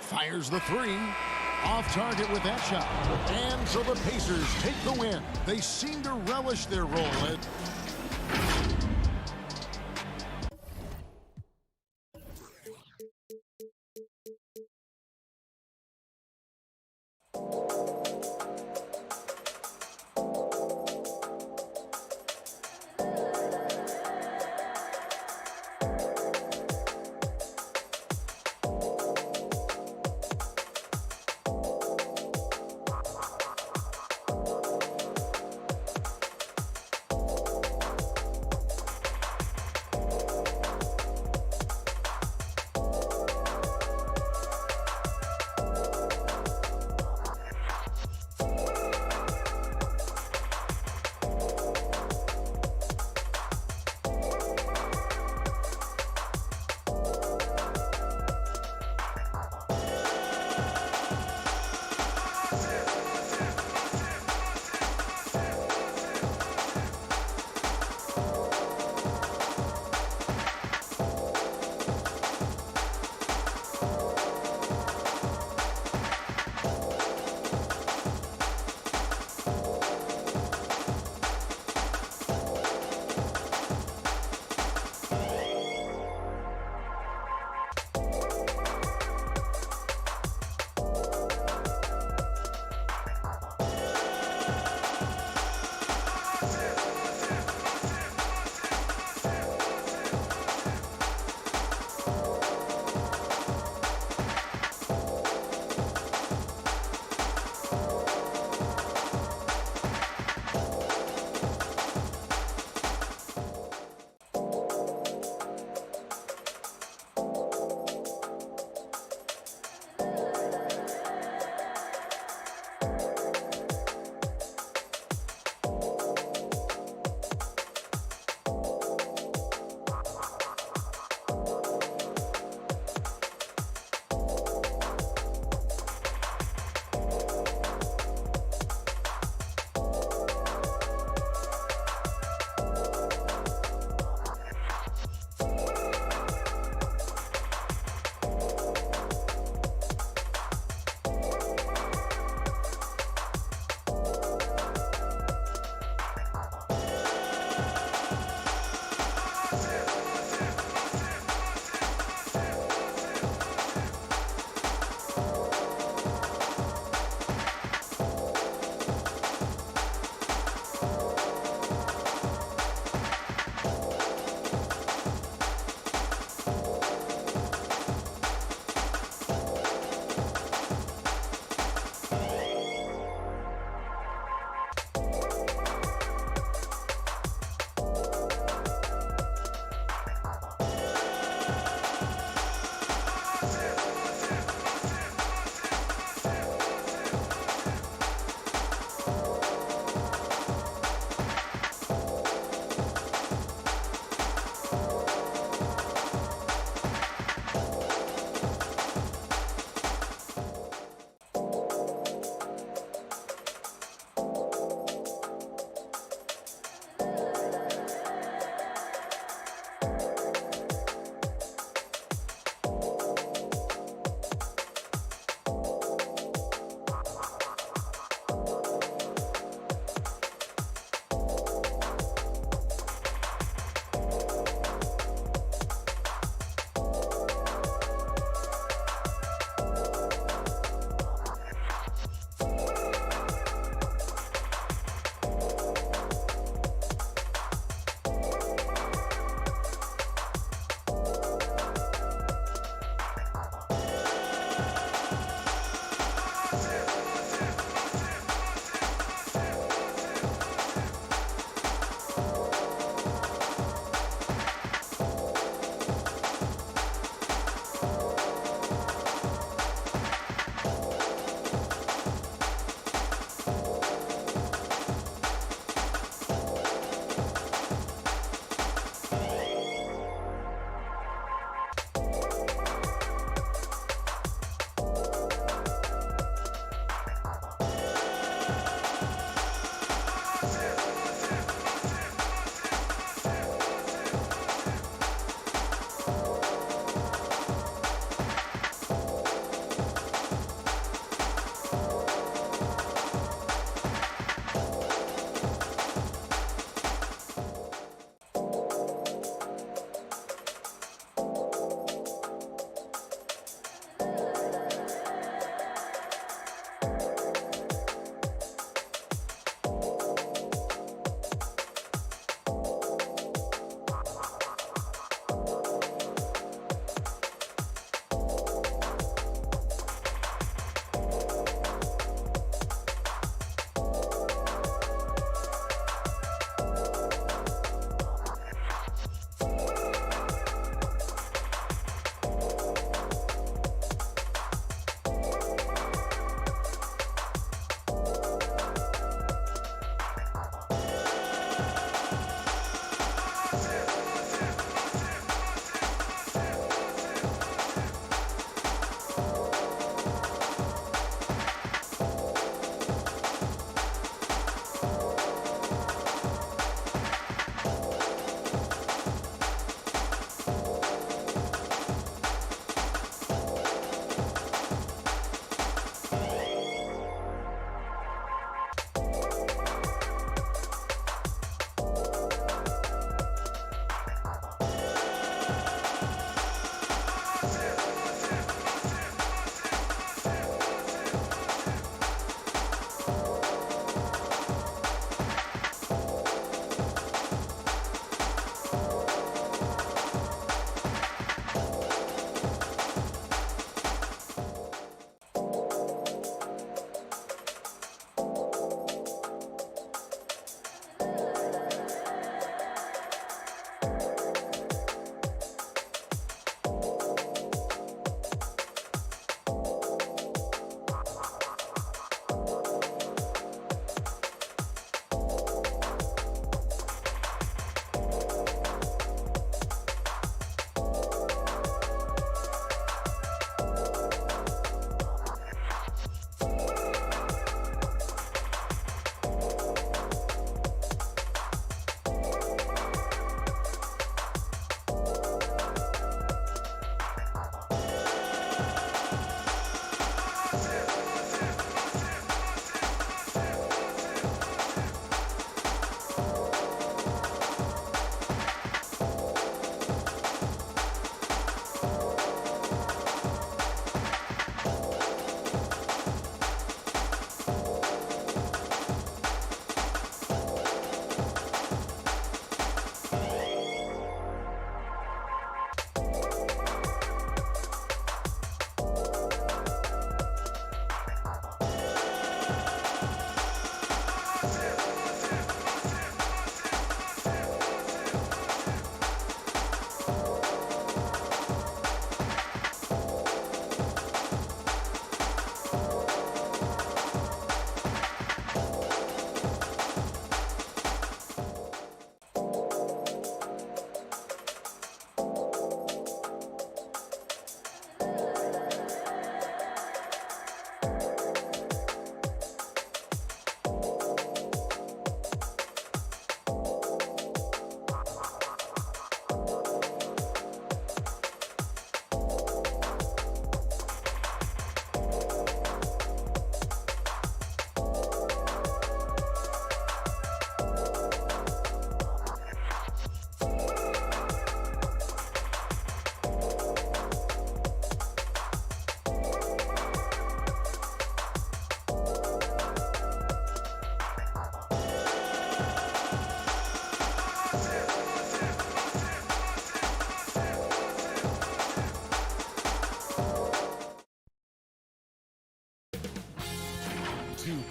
Fires the 3. Off target with that shot. And so the Pacers take the win. They seem to relish their role.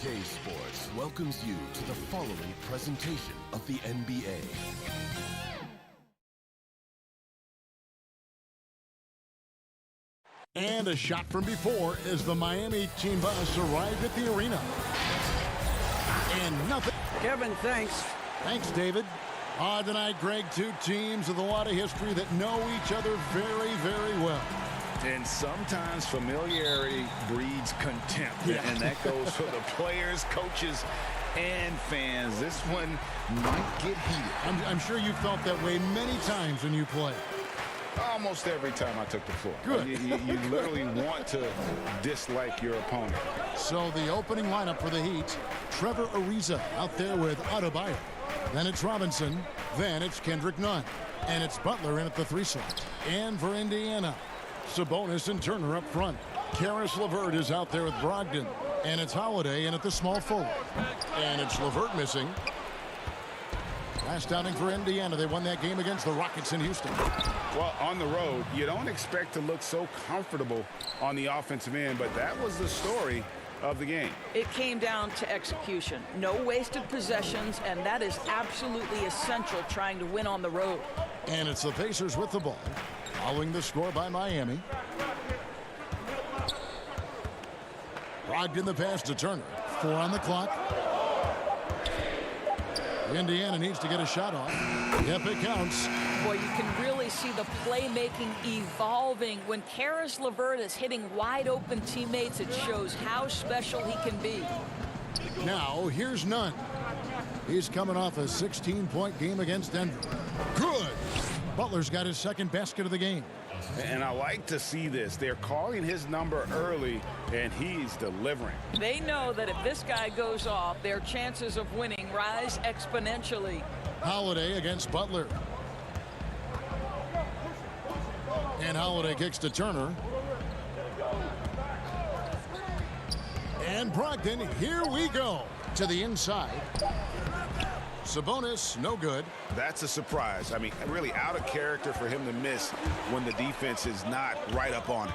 2K Sports welcomes you to the following presentation of the NBA. And a shot from before as the Miami team bus arrived at the arena. And nothing. Kevin, thanks. Thanks, David. Tonight, Greg, two teams with a lot of history that know each other very, very well. And sometimes familiarity breeds contempt. Yeah. And that goes for the players, coaches, and fans. This one might get heated. I'm sure you felt that way many times when you play. Almost every time I took the floor. Good. You literally want to dislike your opponent. So the opening lineup for the Heat, Trevor Ariza out there with Adebayo. Then it's Robinson. Then it's Kendrick Nunn. And it's Butler in at the 3 slot. And for Indiana, Sabonis and Turner up front. Karis LeVert is out there with Brogdon. And it's Holiday in at the small forward. And it's LeVert missing. Last outing for Indiana. They won that game against the Rockets in Houston. Well, on the road, you don't expect to look so comfortable on the offensive end, but that was the story of the game. It came down to execution. No wasted possessions, and that is absolutely essential trying to win on the road. And it's the Pacers with the ball, following the score by Miami. Brogdon the pass to Turner. 4 on the clock. Indiana needs to get a shot off. Yep, it counts. Boy, you can really see the playmaking evolving. When Karis LeVert is hitting wide open teammates, it shows how special he can be. Now, here's Nunn. He's coming off a 16-point game against Denver. Good. Butler's got his second basket of the game. And I like to see this. They're calling his number early, and he's delivering. They know that if this guy goes off, their chances of winning rise exponentially. Holiday against Butler. And Holiday kicks to Turner. And Brogdon, here we go. To the inside. Sabonis, no good. That's a surprise. I mean, really out of character for him to miss when the defense is not right up on it.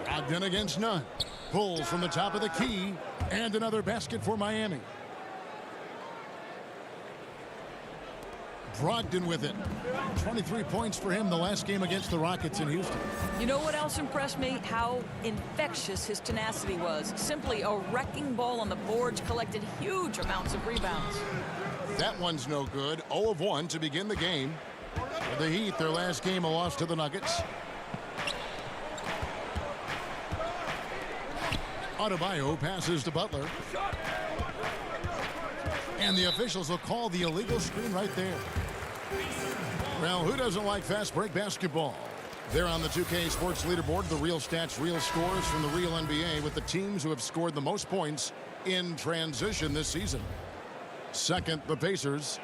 Brogdon against Nunn. Pulls from the top of the key. And another basket for Miami. Brogdon with it. 23 points for him the last game against the Rockets in Houston. You know what else impressed me? How infectious his tenacity was. Simply a wrecking ball on the boards, collected huge amounts of rebounds. That one's no good. 0 of 1 to begin the game. For the Heat, their last game a loss to the Nuggets. Adebayo passes to Butler. And the officials will call the illegal screen right there. Well, who doesn't like fast break basketball? They're on the 2K Sports leaderboard, the real stats, real scores from the real NBA with the teams who have scored the most points in transition this season. Second, the Pacers.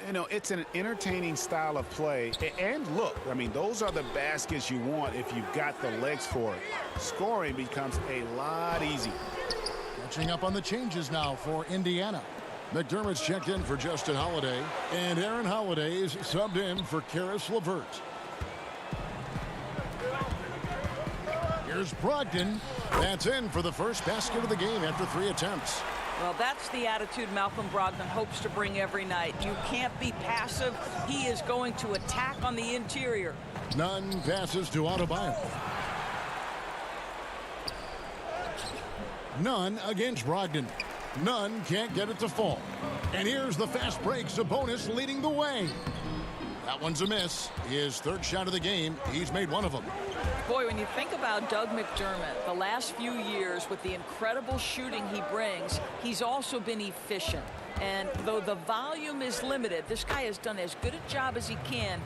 You know, it's an entertaining style of play. And look, I mean, those are the baskets you want if you've got the legs for it. Scoring becomes a lot easier. Catching up on the changes now for Indiana. McDermott's checked in for Justin Holiday, and Aaron Holiday is subbed in for Karis LeVert. Here's Brogdon. That's in for the first basket of the game after 3 attempts. Well, that's the attitude Malcolm Brogdon hopes to bring every night. You can't be passive. He is going to attack on the interior. Nunn passes to Adebayo. Nunn against Brogdon. Nunn can't get it to fall. And here's the fast break. Sabonis leading the way. That one's a miss. His third shot of the game. He's made one of them. Boy, when you think about Doug McDermott, the last few years with the incredible shooting he brings, he's also been efficient. And though the volume is limited, this guy has done as good a job as he can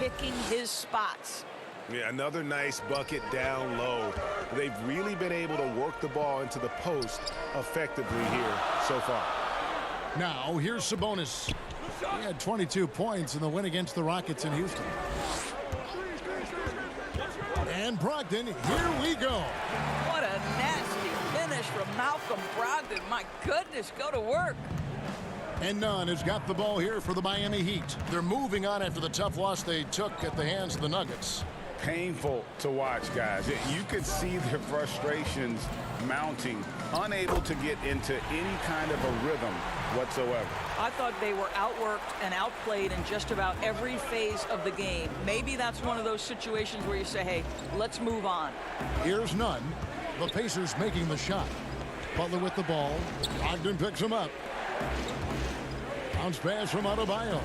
picking his spots. Yeah, another nice bucket down low. They've really been able to work the ball into the post effectively here so far. Now, here's Sabonis. He had 22 points in the win against the Rockets in Houston. And Brogdon, here we go. What a nasty finish from Malcolm Brogdon. My goodness, go to work. And Nunn has got the ball here for the Miami Heat. They're moving on after the tough loss they took at the hands of the Nuggets. painful to watch, guys. You could see their frustrations mounting, unable to get into any kind of a rhythm whatsoever. I thought they were outworked and outplayed in just about every phase of the game. Maybe that's one of those situations where you say, hey, let's move on. Here's none. The Pacers making the shot. Butler with the ball. Brogdon picks him up. Bounce pass from Adebayo.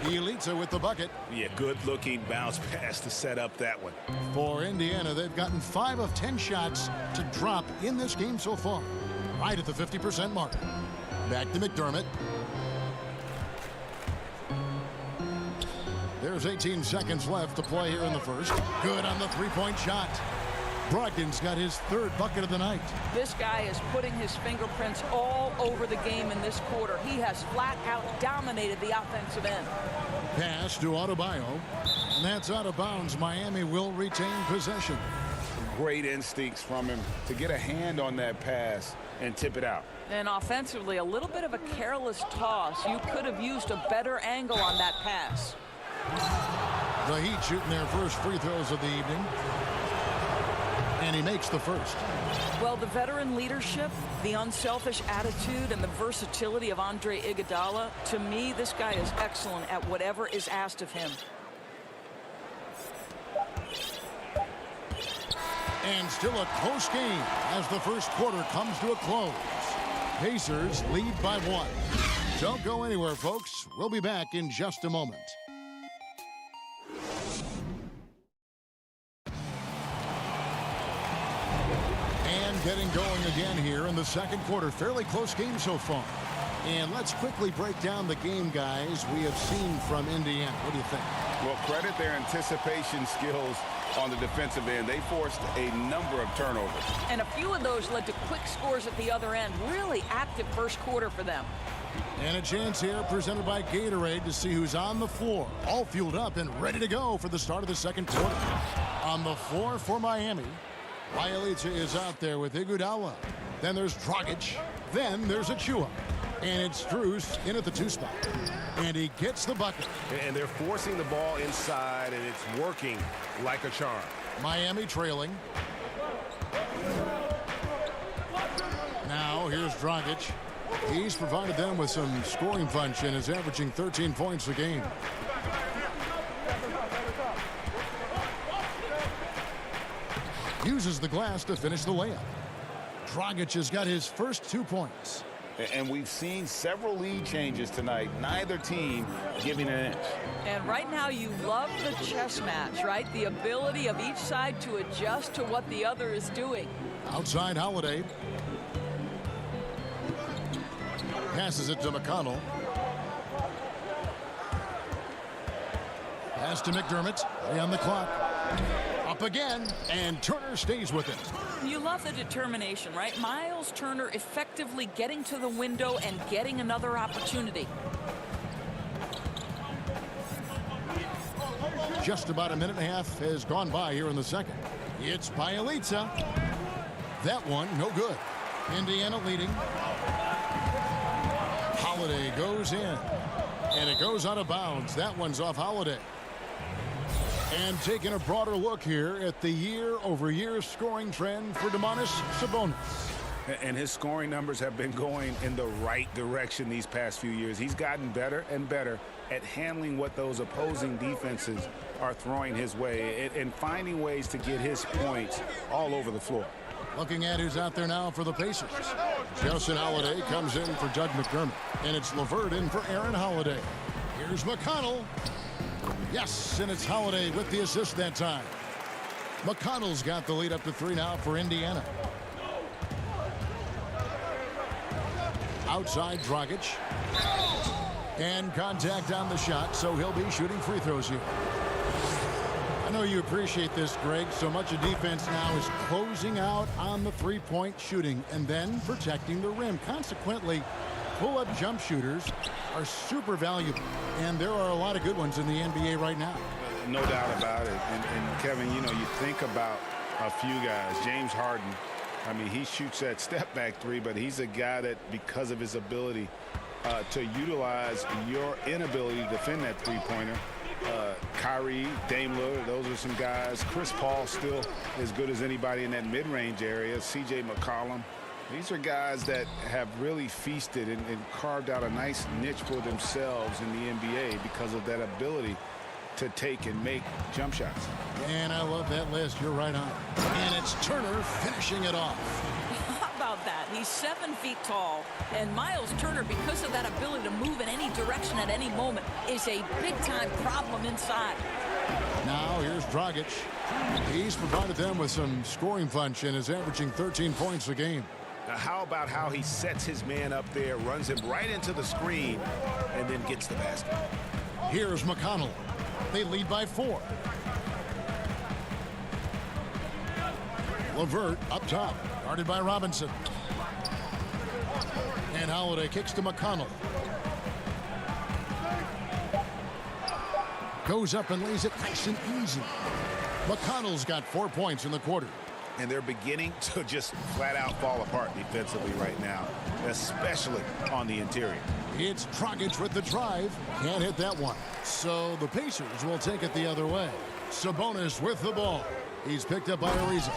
Elitza with the bucket. Yeah, good-looking bounce pass to set up that one. For Indiana, they've gotten 5 of 10 shots to drop in this game so far. Right at the 50% mark. Back to McDermott. There's 18 seconds left to play here in the first. Good on the three-point shot. Brogdon's got his 3rd bucket of the night. This guy is putting his fingerprints all over the game in this quarter. He has flat out dominated the offensive end. Pass to Adebayo. And that's out of bounds. Miami will retain possession. Great instincts from him to get a hand on that pass and tip it out. And offensively, a little bit of a careless toss. You could have used a better angle on that pass. The Heat shooting their first free throws of the evening. And he makes the first. Well, the veteran leadership, the unselfish attitude, and the versatility of Andre Iguodala, to me, this guy is excellent at whatever is asked of him. And still a close game as the first quarter comes to a close. Pacers lead by 1. Don't go anywhere, folks. We'll be back in just a moment. Getting going again here in the second quarter. Fairly close game so far. And let's quickly break down the game, guys, we have seen from Indiana. What do you think? Well, credit their anticipation skills on the defensive end. They forced a number of turnovers. And a few of those led to quick scores at the other end. Really active first quarter for them. And a chance here presented by Gatorade to see who's on the floor. All fueled up and ready to go for the start of the second quarter. On the floor for Miami, Elitza is out there with Iguodala. Then there's Dragic. Then there's Achua. And it's Strus in at the 2 spot. And he gets the bucket. And they're forcing the ball inside, and it's working like a charm. Miami trailing. Now here's Dragic. He's provided them with some scoring punch and is averaging 13 points a game. Uses the glass to finish the layup. Dragic has got his first 2 points. And we've seen several lead changes tonight. Neither team giving an inch. And right now you love the chess match, right? The ability of each side to adjust to what the other is doing. Outside Holiday. Passes it to McConnell. Pass to McDermott. 3 on the clock. Up again, and Turner stays with it. You love the determination, right? Miles Turner effectively getting to the window and getting another opportunity. Just about a minute and a half has gone by here in the second. It's by Elitza. That one, no good. Indiana leading. Holiday goes in, and it goes out of bounds. That one's off Holiday. And taking a broader look here at the year-over-year scoring trend for Domantas Sabonis. And his scoring numbers have been going in the right direction these past few years. He's gotten better and better at handling what those opposing defenses are throwing his way and finding ways to get his points all over the floor. Looking at who's out there now for the Pacers. Justin Holiday comes in for Doug McDermott. And it's LeVert in for Aaron Holiday. Here's McConnell. Yes, and it's Holiday with the assist that time. McConnell's got the lead up to 3 now for Indiana. Outside Dragic. And contact on the shot, so he'll be shooting free throws here. I know you appreciate this, Greg. So much of defense now is closing out on the three-point shooting and then protecting the rim. Consequently, pull-up jump shooters are super valuable, and there are a lot of good ones in the NBA right now. No doubt about it. And Kevin, you know, you think about a few guys. James Harden, I mean, he shoots that step-back 3, but he's a guy that, because of his ability to utilize your inability to defend that three-pointer, Kyrie, Daimler, those are some guys. Chris Paul still as good as anybody in that mid-range area. C.J. McCollum. These are guys that have really feasted and carved out a nice niche for themselves in the NBA because of that ability to take and make jump shots. And I love that list. You're right on. And it's Turner finishing it off. How about that? He's 7 feet tall. And Miles Turner, because of that ability to move in any direction at any moment, is a big-time problem inside. Now here's Dragic. He's provided them with some scoring punch and is averaging 13 points a game. Now, how about how he sets his man up there, runs him right into the screen, and then gets the basket? Here's McConnell. They lead by 4. LeVert up top, guarded by Robinson. And Holiday kicks to McConnell. Goes up and lays it nice and easy. McConnell's got 4 points in the quarter. And they're beginning to just flat out fall apart defensively right now, especially on the interior. It's Dragic with the drive. Can't hit that one. So the Pacers will take it the other way. Sabonis with the ball. He's picked up by Ariza.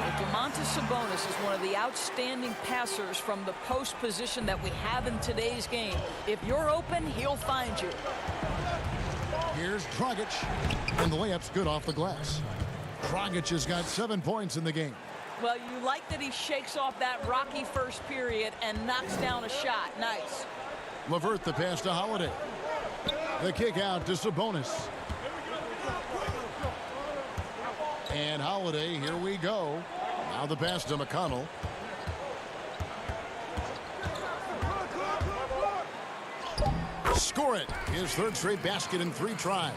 Well, Domantas Sabonis is one of the outstanding passers from the post position that we have in today's game. If you're open, he'll find you. Here's Dragic. And the layup's good off the glass. Dragic has got 7 points in the game. Well, you like that he shakes off that rocky first period and knocks down a shot. Nice. LeVert the pass to Holiday. The kick out to Sabonis. And Holiday, here we go. Now the pass to McConnell. Score it. His 3rd straight basket in 3 tries.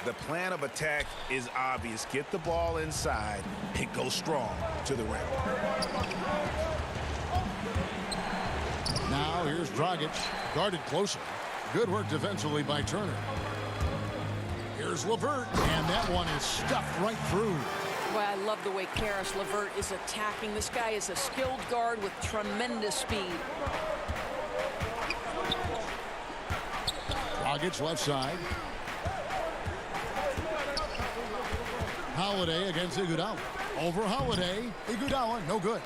The plan of attack is obvious. Get the ball inside and go strong to the rim. Now here's Dragic, guarded closer. Good work defensively by Turner. Here's LeVert, and that one is stuffed right through. Boy, I love the way Karis LeVert is attacking. This guy is a skilled guard with tremendous speed. Dragic left side. Holiday against Iguodala. Over Holiday. Iguodala, no good.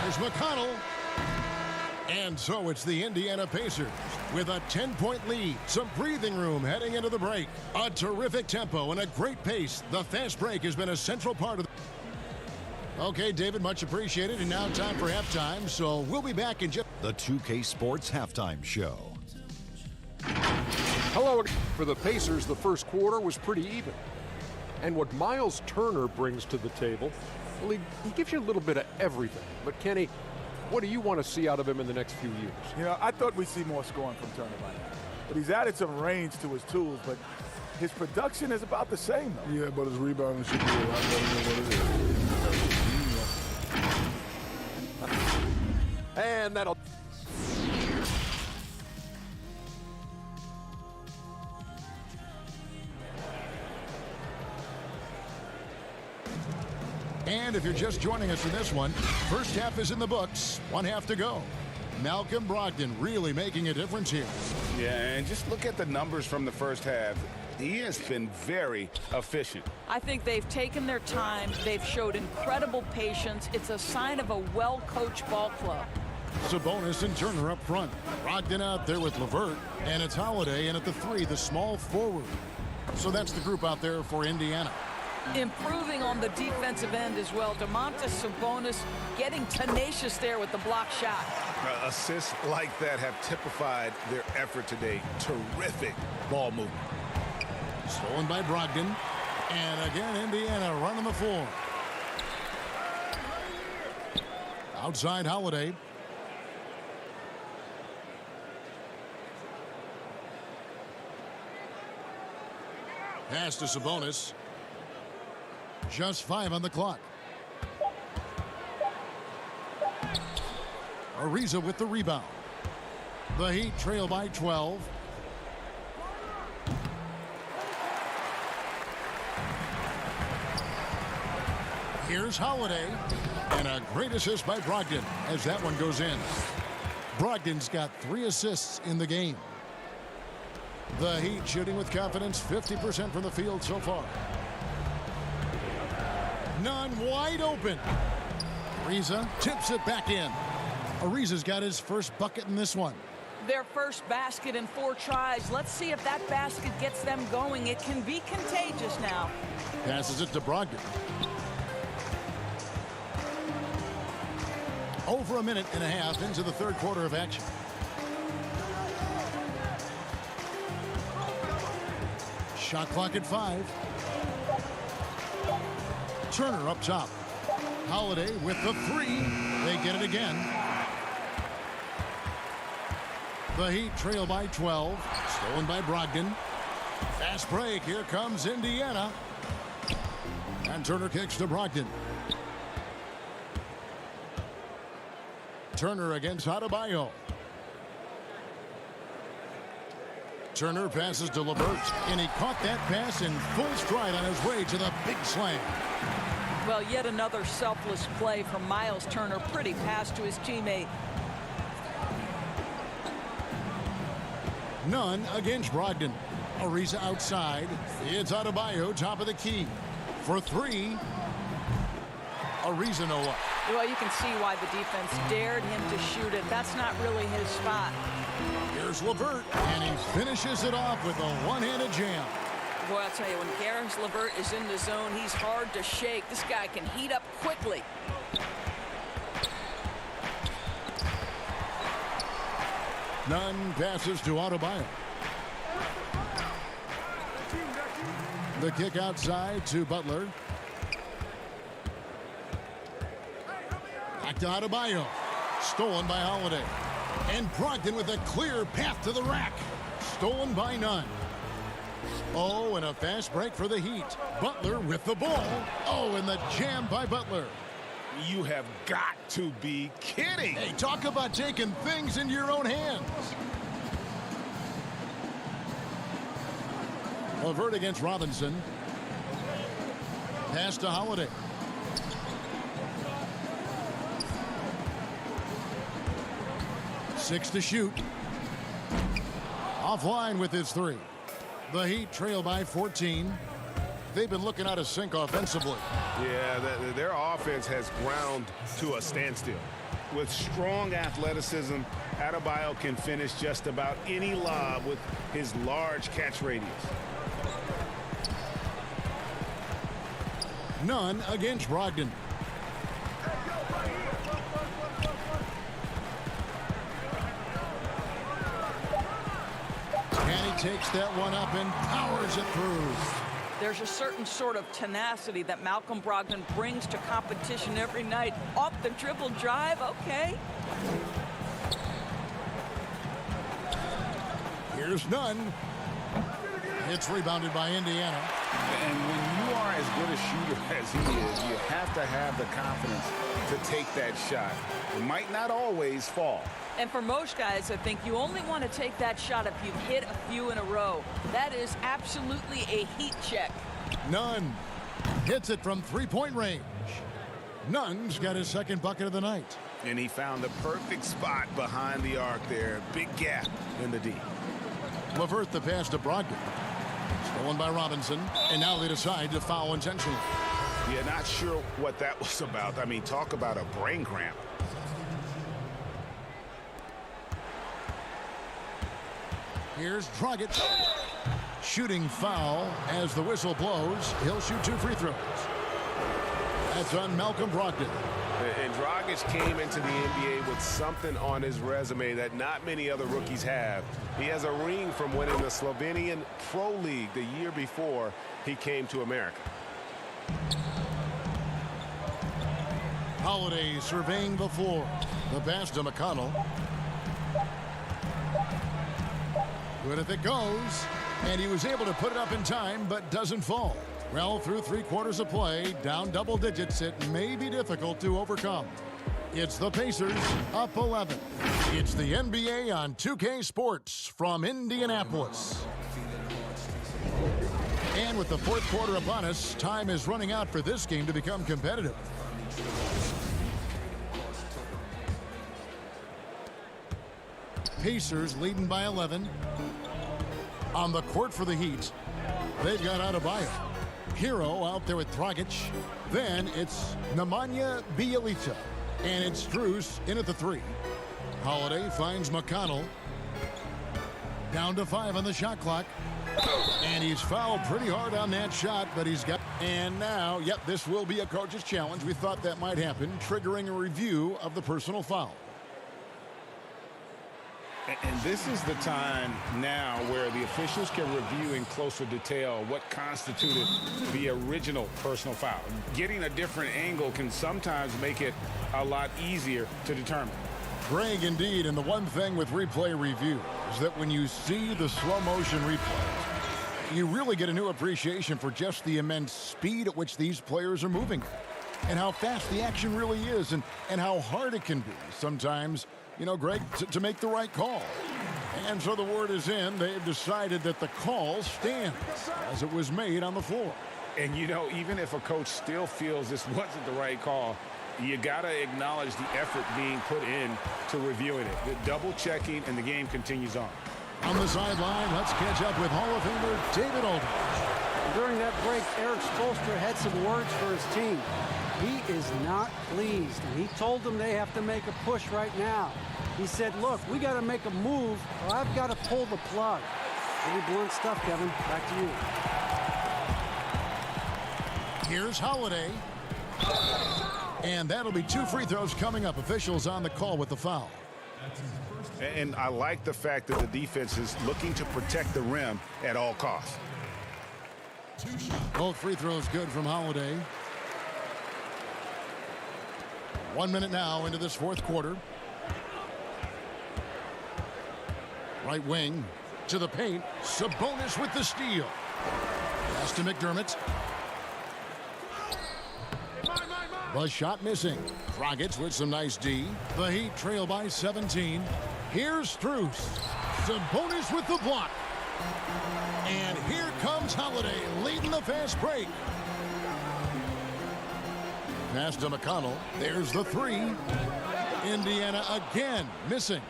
Here's McConnell. And so it's the Indiana Pacers with a 10-point lead. Some breathing room heading into the break. A terrific tempo and a great pace. The fast break has been a central part of the... Okay, David, much appreciated. And now time for halftime. So we'll be back in just... The 2K Sports Halftime Show. Hello. For the Pacers, the first quarter was pretty even. And what Miles Turner brings to the table, well, he gives you a little bit of everything. But, Kenny, what do you want to see out of him in the next few years? You know, I thought we'd see more scoring from Turner by now. But he's added some range to his tools, but his production is about the same, though. Yeah, but his rebounding should be a lot better than what it is. And that'll... And if you're just joining us in this one, first half is in the books. 1 half to go. Malcolm Brogdon really making a difference here. Yeah, and just look at the numbers from the first half. He has been very efficient. I think they've taken their time. They've showed incredible patience. It's a sign of a well-coached ball club. Sabonis and Turner up front. Brogdon out there with LeVert. And it's Holiday in at the 3, the small forward. So that's the group out there for Indiana. Improving on the defensive end as well. Domantas Sabonis getting tenacious there with the block shot. Assists like that have typified their effort today. Terrific ball movement. Stolen by Brogdon. And again, Indiana running the floor. Outside Holiday. Pass to Sabonis. Just 5 on the clock. Ariza with the rebound. The Heat trail by 12. Here's Holiday. And a great assist by Brogdon as that one goes in. Brogdon's got 3 assists in the game. The Heat shooting with confidence, 50% from the field so far. Nunn wide open. Ariza tips it back in. Ariza's got his first bucket in this one. Their first basket in 4 tries. Let's see if that basket gets them going. It can be contagious now. Passes it to Brogdon. Over a minute and a half into the third quarter of action. Shot clock at 5. Turner up top. Holiday with the 3. They get it again. The Heat trail by 12. Stolen by Brogdon. Fast break. Here comes Indiana. And Turner kicks to Brogdon. Turner against Adebayo. Turner passes to LeVert, and he caught that pass in full stride on his way to the big slam. Well, yet another selfless play from Miles Turner. Pretty pass to his teammate. Nunn against Brogdon. Ariza outside. It's Adebayo, top of the key. For 3. Ariza no up. Well, you can see why the defense dared him to shoot it. That's not really his spot. Here's LeVert, and he finishes it off with a one-handed jam. Boy, I'll tell you, when Karis LeVert is in the zone, he's hard to shake. This guy can heat up quickly. Nunn passes to Adebayo. The kick outside to Butler. Back to Adebayo. Stolen by Holiday. And Brogdon with a clear path to the rack. Stolen by Nunn. Oh, and a fast break for the Heat. Butler with the ball. Oh, and the jam by Butler. You have got to be kidding. Hey, talk about taking things into your own hands. LeVert against Robinson. Pass to Holiday. Six to shoot. Offline with his 3. The Heat trail by 14. They've been looking out of sync offensively. Yeah, their offense has ground to a standstill. With strong athleticism, Adebayo can finish just about any lob with his large catch radius. Nunn against Brogdon. And he takes that one up and powers it through. There's a certain sort of tenacity that Malcolm Brogdon brings to competition every night. Off the dribble drive, okay. Here's Nunn. It's rebounded by Indiana. And when you are as good a shooter as he is, you have to have the confidence to take that shot. It might not always fall. And for most guys, I think you only want to take that shot if you've hit a few in a row. That is absolutely a heat check. Nunn hits it from three-point range. Nunn's got his second bucket of the night. And he found the perfect spot behind the arc there. Big gap in the D. LeVert the pass to Brogdon. Stolen by Robinson. And now they decide to foul intentionally. Yeah, not sure what that was about. I mean, talk about a brain cramp. Here's Dragic. Shooting foul as the whistle blows. He'll shoot 2 free throws. That's on Malcolm Brogdon. And Dragic came into the NBA with something on his resume that not many other rookies have. He has a ring from winning the Slovenian Pro League the year before he came to America. Holiday surveying the floor. The pass to McConnell. Good if it goes. And he was able to put it up in time, but doesn't fall. Well, through 3 quarters of play, down double digits, it may be difficult to overcome. It's the Pacers up 11. It's the NBA on 2K Sports from Indianapolis. And with the fourth quarter upon us, time is running out for this game to become competitive. Pacers leading by 11. On the court for the Heat, they've got Adebayo. Hero out there with Dragic. Then it's Nemanja Bjelica. And it's Strus in at the 3. Holiday finds McConnell. Down to 5 on the shot clock. And he's fouled pretty hard on that shot, but he's got... And now, yep, this will be a coach's challenge. We thought that might happen, triggering a review of the personal foul. And this is the time now where the officials can review in closer detail what constituted the original personal foul. Getting a different angle can sometimes make it a lot easier to determine. Greg, indeed, and the one thing with replay review is that when you see the slow motion replays, you really get a new appreciation for just the immense speed at which these players are moving and how fast the action really is and how hard it can be sometimes, you know, Greg, to make the right call. And so the word is in. They've decided that the call stands as it was made on the floor. And, you know, even if a coach still feels this wasn't the right call, you got to acknowledge the effort being put in to reviewing it. The double checking, and the game continues on. On the sideline, let's catch up with Hall of Famer David Aldridge. During that break, Eric Spoelstra had some words for his team. He is not pleased, and he told them they have to make a push right now. He said, look, we got to make a move, or I've got to pull the plug. Pretty blunt stuff, Kevin. Back to you. Here's Holiday. And that'll be 2 free throws coming up. Officials on the call with the foul. And I like the fact that the defense is looking to protect the rim at all costs. Both free throws good from Holiday. 1 minute now into this fourth quarter. Right wing to the paint. Sabonis with the steal. Pass to McDermott. The shot missing. Dragic with some nice D. The Heat trail by 17. Here's Strus. Sabonis with the block. And here comes Holiday leading the fast break. Pass to McConnell. There's the 3. Indiana again missing.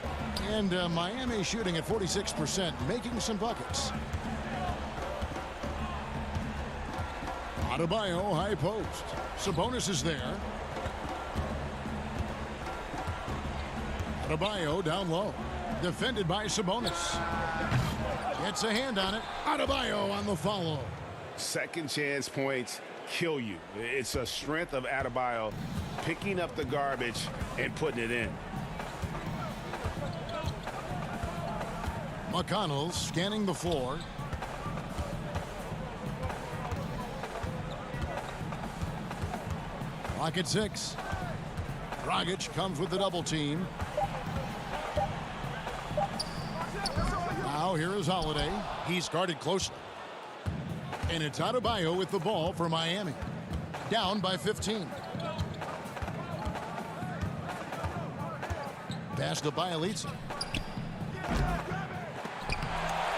And Miami shooting at 46%, making some buckets. Adebayo, high post. Sabonis is there. Adebayo down low. Defended by Sabonis. Gets a hand on it. Adebayo on the follow. Second chance points kill you. It's a strength of Adebayo picking up the garbage and putting it in. McConnell scanning the floor. Clock at 6. Dragic comes with the double team. Now here is Holiday. He's guarded closely. And it's Adebayo with the ball for Miami. Down by 15. Pass to Bjelica.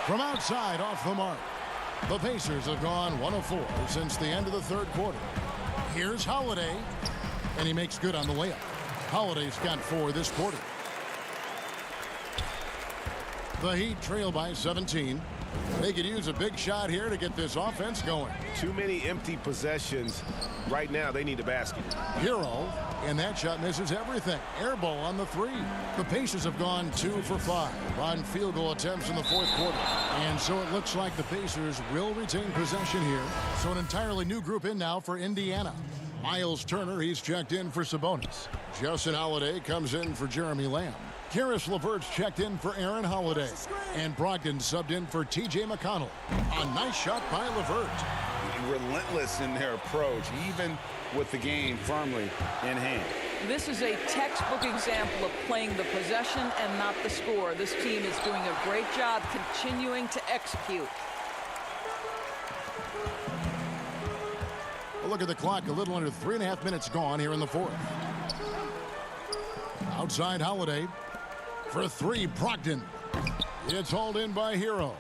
From outside, off the mark. The Pacers have gone 1 of 4 since the end of the third quarter. Here's Holiday, and he makes good on the layup. Holiday's got 4 this quarter. The Heat trail by 17. They could use a big shot here to get this offense going. Too many empty possessions. Right now, they need a basket. Hero, and that shot misses everything. Air ball on the 3. The Pacers have gone 2 for 5 on field goal attempts in the fourth quarter. And so it looks like the Pacers will retain possession here. So an entirely new group in now for Indiana. Miles Turner, he's checked in for Sabonis. Justin Holiday comes in for Jeremy Lamb. Karis LeVert's checked in for Aaron Holiday. And Brogdon subbed in for T.J. McConnell. A nice shot by LeVert. Relentless in their approach, even with the game firmly in hand. This is a textbook example of playing the possession and not the score. This team is doing a great job continuing to execute. A look at the clock, a little under 3.5 minutes gone here in the fourth. Outside Holiday for 3, Brogdon. It's hauled in by Hero.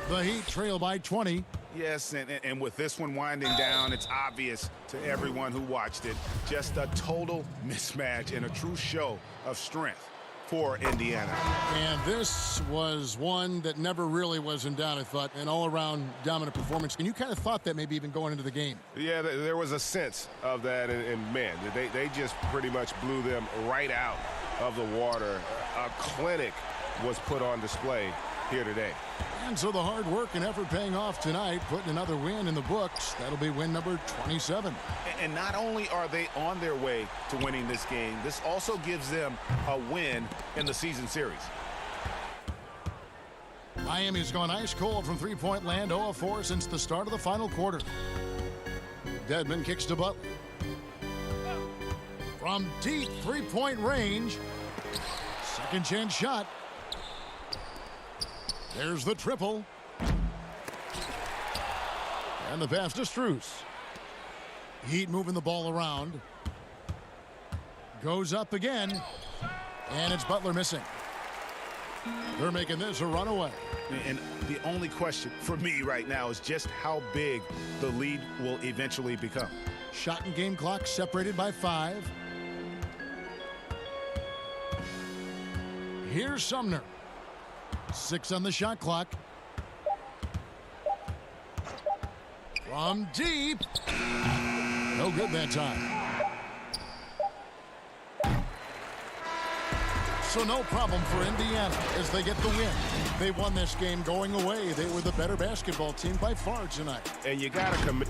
The Heat trail by 20 Yes, and with this one winding down, it's obvious to everyone who watched it. Just a total mismatch and a true show of strength for Indiana. And this was one that never really was in doubt, I thought, an all-around dominant performance. And you kind of thought that maybe even going into the game. Yeah, there was a sense of that, and man, they just pretty much blew them right out of the water. A clinic was put on display here today. And so the hard work and effort paying off tonight, putting another win in the books. That'll be win number 27. And not only are they on their way to winning this game, this also gives them a win in the season series. Miami's gone ice cold from three-point land, 0 of 4 since the start of the final quarter. Dedmon kicks to Butler. From deep three-point range, second chance shot. There's the triple. And the pass to Strus. Heat moving the ball around. Goes up again. And it's Butler missing. They're making this a runaway. And the only question for me right now is just how big the lead will eventually become. Shot and game clock separated by 5. Here's Sumner. 6 on the shot clock. From deep. No good that time. So no problem for Indiana as they get the win. They won this game going away. They were the better basketball team by far tonight. And you got to commit.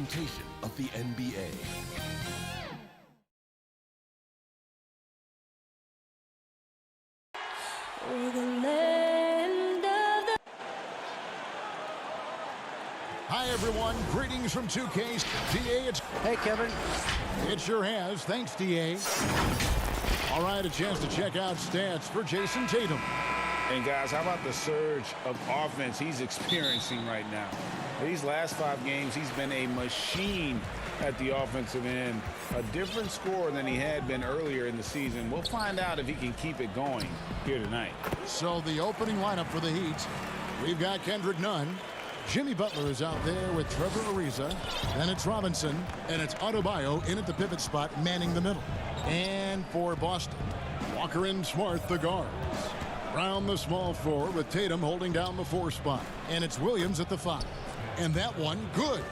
presentation of the NBA. Hi, everyone. Greetings from 2K. DA, Hey, Kevin. It sure has. Thanks, DA. All right, a chance to check out stats for Jason Tatum. And, guys, how about the surge of offense he's experiencing right now? These last 5 games, he's been a machine at the offensive end. A different score than he had been earlier in the season. We'll find out if he can keep it going here tonight. So the opening lineup for the Heat, we've got Kendrick Nunn. Jimmy Butler is out there with Trevor Ariza. Then it's Robinson, and it's Adebayo in at the pivot spot, manning the middle. And for Boston, Walker and Smart, the guards. Brown, the small forward, with Tatum holding down the 4 spot. And it's Williams at the 5. And that one, good.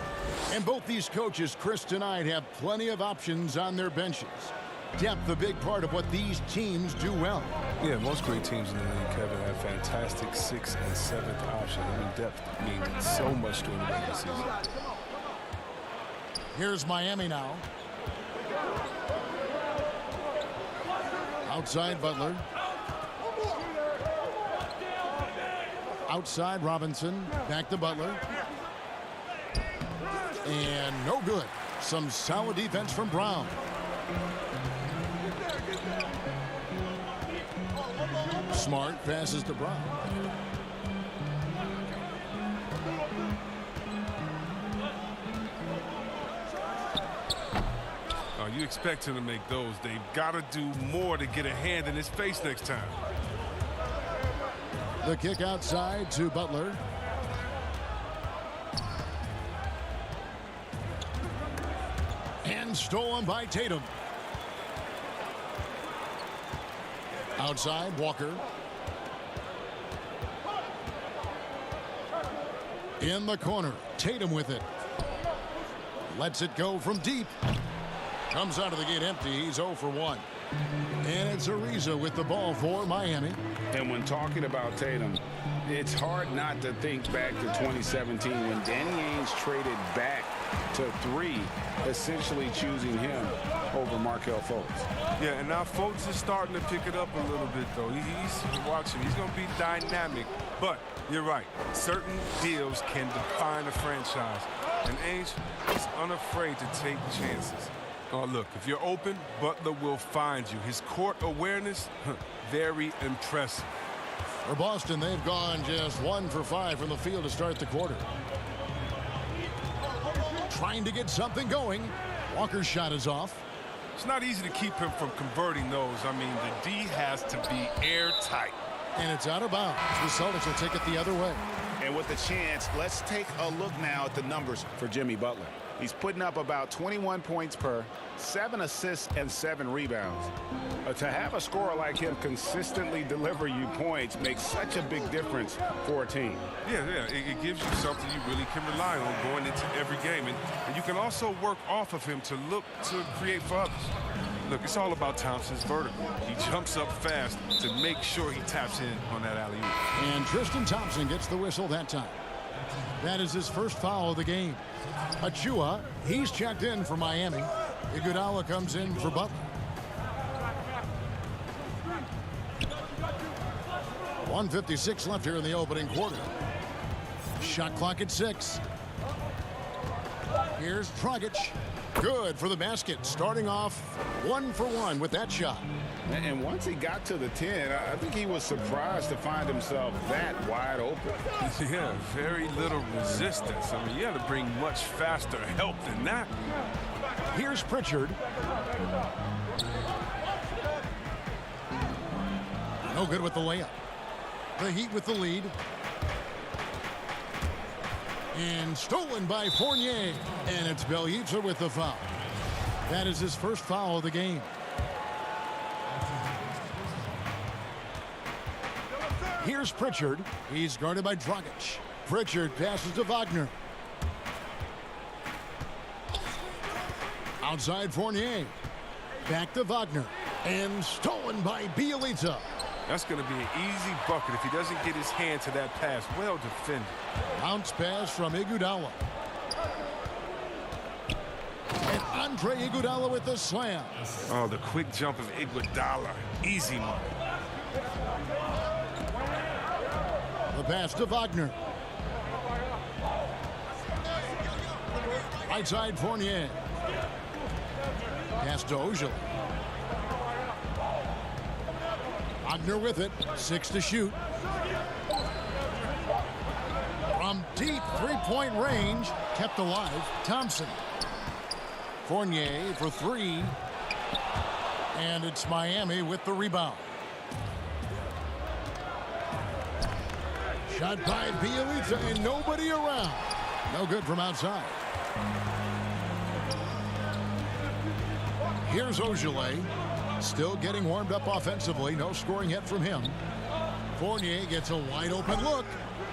And both these coaches, Chris tonight, have plenty of options on their benches. Depth, a big part of what these teams do well. Yeah, most great teams in the league, Kevin, have fantastic 6th and 7th options. I mean, depth means so much during the regular season. Here's Miami now. Outside Butler. Outside Robinson. Back to Butler. And no good. Some solid defense from Brown. Smart passes to Brown. Oh, you expect him to make those. They've got to do more to get a hand in his face next time. The kick outside to Butler. And stolen by Tatum. Outside, Walker. In the corner, Tatum with it. Lets it go from deep. Comes out of the gate empty. He's 0 for 1. And it's Ariza with the ball for Miami. And when talking about Tatum, it's hard not to think back to 2017 when Danny Ainge traded back to 3, essentially choosing him over Markelle Fultz. Yeah, and now Fultz is starting to pick it up a little bit, though. He's watching. He's going to be dynamic. But you're right. Certain deals can define a franchise. And Ainge is unafraid to take chances. Oh, look, if you're open, Butler will find you. His court awareness, very impressive. For Boston, they've gone just 1 for 5 from the field to start the quarter. Trying to get something going. Walker's shot is off. It's not easy to keep him from converting those. I mean, the D has to be airtight. And it's out of bounds. The Celtics will take it the other way. And with the chance, let's take a look now at the numbers for Jimmy Butler. He's putting up about 21 points per, 7 assists and 7 rebounds. To have a scorer like him consistently deliver you points makes such a big difference for a team. Yeah, it gives you something you really can rely on going into every game. And you can also work off of him to look to create for others. Look, it's all about Thompson's vertical. He jumps up fast to make sure he taps in on that alley-oop. And Tristan Thompson gets the whistle that time. That is his first foul of the game. Achua, he's checked in for Miami. Iguodala comes in for Butler. 1:56 left here in the opening quarter. Shot clock at 6. Here's Dragic. Good for the basket. Starting off 1 for 1 with that shot. And once he got to the 10, I think he was surprised to find himself that wide open. Yeah, very little resistance. I mean, you had to bring much faster help than that. Here's Pritchard. No good with the layup. The Heat with the lead. And stolen by Fournier. And it's Bjelica with the foul. That is his first foul of the game. Here's Pritchard. He's guarded by Dragic. Pritchard passes to Wagner. Outside Fournier. Back to Wagner. And stolen by Bjelica. That's going to be an easy bucket if he doesn't get his hand to that pass. Well defended. Bounce pass from Iguodala. Andre Iguodala with the slam. Oh, the quick jump of Iguodala. Easy money. The pass to Wagner. Right side Fournier. Pass to Ojale. Wagner with it. 6 to shoot. From deep three-point range, kept alive, Thompson. Fournier for 3. And it's Miami with the rebound. Shot by Bielitsa and nobody around. No good from outside. Here's Ojale. Still getting warmed up offensively. No scoring yet from him. Fournier gets a wide open look.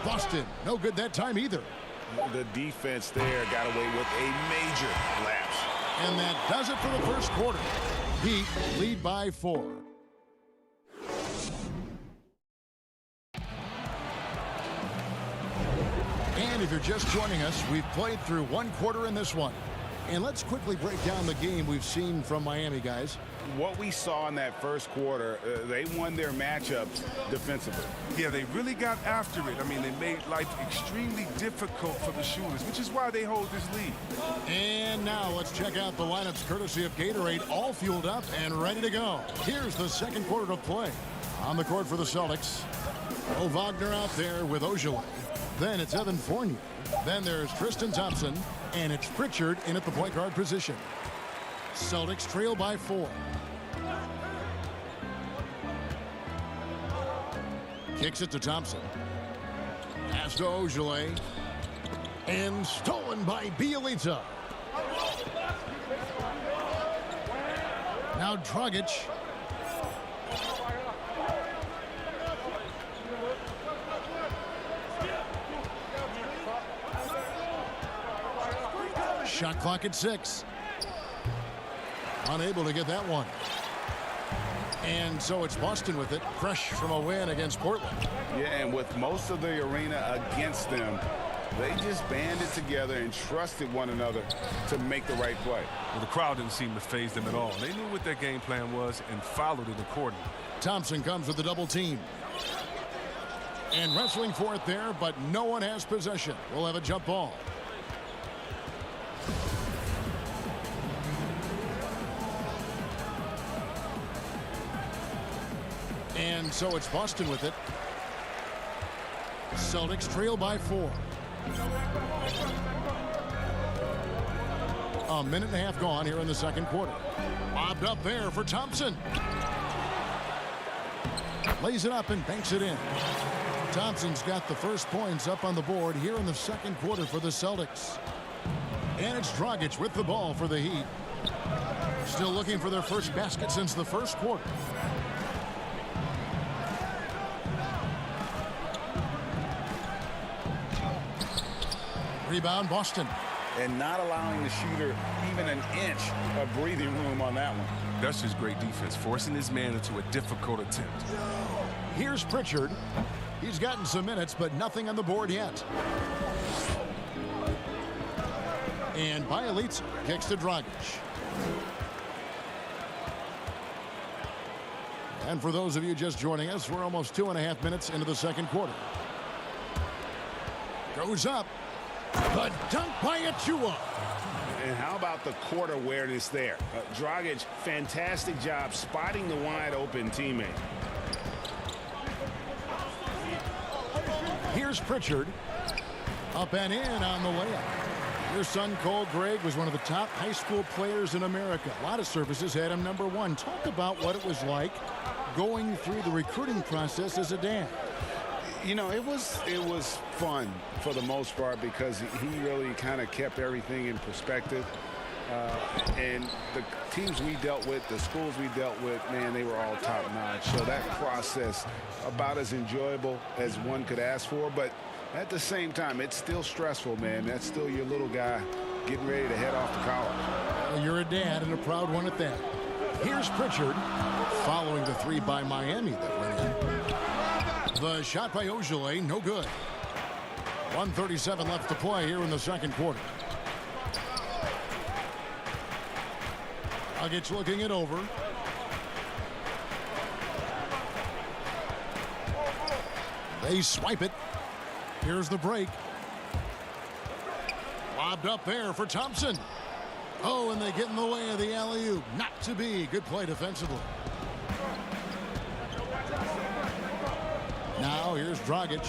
Boston, no good that time either. The defense there got away with a major lapse. And that does it for the first quarter. Heat lead by 4. And if you're just joining us, we've played through 1 quarter in this one. And let's quickly break down the game we've seen from Miami, guys. What we saw in that first quarter, they won their matchups defensively. Yeah, they really got after it. I mean, they made life extremely difficult for the shooters, which is why they hold this lead. And now let's check out the lineups courtesy of Gatorade, all fueled up and ready to go. Here's the second quarter of play. On the court for the Celtics. Wagner out there with Ojale. Then it's Evan Fournier. Then there's Tristan Thompson. And it's Pritchard in at the point guard position. Celtics trail by 4. Kicks it to Thompson. Pass to Ojale. And stolen by Bielitsa. Now Dragic. Shot clock at 6. Unable to get that one. And so it's Boston with it, fresh from a win against Portland. Yeah, and with most of the arena against them, they just banded together and trusted one another to make the right play. Well, the crowd didn't seem to faze them at all. They knew what their game plan was and followed it accordingly. Thompson comes with the double team. And wrestling for it there, but no one has possession. We'll have a jump ball. And so it's Boston with it. Celtics trail by 4. A minute and a half gone here in the second quarter. Lobbed up there for Thompson. Lays it up and banks it in. Thompson's got the first points up on the board here in the second quarter for the Celtics. And it's Dragic with the ball for the Heat. Still looking for their first basket since the first quarter. Rebound Boston. And not allowing the shooter even an inch of breathing room on that one. That's just great defense, forcing his man into a difficult attempt. Here's Pritchard. He's gotten some minutes, but nothing on the board yet. And Bielitsa kicks to Dragic. And for those of you just joining us, we're almost 2.5 minutes into the second quarter. Goes up. The dunk by Achua. And how about the court awareness there? Dragic, fantastic job spotting the wide open teammate. Here's Pritchard. Up and in on the layup. Your son Cole Gregg was one of the top high school players in America. A lot of services had him number 1. Talk about what it was like going through the recruiting process as a dad. You know, it was fun for the most part because he really kind of kept everything in perspective. And the teams we dealt with, the schools we dealt with, man, they were all top-notch. So that process, about as enjoyable as one could ask for. But at the same time, it's still stressful, man. That's still your little guy getting ready to head off to college. Well, you're a dad and a proud one at that. Here's Pritchard following the 3 by Miami that went in. The shot by Ojale, no good. 1:37 left to play here in the second quarter. Dragic looking it over. They swipe it. Here's the break. Lobbed up there for Thompson. Oh, and they get in the way of the alley-oop. Not to be. Good play defensively. Now here's Dragic.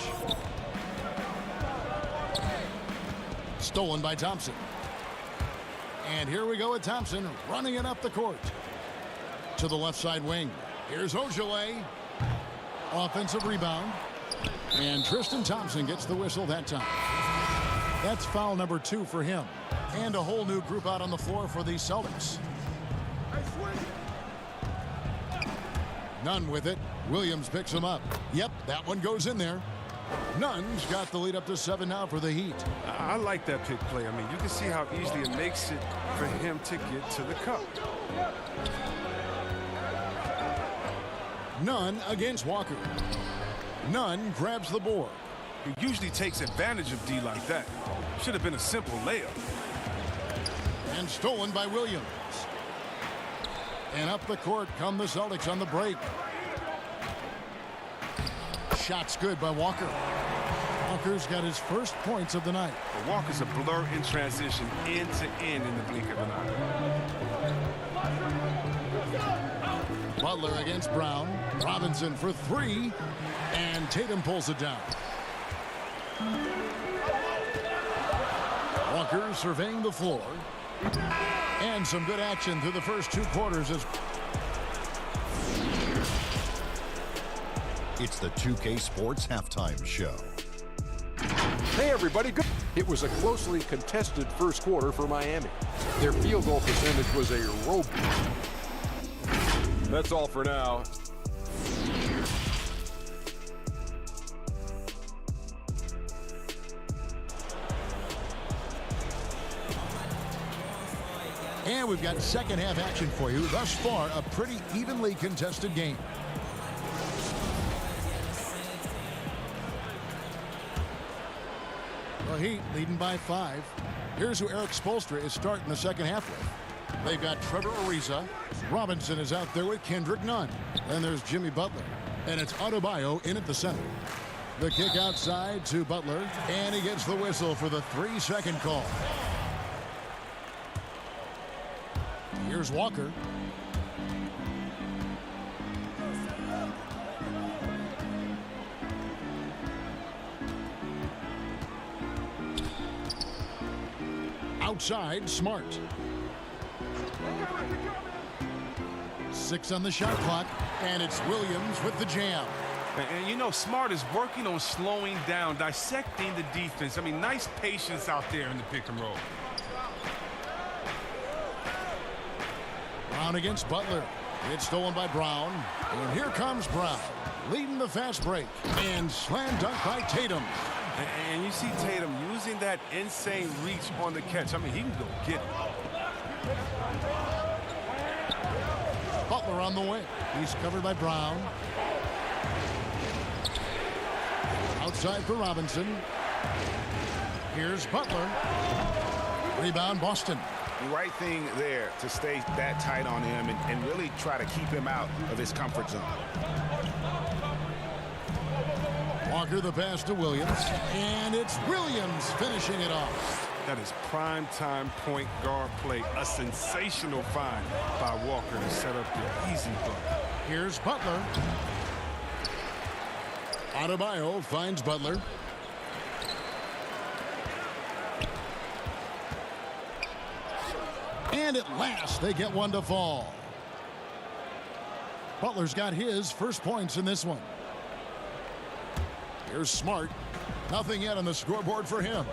Stolen by Thompson. And here we go with Thompson running it up the court. To the left side wing. Here's Ojale. Offensive rebound. And Tristan Thompson gets the whistle that time. That's foul number 2 for him. And a whole new group out on the floor for the Celtics. Nunn with it. Williams picks him up. Yep, that one goes in there. Nunn's got the lead up to 7 now for the Heat. I like that pick play. I mean, you can see how easily it makes it for him to get to the cup. Nunn against Walker. Nunn grabs the board. He usually takes advantage of D like that. Should have been a simple layup. And stolen by Williams. And up the court come the Celtics on the break. Shot's good by Walker. Walker's got his first points of the night. But Walker's a blur in transition, end to end in the blink of an eye. Butler against Brown. Robinson for 3. And Tatum pulls it down. Walker surveying the floor. And some good action through the first 2 quarters. It's the 2K Sports Halftime Show. Hey, everybody. Good. It was a closely contested first quarter for Miami. Their field goal percentage was a rope. That's all for now. And we've got second half action for you. Thus far, a pretty evenly contested game. The Heat leading by 5. Here's who Eric Spoelstra is starting the second half with. They've got Trevor Ariza. Robinson is out there with Kendrick Nunn. Then there's Jimmy Butler. And it's Adebayo in at the center. The kick outside to Butler. And he gets the whistle for the 3-second call. Here's Walker. Outside, Smart. 6 on the shot clock, and it's Williams with the jam. And you know, Smart is working on slowing down, dissecting the defense. I mean, nice patience out there in the pick and roll. Brown against Butler. It's stolen by Brown. And here comes Brown, leading the fast break. And slam dunk by Tatum. And you see Tatum using that insane reach on the catch. I mean, he can go get it. Butler on the way. He's covered by Brown. Outside for Robinson. Here's Butler. Rebound, Boston. The right thing there to stay that tight on him and really try to keep him out of his comfort zone. Walker the pass to Williams. And it's Williams finishing it off. That is prime time point guard play. A sensational find by Walker to set up the easy bucket. Here's Butler. Adebayo finds Butler. And at last, they get one to fall. Butler's got his first points in this one. Here's Smart. Nothing yet on the scoreboard for him.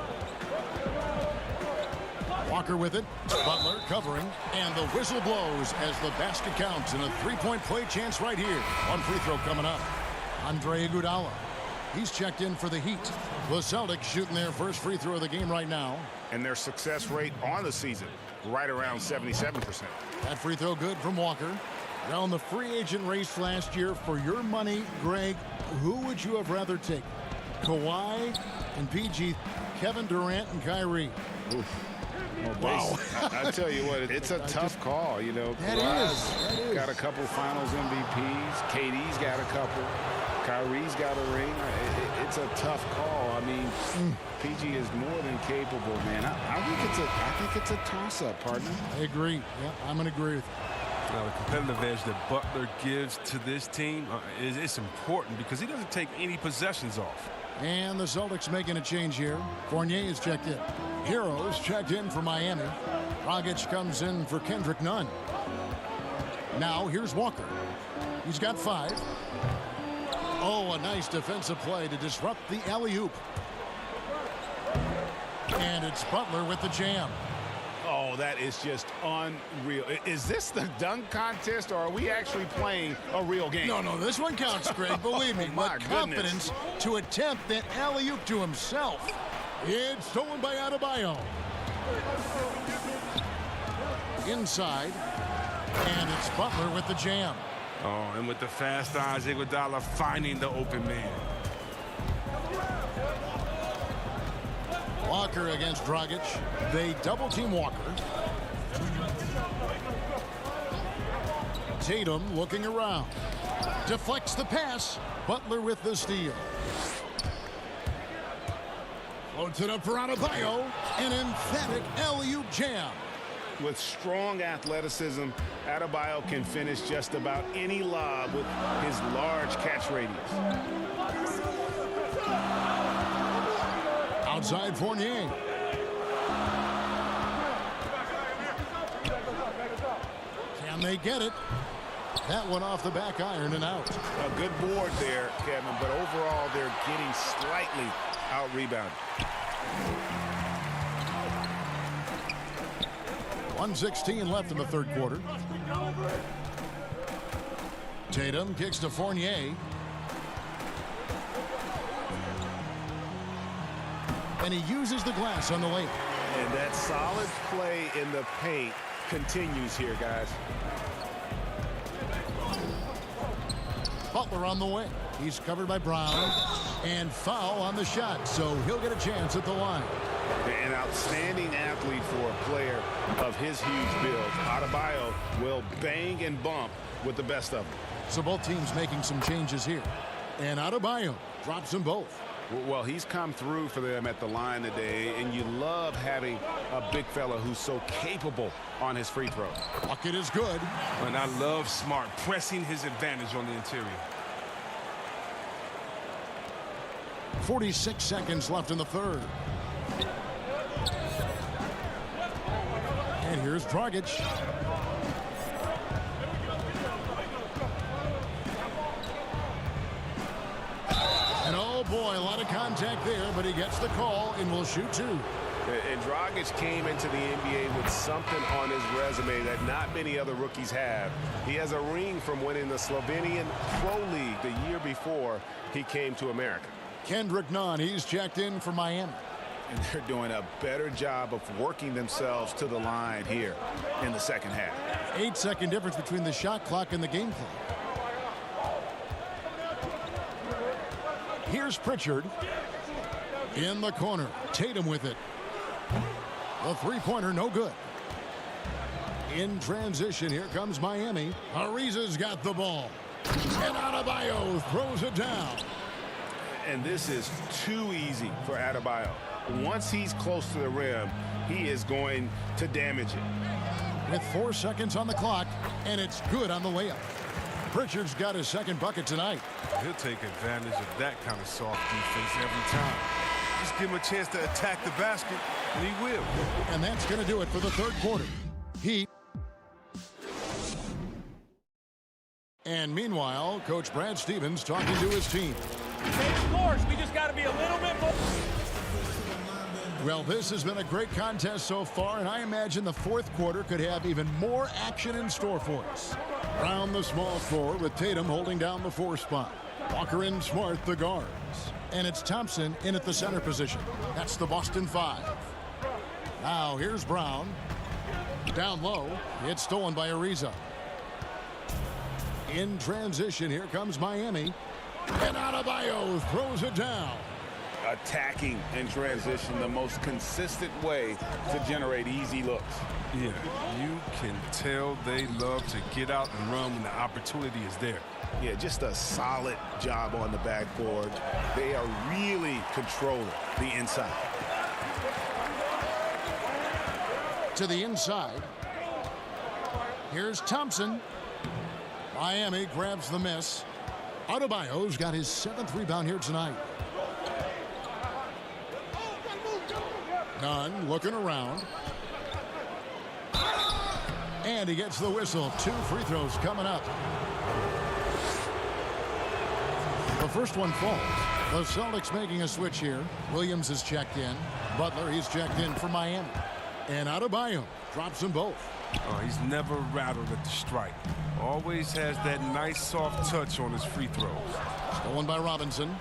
Walker with it. Butler covering. And the whistle blows as the basket counts in a three-point play chance right here. One free throw coming up. Andre Iguodala. He's checked in for the Heat. The Celtics shooting their first free throw of the game right now. And their success rate on the season, right around 77%. That free throw good from Walker. Now in the free agent race last year, for your money, Greg, who would you have rather taken? Kawhi and PG, Kevin Durant and Kyrie. Oof. Wow. I tell you what, it's a tough call. You know, Kawhi's got a couple Finals MVPs. KD's got a couple. Kyrie's got a ring. It's a tough call. I mean, PG is more than capable, man. I think it's a toss-up, partner. I agree. Yeah, I'm going to agree with you. Now, the competitive edge that Butler gives to this team is important because he doesn't take any possessions off. And the Celtics making a change here. Fournier is checked in. Heroes checked in for Miami. Dragic comes in for Kendrick Nunn. Now here's Walker. He's got 5. Oh, a nice defensive play to disrupt the alley-oop. And it's Butler with the jam. Oh, that is just unreal. Is this the dunk contest, or are we actually playing a real game? No, this one counts, Greg. Believe me. My With confidence to attempt that alley-oop to himself. It's stolen by Adebayo. Inside. And it's Butler with the jam. Oh, and with the fast eyes, Iguodala finding the open man. Walker against Dragic. They double-team Walker. Tatum looking around. Deflects the pass. Butler with the steal. Floats it up for Adebayo. An emphatic alley-oop jam. With strong athleticism, Adebayo can finish just about any lob with his large catch radius. Outside Fournier. Can they get it? That one off the back iron and out. A good board there, Kevin, but overall they're getting slightly out-rebounded. 1:16 left in the third quarter. Tatum kicks to Fournier. And he uses the glass on the layup. And that solid play in the paint continues here, guys. Butler on the way. He's covered by Brown. And foul on the shot, so he'll get a chance at the line. An outstanding athlete for a player of his huge build. Adebayo will bang and bump with the best of them. So both teams making some changes here. And Adebayo drops them both. Well, he's come through for them at the line today, and you love having a big fella who's so capable on his free throw. Bucket is good. And I love Smart pressing his advantage on the interior. 46 seconds left in the third. And here's Dragic. And oh boy, a lot of contact there, but he gets the call and will shoot 2. And Dragic came into the NBA with something on his resume that not many other rookies have. He has a ring from winning the Slovenian Pro League the year before he came to America. Kendrick Nunn, he's checked in for Miami. And they're doing a better job of working themselves to the line here in the second half. 8-second difference between the shot clock and the game clock. Here's Pritchard. In the corner. Tatum with it. The three-pointer, no good. In transition, here comes Miami. Ariza's got the ball. And Adebayo throws it down. And this is too easy for Adebayo. Once he's close to the rim, he is going to damage it. With 4 seconds on the clock, and it's good on the layup. Pritchard's got his second bucket tonight. He'll take advantage of that kind of soft defense every time. Just give him a chance to attack the basket, and he will. And that's going to do it for the third quarter. Heat. And meanwhile, Coach Brad Stevens talking to his team. Of course, we just got to be a little bit more. Well, this has been a great contest so far, and I imagine the fourth quarter could have even more action in store for us. Round the small floor with Tatum holding down the 4 spot. Walker and Smart the guards. And it's Thompson in at the center position. That's the Boston 5. Now here's Brown. Down low. It's stolen by Ariza. In transition, here comes Miami. And Adebayo throws it down. attacking in transition, the most consistent way to generate easy looks. Yeah, you can tell they love to get out and run when the opportunity is there. Yeah, just a solid job on the backboard. They are really controlling the inside. To the inside. Here's Thompson. Miami grabs the miss. Adebayo's got his 7th rebound here tonight. Nunn looking around. And he gets the whistle. 2 free throws coming up. The first one falls. The Celtics making a switch here. Williams is checked in. Butler, he's checked in for Miami. And Adebayo drops them both. Oh, he's never rattled at the strike. Always has that nice soft touch on his free throws. Stolen by Robinson.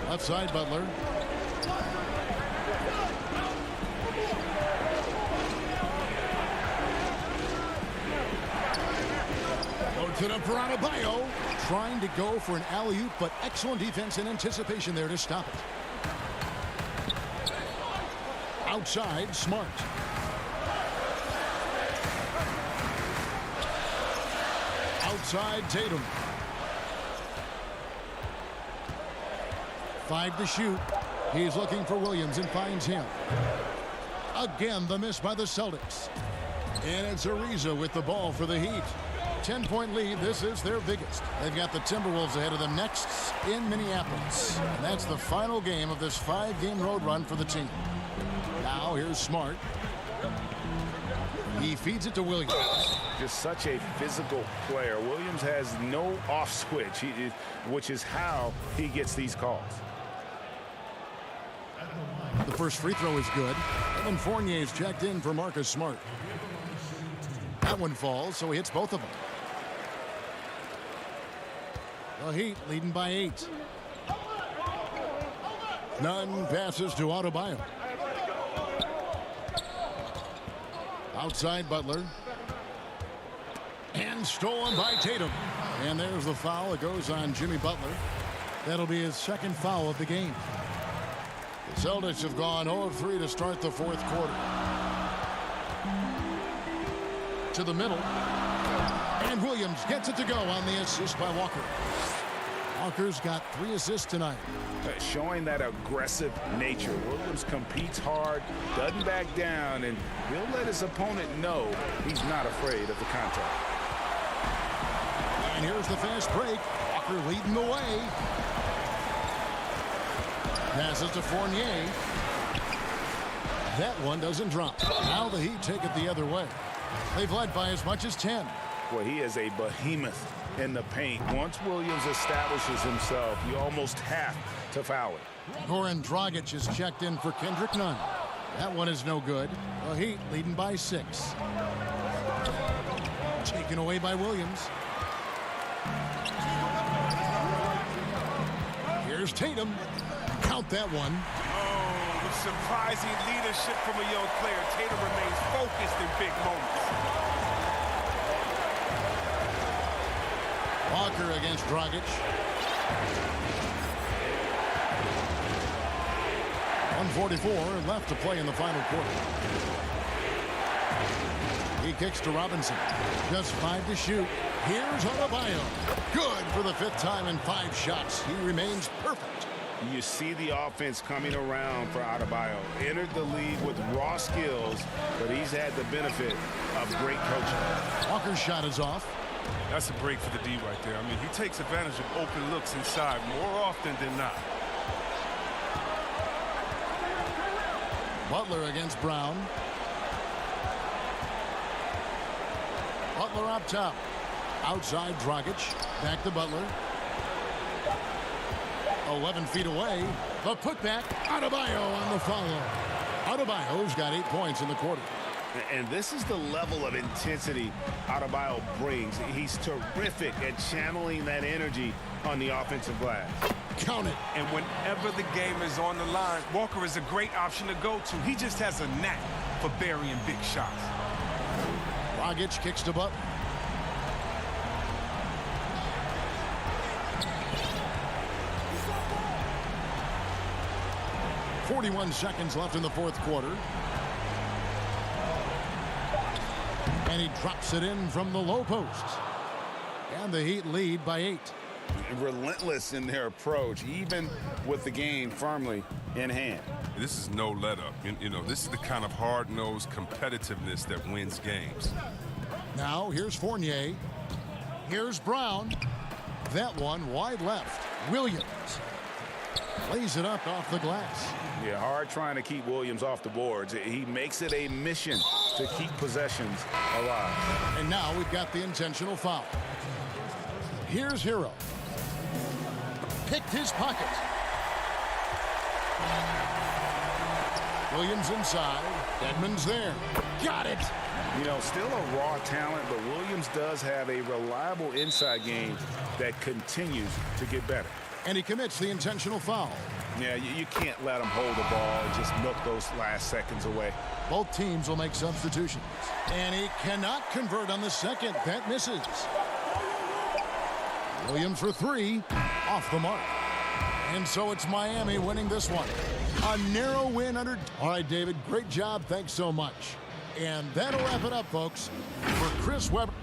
Left side, Butler. Loads it up for Adebayo. Trying to go for an alley-oop, but excellent defense and anticipation there to stop it. Outside, Smart. Outside, Tatum. 5 to shoot. He's looking for Williams and finds him. Again, the miss by the Celtics. And it's Ariza with the ball for the Heat. 10-point lead. This is their biggest. They've got the Timberwolves ahead of them next in Minneapolis. And that's the final game of this 5-game road run for the team. Now here's Smart. He feeds it to Williams. Just such a physical player. Williams has no off switch, which is how he gets these calls. The first free throw is good. Evan Fournier's checked in for Marcus Smart. That one falls, so he hits both of them. The Heat leading by 8. Nunn passes to Adebayo. Outside Butler. And stolen by Tatum. And there's the foul. It goes on Jimmy Butler. That'll be his 2nd foul of the game. The Celtics have gone 0 of 3 to start the 4th quarter. To the middle. And Williams gets it to go on the assist by Walker. Walker's got 3 assists tonight. Showing that aggressive nature. Williams competes hard, doesn't back down, and he'll let his opponent know he's not afraid of the contact. And here's the fast break. Walker leading the way. Passes to Fournier. That one doesn't drop. Now the Heat take it the other way. They've led by as much as 10. Well, he is a behemoth in the paint. Once Williams establishes himself, you almost have to foul it. Goran Dragic is checked in for Kendrick Nunn. That one is no good. The Heat leading by 6. Taken away by Williams. Here's Tatum. Count that one. Oh, with surprising leadership from a young player, Tatum remains focused in big moments. Walker against Dragic. 1:44 left to play in the final quarter. He kicks to Robinson. Just 5 to shoot. Here's Adebayo. Good for the 5th time in 5 shots. He remains perfect. You see the offense coming around for Adebayo. Entered the league with raw skills, but he's had the benefit of great coaching. Walker's shot is off. That's a break for the D right there. I mean, he takes advantage of open looks inside more often than not. Butler against Brown. Butler up top. Outside Dragic. Back to Butler. 11 feet away. The putback. Adebayo on the follow. Adebayo's got 8 points in the quarter. And this is the level of intensity Adebayo brings. He's terrific at channeling that energy on the offensive glass. Count it. And whenever the game is on the line, Walker is a great option to go to. He just has a knack for burying big shots. Dragic kicks to Butler. 41 seconds left in the fourth quarter. And he drops it in from the low post. And the Heat lead by 8. Relentless in their approach, even with the game firmly in hand. This is no let up. You know, this is the kind of hard-nosed competitiveness that wins games. Now here's Fournier. Here's Brown. That one wide left. Williams lays it up off the glass. Yeah, hard trying to keep Williams off the boards. He makes it a mission to keep possessions alive. And now we've got the intentional foul. Here's Hero. Picked his pocket. Williams inside. Edmonds there. Got it. You know, still a raw talent, but Williams does have a reliable inside game that continues to get better. And he commits the intentional foul. Yeah, you can't let him hold the ball and just milk those last seconds away. Both teams will make substitutions. And he cannot convert on the second. That misses. Williams for 3. Off the mark. And so it's Miami winning this one. A narrow win under... All right, David, great job. Thanks so much. And that'll wrap it up, folks. For Chris Webber...